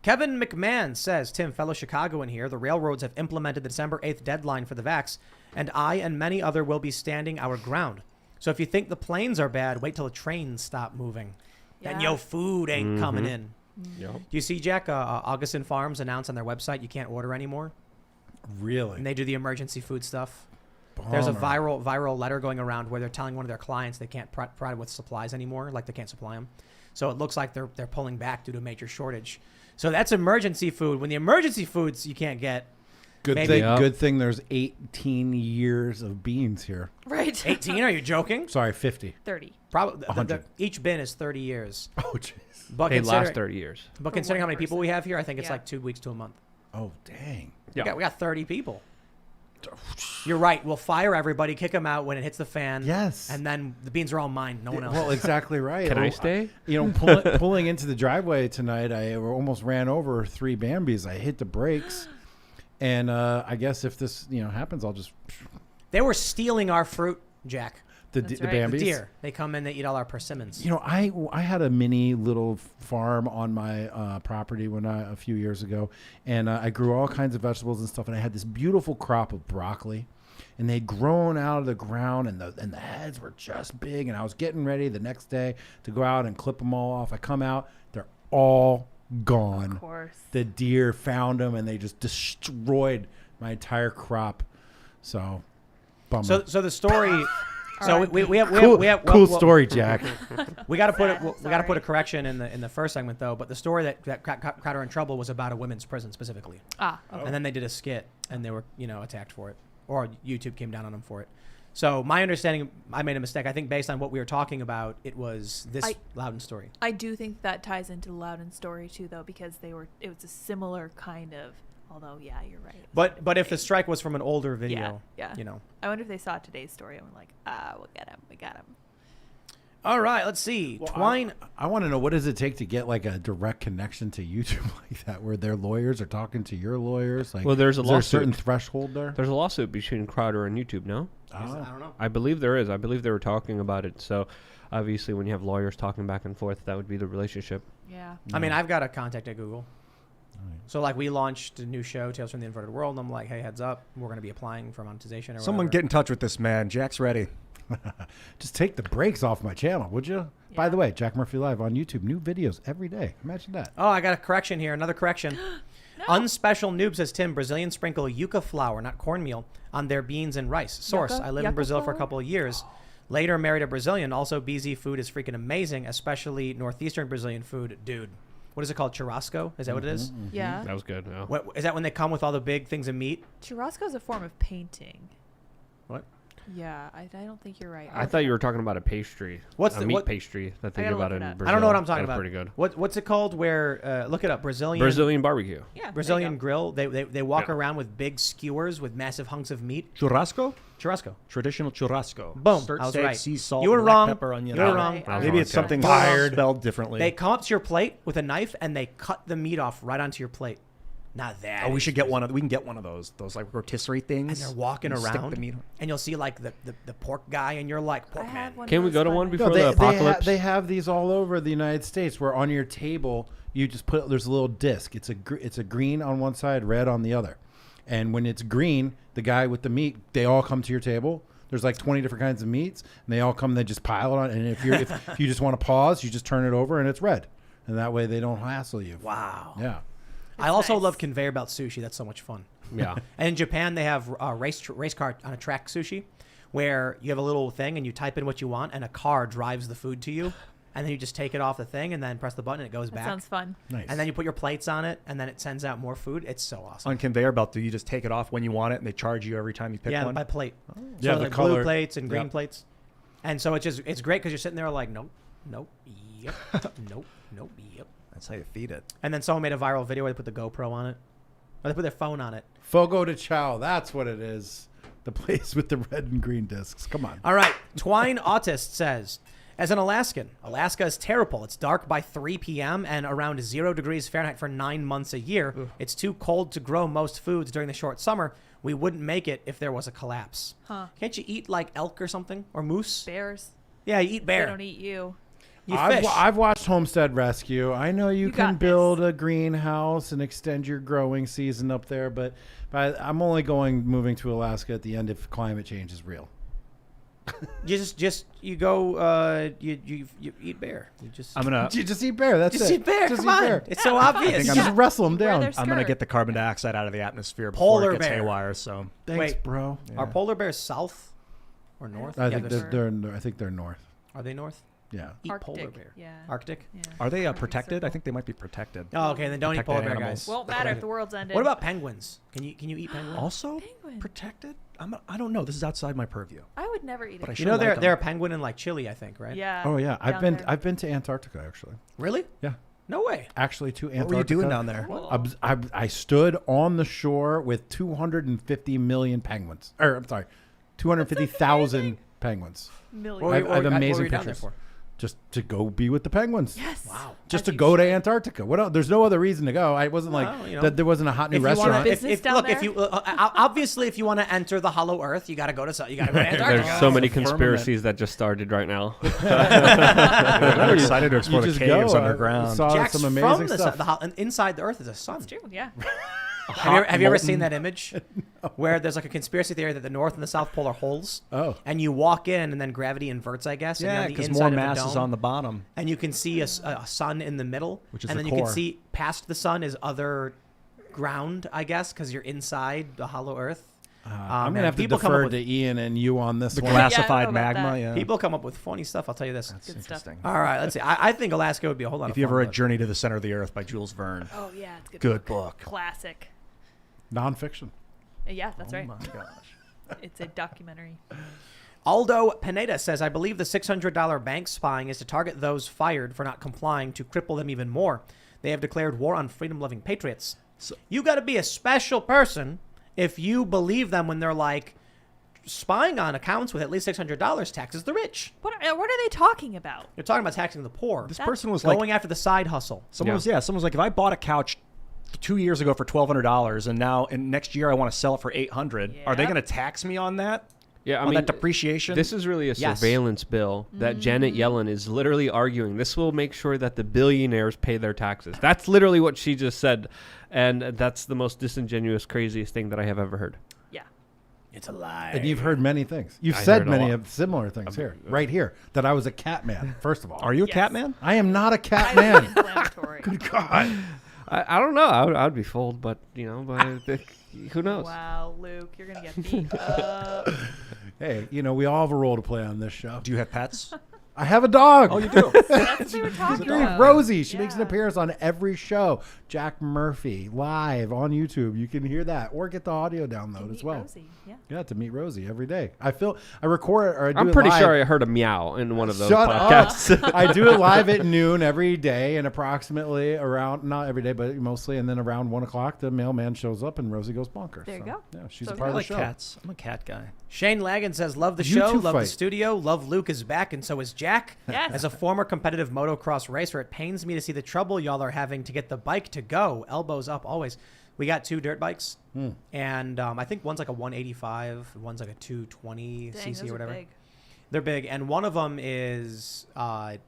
Kevin McMahon says, Tim, fellow Chicagoan here, the railroads have implemented the December 8th deadline for the vax, and I and many other will be standing our ground. So if you think the planes are bad, wait till the trains stop moving. Then Yeah. your food ain't coming in. Yep. Do you see, Jack, Augustin Farms announced on their website you can't order anymore? Really? And they do the emergency food stuff. There's a Bummer. viral letter going around where they're telling one of their clients they can't provide with supplies anymore, like they can't supply them. So it looks like they're pulling back due to a major shortage. So that's emergency food. When the emergency foods you can't get, Good maybe- thing. Yeah. Good thing. There's 18 years of beans here. Right. 18? Are you joking? Sorry, 50. 30. Probably 100. each bin is 30 years. Oh, jeez. But They last considering, 30 years. but For considering how one many people person. we have here, I think it's Yeah. like 2 weeks to a month. Oh, dang. Yeah. We got 30 people. You're right. We'll fire everybody, kick them out when it hits the fan. Yes. And then the beans are all mine. No one else. Well, exactly right. Can I Well, stay? Pulling into the driveway tonight, I almost ran over 3 Bambis. I hit the brakes, and I guess if this happens, I'll just They were stealing our fruit, Jack. the That's the right. Bambis. The deer. They come in, they eat all our persimmons. I had a mini little farm on my property a few years ago, and I grew all kinds of vegetables and stuff, and I had this beautiful crop of broccoli, and they'd grown out of the ground, and the heads were just big, and I was getting ready the next day to go out and clip them all off. I come out, they're all gone. Of course. The deer found them, and they just destroyed my entire crop. So, bummer. So the story. So R.I.P. we have cool story, Jack. We got to put Sad. we got to put a Sorry. correction in the first segment though. But the story that got her in trouble was about a women's prison specifically, Ah, okay. and then they did a skit and they were attacked for it, or YouTube came down on them for it. So my understanding, I made a mistake. I think based on what we were talking about, it was this Loudoun story. I do think that ties into the Loudoun story too, though, because it was a similar kind of. Although, yeah, you're right. But if the strike was from an older video, Yeah. you know. I wonder if they saw today's story and were like, we'll get him. We got him. All right, let's see. Well, Twine. I want to know, what does it take to get like a direct connection to YouTube like that, where their lawyers are talking to your lawyers? Like, Well, there's a is there a lawsuit. certain threshold there? There's a lawsuit between Crowder and YouTube, no? I don't know. I believe there is. I believe they were talking about it. So, obviously, when you have lawyers talking back and forth, that would be the relationship. Yeah. I mean, I've got a contact at Google. So, like, we launched a new show, Tales from the Inverted World, and I'm like, hey, heads up, we're going to be applying for monetization or Someone whatever. get in touch with this man. Jack's ready. Just take the brakes off my channel, would you? By Yeah. the way, Jack Murphy Live on YouTube, new videos every day. Imagine that. Oh, I got a correction here. Another correction. Unspecial Noob says, Tim, Brazilian sprinkle yuca flour, not cornmeal, on their beans and rice. Source, Yucca? I lived in Yucca Brazil for a flour? couple of years. Later married a Brazilian. Also, BZ food is freaking amazing, especially northeastern Brazilian food. Dude, what is it called? Churrasco? Is that what it is? Yeah. That was good. Yeah. What, is that when they come with all the big things of meat? Churrasco is a form of painting. What? Yeah, I don't think you're right. I thought you were talking about a pastry. What's a the- meat what- pastry that they I gotta give out look it in up. Brazil. I don't know what I'm talking That was about. pretty good. What's it called? Where look it up. Brazilian barbecue. Yeah. Brazilian grill. They walk Yeah. around with big skewers with massive hunks of meat. Churrasco? Churrasco. Traditional churrasco. Boom. Stir I was steak, right. sea salt, You were black wrong. pepper, onion. You were All wrong. right. I was Maybe wrong, it's too. something Fired. spelled differently. They come up to your plate with a knife and they cut the meat off right onto your plate. Now that. Oh, we is should get one of. We can get one of those like rotisserie things. And they're walking You stick around, the meat on. and you'll see like the pork guy, and you're like, I pork man. had one Can of we those go to by one my- before the apocalypse? They have these all over the United States, where on your table you just put, there's a little disc. It's a green on one side, red on the other, and when it's green, the guy with the meat, they all come to your table. There's like 20 different kinds of meats, and they all come. They just pile it on, and if you just want to pause, you just turn it over, and it's red, and that way they don't hassle you. Wow. Yeah. I also nice. love conveyor belt sushi. That's so much fun. Yeah. And in Japan, they have race car on a track sushi, where you have a little thing and you type in what you want, and a car drives the food to you, and then you just take it off the thing and then press the button and it goes That back. sounds fun. Nice. And then you put your plates on it, and then it sends out more food. It's so awesome. On conveyor belt, do you just take it off when you want it, and they charge you every time you pick Yeah, one? by plate. Yeah, so the like color- blue plates and green Yep. plates. And so it's great because you're sitting there like, nope, Yep. Nope. Yep. That's how you feed it. And then someone made a viral video where they put the GoPro on it. Or they put their phone on it. Fogo de Chao. That's what it is. The place with the red and green discs. Come on. All right. Twine Autist says, as an Alaskan, Alaska is terrible. It's dark by 3 p.m. and around 0 degrees Fahrenheit for 9 months a year. Ugh. It's too cold to grow most foods during the short summer. We wouldn't make it if there was a collapse. Huh. Can't you eat like elk or something? Or moose? Bears. Yeah, you eat bear. They don't eat you. You fish. I've watched Homestead Rescue. I know you can got build this. a greenhouse and extend your growing season up there, but I'm only moving to Alaska at the end if climate change is real. You go you eat bear. You Just eat bear. That's just it. eat bear. Just Come on. bear. It's so obvious. Just wrestle them Wear down. their I'm gonna skirt. get the carbon dioxide out of the atmosphere Polar before it gets bear. haywire. So Thanks, Wait. bro. Are polar bears south or north? I Yeah, think they're- I think they're north. Are they north? Yeah. Eat Arctic. polar bear. Yeah. Arctic? Yeah. are they Arctic protected? I Circle. think they might be protected. Oh, okay. Then don't eat Protected polar bear, animals. guys. Won't matter if the world's ended. What about penguins? Can you eat penguins? Also Penguin. protected? I don't know. This is outside my purview. I would never eat But I it. should You know like they're a 'em. penguin in like Chile, I think, right? Yeah. Oh yeah. down there. I've been to Antarctica actually. Really? Yeah. No way. Actually to Antarctica. What were you doing down there? Cool. I stood on the shore with 250 million penguins. Or I'm sorry, 250,000 penguins. Million. I have what amazing were you down there pictures. for? Just to go be with the penguins. Yes. Wow. Just As to you go to should. Antarctica. What else? There's no other reason to go. I wasn't Well, like you know, that. There wasn't a hot new If you wanna- restaurant. Business down look, there? if you obviously if you want to enter the hollow Earth, you got to go to Antarctica. There's so many the firmament. conspiracies that just started right now. I'm excited to explore You the just caves go. underground. Saw Jack's some from amazing the stuff. sun. Inside the Earth is a sun. It's true. Yeah. Have you ever seen that image where there's like a conspiracy theory that the North and the South Pole are holes? Oh. And you walk in and then gravity inverts, I guess. and you're Yeah, on the because inside more of the mass is dome, on the bottom. and you can see a sun in the middle, Which is and the then you core. can see past the sun is other ground, I guess, because you're inside the hollow Earth. I'm and gonna have to people come defer up to Ian and you on this The one. Yeah, I don't classified know about magma. that. Yeah. People come up with funny stuff. I'll tell you this. That's Good stuff. interesting. All right, let's see. I think Alaska would be a whole lot If of you fun. ever read but- Journey to the Center of the Earth by Jules Verne. Oh yeah, it's a good. Good book. Classic. Nonfiction. Yeah, that's Oh right. my gosh. It's a documentary. Aldo Pineda says, I believe the $600 bank spying is to target those fired for not complying to cripple them even more. They have declared war on freedom-loving patriots. So- You got to be a special person if you believe them when they're like spying on accounts with at least $600 taxes the rich. What are they talking about? You're talking about taxing the poor. This That's person was like, Going after the side hustle. someone was like, if I bought a couch 2 years ago for $1,200 and next year I want to sell it for $800, are they Yep. going to tax me on that? Yeah, I on mean, that depreciation? This is really a Yes. surveillance bill that Janet Yellen is literally arguing. This will make sure that the billionaires pay their taxes. That's literally what she just said. And that's the most disingenuous, craziest thing that I have ever heard. Yeah. It's a lie. And you've heard many things. You've I said heard a many lot. of similar things here, right here. That I was a cat man. First of all, Are you a Yes. cat man? I am not a cat Highly man. inflammatory. God. I don't know. I would be fooled, but, who knows? Wow, Luke, you're gonna get beat up. Hey, we all have a role to play on this show. Do you have pets? I have a dog. Oh, you do? That's what we were talking about. Rosie. She makes an Yeah. appearance on every show. Jack Murphy live on YouTube. You can hear that or get the audio download as Meet well. Rosie. Yeah. Yeah, to meet Rosie every day. I record it or I do I'm it pretty live. sure I heard a meow in one of those Shut podcasts. up. I do it live at noon every day, and approximately around, not every day, but mostly, and then around 1 o'clock, the mailman shows up and Rosie goes bonkers. There you So, go. Yeah, she's So a part I of the like show. cats. I'm a cat guy. Shane Lagan says, love the You show, two love the fight. studio, love Luke is back, and so is Jack. Yes. As a former competitive motocross racer, it pains me to see the trouble y'all are having to get the bike to go. Elbows up always. We got 2 dirt bikes, and I think one's like a 185, one's like a 220 Dang, cc those or are whatever. big. They're big, and one of them is it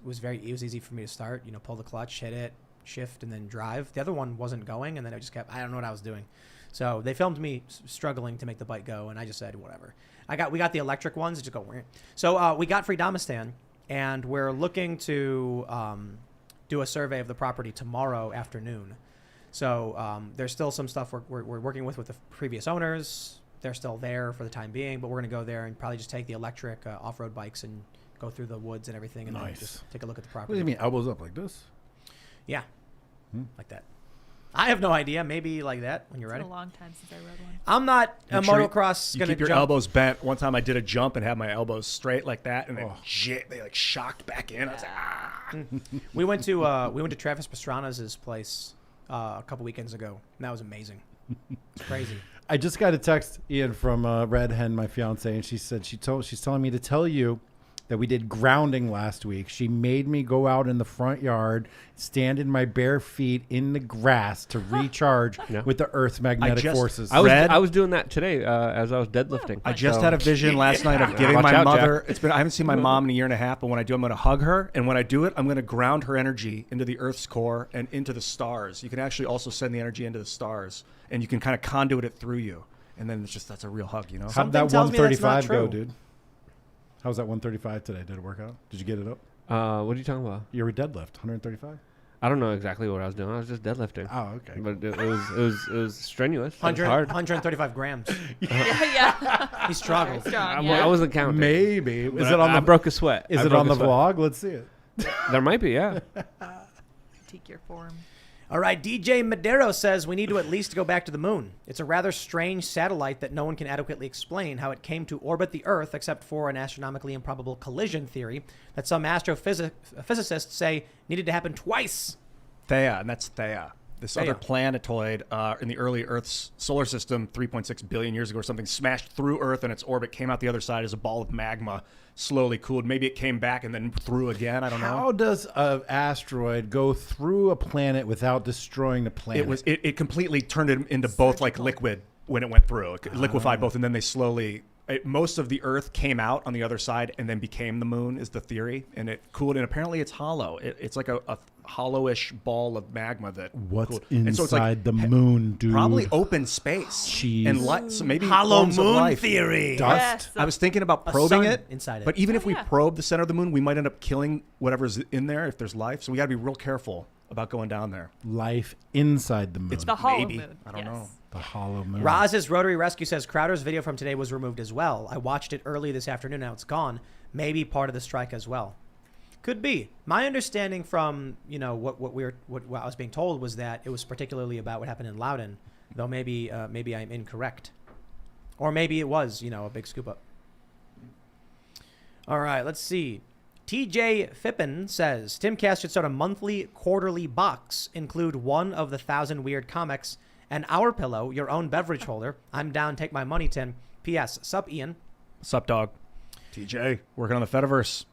was easy for me to start. Pull the clutch, hit it, shift, and then drive. The other one wasn't going, and then I just kept. I don't know what I was doing. So they filmed me struggling to make the bike go, and I just said whatever. We got the electric ones that just go. Wah. So we got Freedomistan, and we're looking to do a survey of the property tomorrow afternoon. So there's still some stuff we're working with the previous owners. They're still there for the time being, but we're going to go there and probably just take the electric off-road bikes and go through the woods and everything, and then Nice. just take a look at the What do property. you mean, elbows up like this? Yeah, like that. I have no idea. Maybe like that when you're It's ready. been a long time since I rode one. I'm not a Make sure motocross You gonna keep your jump. elbows bent. One time I did a jump and had my elbows straight like that, and they like shocked back in. I was like, ah. We went to Travis Pastrana's place a couple weekends ago. And that was amazing. It's crazy. I just got a text, Ian, from Red Hen, my fiance, and she said she's telling me to tell you that we did grounding last week. She made me go out in the front yard, stand in my bare feet in the grass to recharge with the Earth's magnetic forces. I was doing that today as I was deadlifting. I just had a vision last night of giving Watch my out, mother. I haven't seen my mom in a year and a half, but when I do, I'm going to hug her, and when I do it, I'm going to ground her energy into the Earth's core and into the stars. You can actually also send the energy into the stars, and you can kind of conduit it through you, and then that's a real hug, you know. How'd that tells me that's not 135 go, true. dude? How was that 135 today? Did it work out? Did you get it up? What are you talking about? Your deadlift, 135? I don't know exactly what I was doing. I was just deadlifting. Oh, okay. But it was strenuous. It was 100, hard. 135 grams. Yeah. He struggled. Strong, I wasn't counting. Maybe. Is But it on I the broke a sweat. Is I it broke on a the sweat. vlog? Let's see it. There might be, yeah. Take your form. All right, DJ Madero says we need to at least go back to the moon. It's a rather strange satellite that no one can adequately explain how it came to orbit the Earth except for an astronomically improbable collision theory that some astrophysicists say needed to happen twice. Theia, and that's Theia. This Theia. other planetoid in the early Earth's solar system 3.6 billion years ago or something smashed through Earth, and its orbit came out the other side as a ball of magma, slowly cooled. Maybe it came back and then through again. I don't know. How does an asteroid go through a planet without destroying the planet? It completely turned it into both like liquid when it went through. It liquefied both, and then they slowly. Most of the Earth came out on the other side and then became the moon, is the theory, and it cooled. And apparently, it's hollow. It's like a hollowish ball of magma that. What's cooled. inside And so it's like the moon, dude? Probably open space. Jeez. And so maybe Hollow forms of moon life. theory. Dust. I was thinking about A probing sun it inside it. but even if we yeah. probe the center of the moon, we might end up killing whatever's in there if there's life. So we got to be real careful about going down there. Life inside the moon. The hollow Maybe. moon. I don't know. the hollow moon. Roz's Rotary Rescue says Crowder's video from today was removed as well. I watched it early this afternoon. Now it's gone. Maybe part of the strike as well. Could be. My understanding from what I was being told was that it was particularly about what happened in Loudoun, though maybe I'm incorrect, or maybe it was a big scoop up. All right, let's see. TJ Fippen says Timcast should start a monthly, quarterly box. Include one of the 1,000 weird comics and Our Pillow, your own beverage holder. I'm down. Take my money, Tim. P.S. Sup, Ian. Sup, dog? TJ, working on the Fediverse.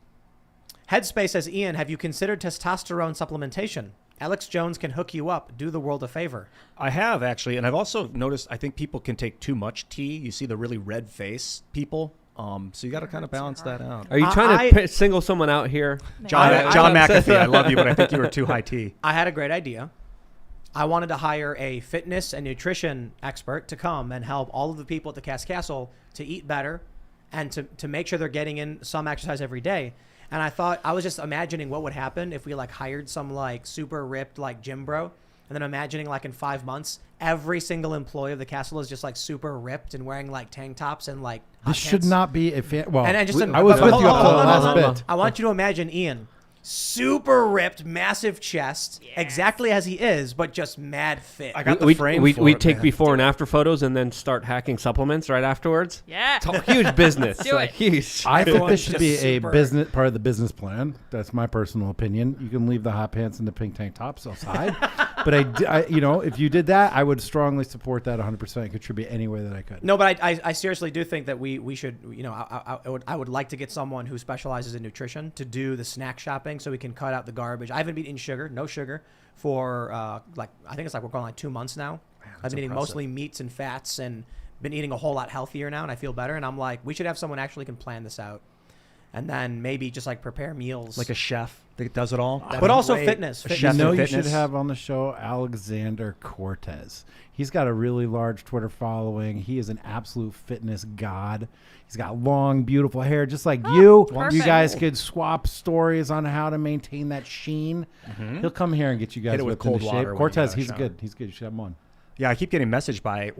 Headspace says, Ian, have you considered testosterone supplementation? Alex Jones can hook you up. Do the world a favor. I have, actually. And I've also noticed, I think people can take too much tea. You see the really red face people. So you got to kind of balance that out. Are you trying to single someone out here? John McAfee, I love you, but I think you were too high tea. I had a great idea. I wanted to hire a fitness and nutrition expert to come and help all of the people at the Cass Castle to eat better and to make sure they're getting in some exercise every day. And I was just imagining what would happen if we hired some super ripped gym bro. And then imagining in 5 months, every single employee of the castle is just super ripped and wearing tank tops and hot This should pants. not be a well. And just I was with you up to the last bit. I want you to imagine Ian, super ripped, massive chest, exactly as he is, but just mad fit. I got the frame for we it, take man. before and after photos and then start hacking supplements right afterwards. Yeah. It's a huge business. Do it. Huge. I think Everyone's this should just be a super- business part of the business plan. That's my personal opinion. You can leave the hot pants and the pink tank tops outside, but if you did that, I would strongly support that 100% and contribute any way that I could. No, but I seriously do think that we should, I would like to get someone who specializes in nutrition to do the snack shopping so we can cut out the garbage. I haven't been eating no sugar for I think it's we're going 2 months now. I've been eating mostly meats and fats and been eating a whole lot healthier now, and I feel better. And I'm we should have someone actually can plan this out, and then maybe just prepare meals Like a chef that does it all. but also fitness. A Fitness. chef in You should fitness. have on the show Alexander Cortez. He's got a really large Twitter following. He is an absolute fitness god. He's got long, beautiful hair, just like you. perfect. You guys could swap stories on how to maintain that sheen. He'll come here and get you guys Hit it with whipped into cold water shape. when you Cortez, get out of he's the shower. good. He's good. You should have him on. Yeah, I keep getting messaged by,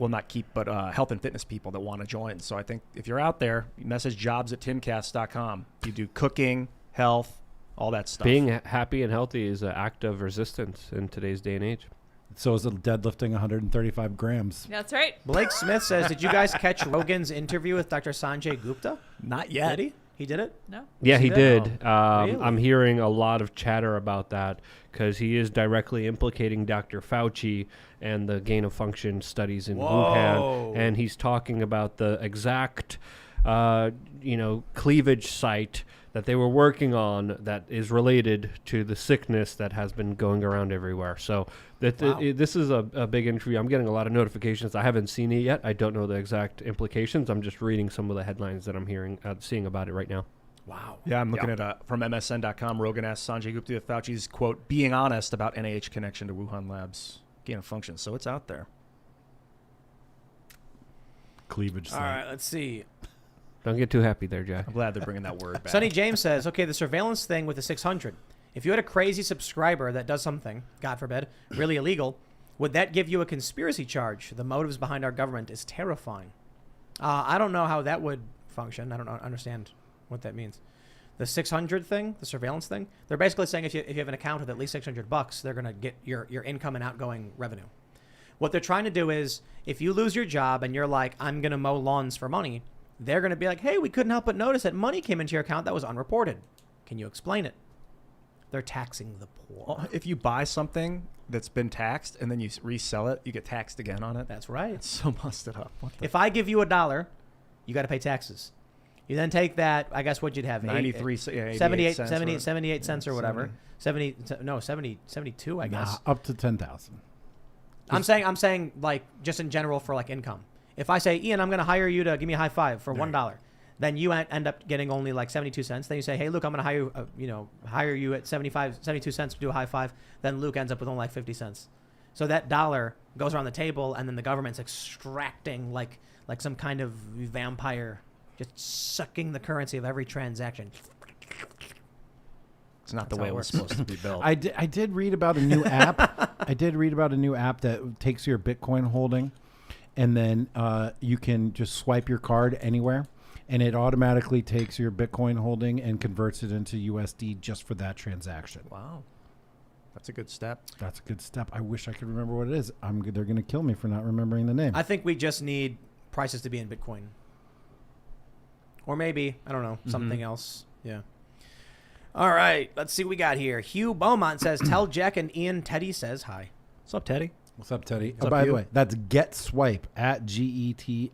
health and fitness people that want to join. So I think if you're out there, you message jobs@timcast.com. You do cooking, health, all that stuff. Being happy and healthy is an act of resistance in today's day and age. So is it deadlifting 135 grams. That's right. Blake Smith says, did you guys catch Rogan's interview with Dr. Sanjay Gupta? Not yet. Did he? He did it? No. Yeah, he See did. that? Really? I'm hearing a lot of chatter about that because he is directly implicating Dr. Fauci and the gain of function studies in Whoa. Wuhan, and he's talking about the exact, cleavage site that they were working on that is related to the sickness that has been going around everywhere. So this is a big interview. I'm getting a lot of notifications. I haven't seen it yet. I don't know the exact implications. I'm just reading some of the headlines that I'm seeing about it right now. Wow. Yeah, I'm looking at from MSN.com. Rogan asked Sanjay Gupta if Fauci's, quote, being honest about NIH connection to Wuhan labs gain of function. So it's out there. Cleavage All right, let's see. Don't get too happy there, Jack. I'm glad they're bringing that word back. Sonny James says, okay, the surveillance thing with the 600. If you had a crazy subscriber that does something, God forbid, really illegal, would that give you a conspiracy charge? The motives behind our government is terrifying. I don't know how that would function. I don't understand what that means. The 600 thing, the surveillance thing, they're basically saying if you have an account with at least $600, they're going to get your income and outgoing revenue. What they're trying to do is if you lose your job and you're like, I'm going to mow lawns for money, they're going to be like, hey, we couldn't help but notice that money came into your account that was unreported. Can you explain it? They're taxing the poor. Well, if you buy something that's been taxed and then you resell it, you get taxed again on it. That's right. It's so busted up. What the If I give you $1, you got to pay taxes. You then take that, I guess what you'd have, 78 cents or whatever. 72, I guess. Up to 10,000. I'm saying like just in general for like income. If I say, Ian, I'm going to hire you to give me a high five for $1, then you end up getting only like 72 cents. Then you say, hey, Luke, I'm going to hire you at 72 cents to do a high five. Then Luke ends up with only like 50 cents. So that dollar goes around the table, and then the government's extracting like some kind of vampire, just sucking the currency of every transaction. It's not the That's way how it it was works. supposed to be built. I did read about a new app. I did read about a new app that takes your Bitcoin holding, and then you can just swipe your card anywhere, and it automatically takes your Bitcoin holding and converts it into USD just for that transaction. Wow. That's a good step. That's a good step. I wish I could remember what it is. They're going to kill me for not remembering the name. I think we just need prices to be in Bitcoin. Or maybe, I don't know, something else. Yeah. All right. Let's see what we got here. Hugh Beaumont says, tell Jack and Ian Teddy says hi. What's up, Teddy? What's up, Teddy? What's up, by the you? way, that's GetSwipe at GETSWYPE.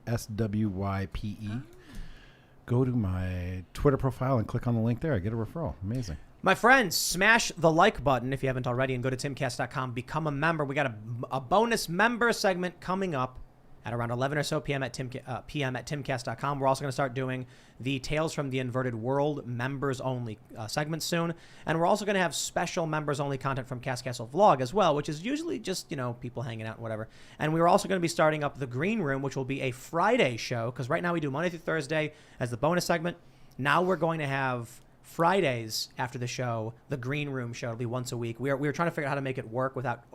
Go to my Twitter profile and click on the link there. I get a referral. Amazing. My friends, smash the like button if you haven't already and go to timcast.com. Become a member. We got a bonus member segment coming up at around 11 or so p.m. at timcast.com. We're also going to start doing the Tales from the Inverted World members-only segments soon. And we're also going to have special members-only content from Cast Castle Vlog as well, which is usually just, people hanging out and whatever. And we're also going to be starting up the Green Room, which will be a Friday show, because right now we do Monday through Thursday as the bonus segment. Now we're going to have Fridays after the show, the Green Room show. It'll be once a week. We were trying to figure out how to make it work without,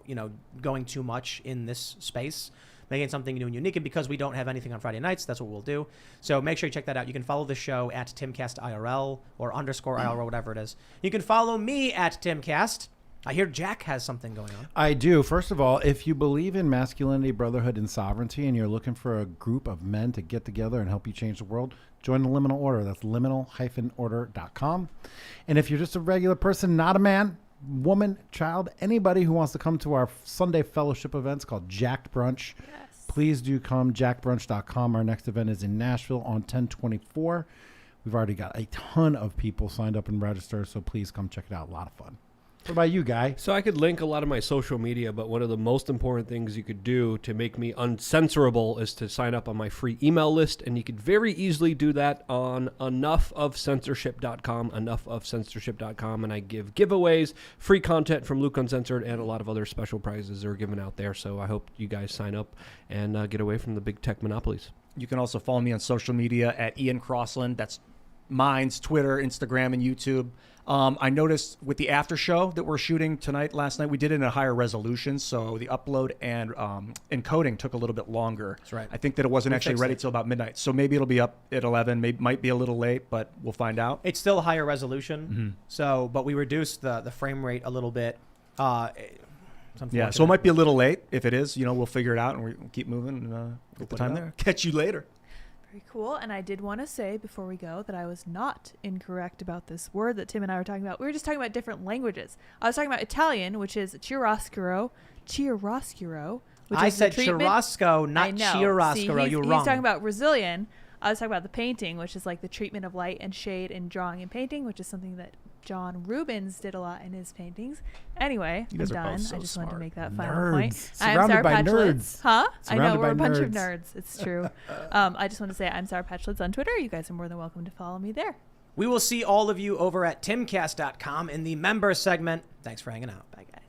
going too much in this space, making something new and unique. And because we don't have anything on Friday nights, that's what we'll do. So make sure you check that out. You can follow the show at Timcast IRL or _IRL, whatever it is. You can follow me at Timcast. I hear Jack has something going on. I do. First of all, if you believe in masculinity, brotherhood, and sovereignty, and you're looking for a group of men to get together and help you change the world, join the Liminal Order. That's liminal-order.com. And if you're just a regular person, not a man, woman, child, anybody who wants to come to our Sunday fellowship events called Jacked Brunch, please do come. jackbrunch.com. Our next event is in Nashville on 10/24. We've already got a ton of people signed up and registered, so please come check it out. A lot of fun. What about you, Guy? So I could link a lot of my social media, but one of the most important things you could do to make me uncensorable is to sign up on my free email list, and you could very easily do that on enough-of-censorship.com, and I give giveaways, free content from Luke Uncensored, and a lot of other special prizes are given out there, so I hope you guys sign up and get away from the big tech monopolies. You can also follow me on social media at Ian Crossland. That's mine's Twitter, Instagram, and YouTube. I noticed with the after show that we're shooting last night, we did it in a higher resolution, so the upload and encoding took a little bit longer. That's right. I think that it wasn't actually ready till about midnight, so maybe it'll be up at 11. Might be a little late, but we'll find out. It's still higher resolution, but we reduced the frame rate a little bit. Yeah, so it might be a little late. If it is, we'll figure it out and we'll keep moving and get the time there. Catch you later. Very cool. And I did want to say before we go that I was not incorrect about this word that Tim and I were talking about. We were just talking about different languages. I was talking about Italian, which is chiaroscuro. Which I is said the treatment. churrasco, not chiaroscuro. See, you were he's wrong. talking about Brazilian. I was talking about the painting, which is like the treatment of light and shade in drawing and painting, which is something that John Rubens did a lot in his paintings. Anyway, I'm guys are done. both so I just wanted to smart. make that final Nerds. point. I am Surrounded Sour by Patch nerds. Lids. Huh? I know, Surrounded we're a by bunch of nerds. nerds. It's true. I just want to say I'm Sour Patch Lids on Twitter. You guys are more than welcome to follow me there. We will see all of you over at timcast.com in the member segment. Thanks for hanging out. Bye, guys.